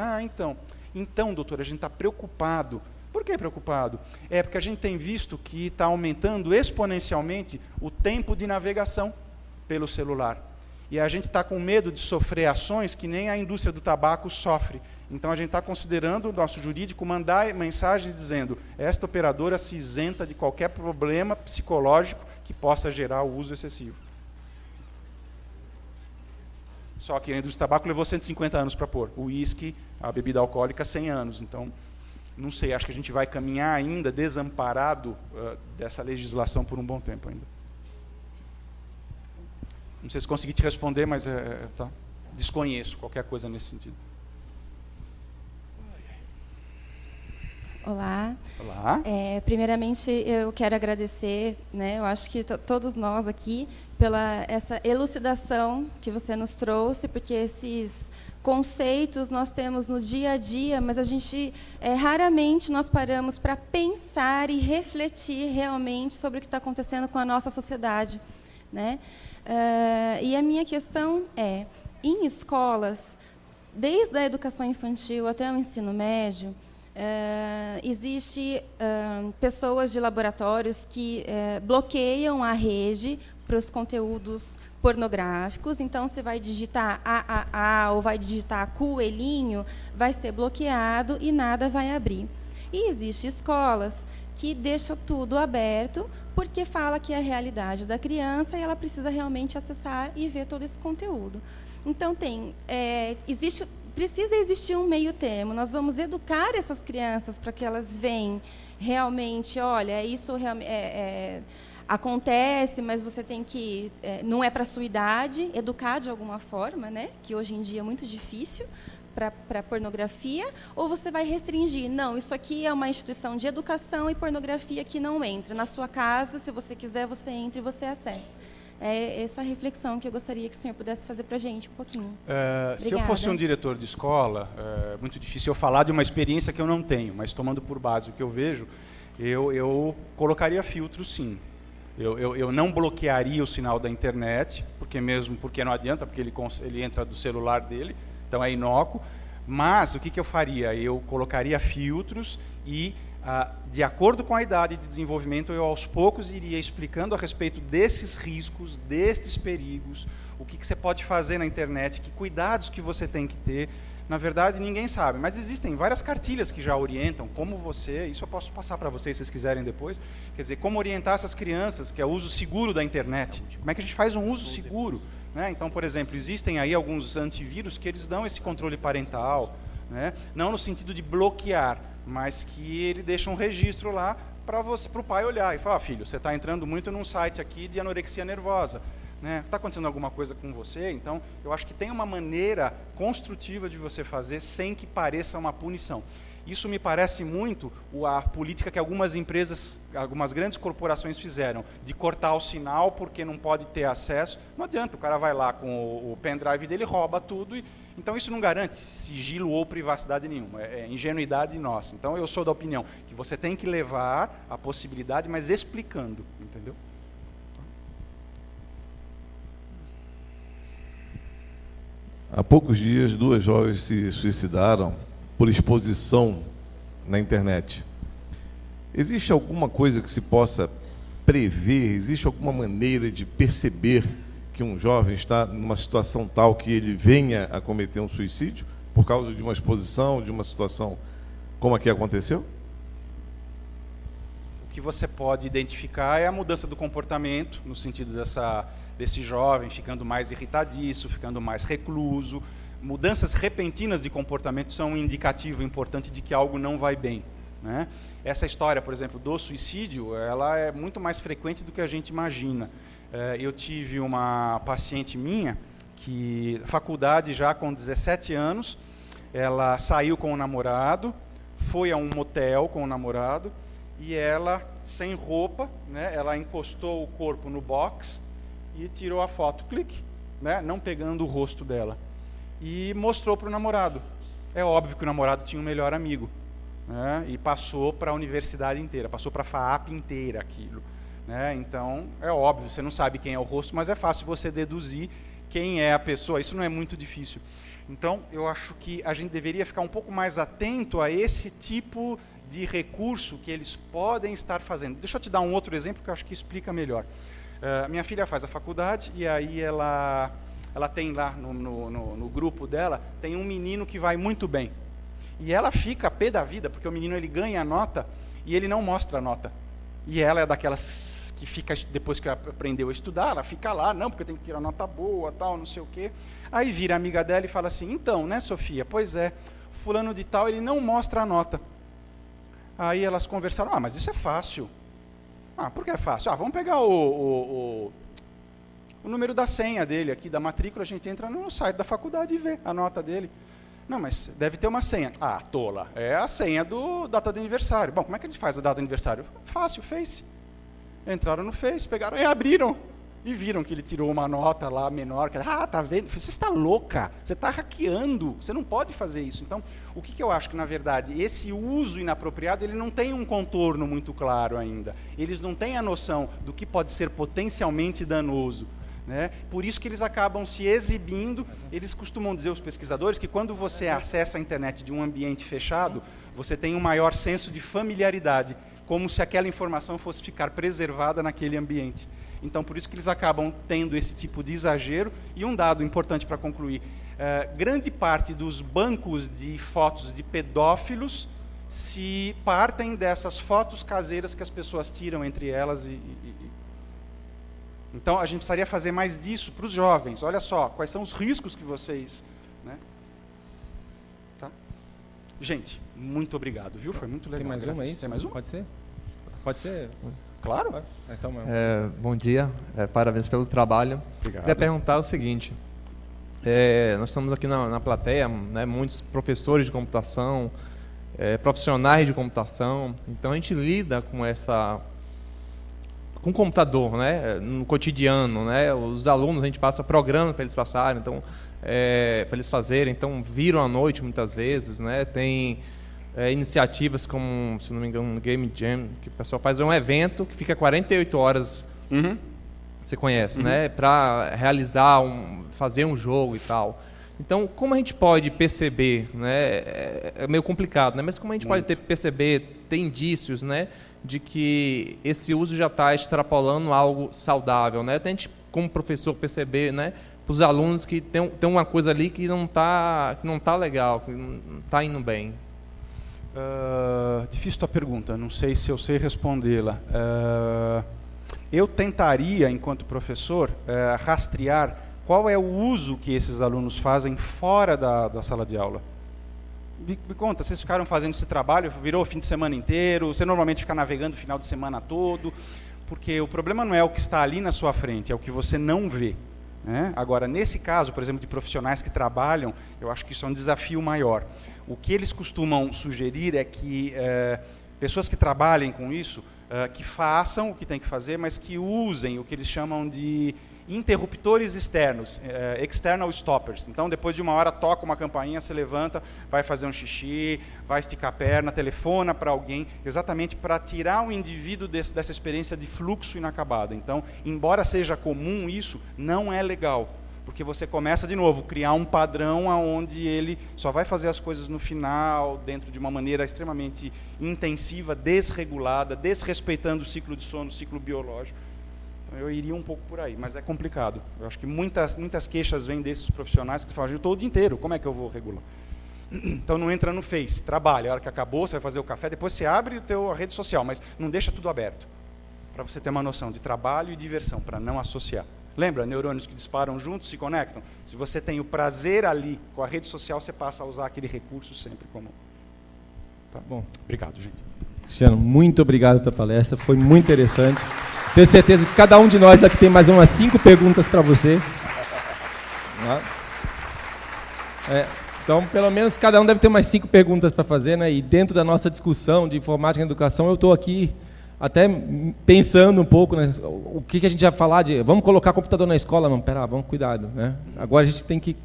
Então, doutor, a gente está preocupado. Por que preocupado? É porque a gente tem visto que está aumentando exponencialmente o tempo de navegação pelo celular. E a gente está com medo de sofrer ações que nem a indústria do tabaco sofre. Então, a gente está considerando o nosso jurídico mandar mensagens dizendo esta operadora se isenta de qualquer problema psicológico que possa gerar o uso excessivo. Só que a indústria do tabaco levou 150 anos para pôr. O uísque, a bebida alcoólica, 100 anos. Então, não sei, acho que a gente vai caminhar ainda desamparado dessa legislação por um bom tempo ainda. Não sei se consegui te responder, mas desconheço qualquer coisa nesse sentido. Olá. Olá. Primeiramente, eu quero agradecer, né, eu acho que todos nós aqui, pela essa elucidação que você nos trouxe, porque esses conceitos nós temos no dia a dia, mas a gente raramente nós paramos para pensar e refletir realmente sobre o que está acontecendo com a nossa sociedade, né? E a minha questão é, em escolas, desde a educação infantil até o ensino médio, existe pessoas de laboratórios que bloqueiam a rede para os conteúdos pornográficos. Então, você vai digitar AAA ou vai digitar coelhinho, vai ser bloqueado e nada vai abrir. E existem escolas que deixam tudo aberto, porque fala que é a realidade da criança e ela precisa realmente acessar e ver todo esse conteúdo. Então, precisa existir um meio termo. Nós vamos educar essas crianças para que elas vejam realmente, olha, isso acontece, mas você tem que... não é para a sua idade, educar de alguma forma, né? Que hoje em dia é muito difícil para pornografia, ou você vai restringir? Não, isso aqui é uma instituição de educação e pornografia que não entra. Na sua casa, se você quiser, você entra e você acessa. É essa reflexão que eu gostaria que o senhor pudesse fazer para a gente um pouquinho. Se eu fosse um diretor de escola, é muito difícil eu falar de uma experiência que eu não tenho, mas tomando por base o que eu vejo, eu colocaria filtros, sim. Eu não bloquearia o sinal da internet, porque não adianta, porque ele entra do celular dele, então é inócuo. Mas o que eu faria? Eu colocaria filtros e, de acordo com a idade de desenvolvimento, eu aos poucos iria explicando a respeito desses riscos, destes perigos, o que você pode fazer na internet, que cuidados que você tem que ter. Na verdade, ninguém sabe, mas existem várias cartilhas que já orientam como isso eu posso passar para vocês, se vocês quiserem depois, quer dizer, como orientar essas crianças, que é o uso seguro da internet. Como é que a gente faz um uso seguro? Né? Então, por exemplo, existem aí alguns antivírus que eles dão esse controle parental, né? Não no sentido de bloquear, mas que ele deixa um registro lá para o pai olhar e falar, filho, você está entrando muito num site aqui de anorexia nervosa. Está acontecendo alguma coisa com você? Então, eu acho que tem uma maneira construtiva de você fazer sem que pareça uma punição. Isso me parece muito a política que algumas empresas, algumas grandes corporações fizeram, de cortar o sinal porque não pode ter acesso. Não adianta, o cara vai lá com o pendrive dele, rouba tudo. Então isso não garante sigilo ou privacidade nenhuma, é ingenuidade nossa. Então eu sou da opinião que você tem que levar a possibilidade, mas explicando, entendeu? Há poucos dias, 2 jovens se suicidaram por exposição na internet. Existe alguma coisa que se possa prever? Existe alguma maneira de perceber que um jovem está numa situação tal que ele venha a cometer um suicídio por causa de uma exposição, de uma situação como a que aconteceu? O que você pode identificar é a mudança do comportamento, no sentido desse jovem ficando mais irritadiço, ficando mais recluso. Mudanças repentinas de comportamento são um indicativo importante de que algo não vai bem, né? Essa história, por exemplo, do suicídio, ela é muito mais frequente do que a gente imagina. Eu tive uma paciente minha, que faculdade já com 17 anos, ela saiu com o namorado, foi a um motel com o namorado, e ela, sem roupa, né, ela encostou o corpo no box e tirou a foto, clique, né, não pegando o rosto dela. E mostrou para o namorado. É óbvio que o namorado tinha um melhor amigo, né, e passou para a universidade inteira, passou para a FAAP inteira aquilo, né. Então, é óbvio, você não sabe quem é o rosto, mas é fácil você deduzir quem é a pessoa, isso não é muito difícil. Então, eu acho que a gente deveria ficar um pouco mais atento a esse tipo de recurso que eles podem estar fazendo. Deixa eu te dar um outro exemplo que eu acho que explica melhor. Minha filha faz a faculdade e aí ela tem lá no grupo dela, tem um menino que vai muito bem. E ela fica a pé da vida, porque o menino ele ganha a nota e ele não mostra a nota. E ela é daquelas que fica, depois que aprendeu a estudar, ela fica lá, não, porque eu tenho que tirar nota boa, tal, não sei o quê. Aí vira a amiga dela e fala assim, então, né, Sofia, pois é, fulano de tal, ele não mostra a nota. Aí elas conversaram, mas isso é fácil. Por que é fácil? Vamos pegar o número da senha dele aqui, da matrícula, a gente entra no site da faculdade e vê a nota dele. Não, mas deve ter uma senha. Tola, é a senha do data de aniversário. Bom, como é que a gente faz a data de aniversário? Fácil, Face. Entraram no Face, pegaram e abriram. E viram que ele tirou uma nota lá menor. Tá vendo? Você está louca, você está hackeando, você não pode fazer isso. Então, o que eu acho que, na verdade, esse uso inapropriado, ele não tem um contorno muito claro ainda. Eles não têm a noção do que pode ser potencialmente danoso, né? Por isso que eles acabam se exibindo. Eles costumam dizer, os pesquisadores, que quando você acessa a internet de um ambiente fechado, você tem um maior senso de familiaridade, como se aquela informação fosse ficar preservada naquele ambiente. Então, por isso que eles acabam tendo esse tipo de exagero. E um dado importante para concluir, grande parte dos bancos de fotos de pedófilos se partem dessas fotos caseiras que as pessoas tiram entre elas. Então, a gente precisaria fazer mais disso para os jovens. Olha só, quais são os riscos que vocês... Né? Tá? Gente, muito obrigado, viu? Foi muito legal. Tem mais uma aí? Tem mais uma? Pode ser? Pode ser? Claro. Então, bom dia, parabéns pelo trabalho. Obrigado. Queria perguntar o seguinte, nós estamos aqui na plateia, né, muitos professores de computação, profissionais de computação, então a gente lida com o computador, né, no cotidiano, né, os alunos, a gente passa programa para eles passarem, então, para eles fazerem, então viram à noite muitas vezes, né, tem... iniciativas como, se não me engano, Game Jam, que o pessoal faz um evento que fica 48 horas, você conhece, né, para realizar, fazer um jogo e tal. Então, como a gente pode perceber, né, é meio complicado, né, mas como a gente pode perceber, ter indícios, né, de que esse uso já está extrapolando algo saudável, né, até a gente, como professor, perceber, né, para os alunos que tem uma coisa ali que não tá legal, que não está indo bem. Difícil tua pergunta, não sei se eu sei respondê-la. Eu tentaria, enquanto professor, rastrear qual é o uso que esses alunos fazem fora da sala de aula. Me conta, vocês ficaram fazendo esse trabalho, virou o fim de semana inteiro, você normalmente fica navegando o final de semana todo, porque o problema não é o que está ali na sua frente, é o que você não vê. né? Agora, nesse caso, por exemplo, de profissionais que trabalham, eu acho que isso é um desafio maior. O que eles costumam sugerir é que pessoas que trabalhem com isso, que façam o que tem que fazer, mas que usem o que eles chamam de interruptores externos, external stoppers. Então, depois de 1 hora, toca uma campainha, você levanta, vai fazer um xixi, vai esticar a perna, telefona para alguém, exatamente para tirar o indivíduo dessa experiência de fluxo inacabado. Então, embora seja comum isso, não é legal, porque você começa, de novo, a criar um padrão onde ele só vai fazer as coisas no final, dentro de uma maneira extremamente intensiva, desregulada, desrespeitando o ciclo de sono, o ciclo biológico. Eu iria um pouco por aí, mas é complicado. Eu acho que muitas queixas vêm desses profissionais que falam, eu estou o dia inteiro, como é que eu vou regular? Então não entra no Face, trabalha, a hora que acabou, você vai fazer o café, depois você abre a rede social, mas não deixa tudo aberto, para você ter uma noção de trabalho e diversão, para não associar. Lembra, neurônios que disparam juntos, se conectam? Se você tem o prazer ali com a rede social, você passa a usar aquele recurso sempre como... Tá bom. Obrigado, gente. Cristiano, muito obrigado pela palestra, foi muito interessante. Tenho certeza que cada um de nós aqui tem mais umas 5 perguntas para você. Então, pelo menos, cada um deve ter mais 5 perguntas para fazer, né? E dentro da nossa discussão de informática e educação, eu estou aqui até pensando um pouco, né? O que a gente vai falar de... Vamos colocar computador na escola? Não, pera, vamos, cuidado, né? Agora a gente tem que...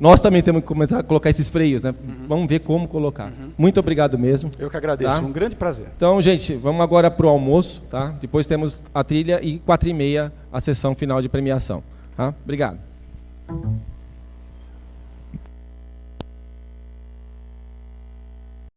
Nós também temos que começar a colocar esses freios, né? Vamos ver como colocar. Muito obrigado mesmo. Eu que agradeço, tá? Um grande prazer. Então, gente, vamos agora para o almoço, tá? Depois temos a trilha e 4h30 a sessão final de premiação. Tá? Obrigado.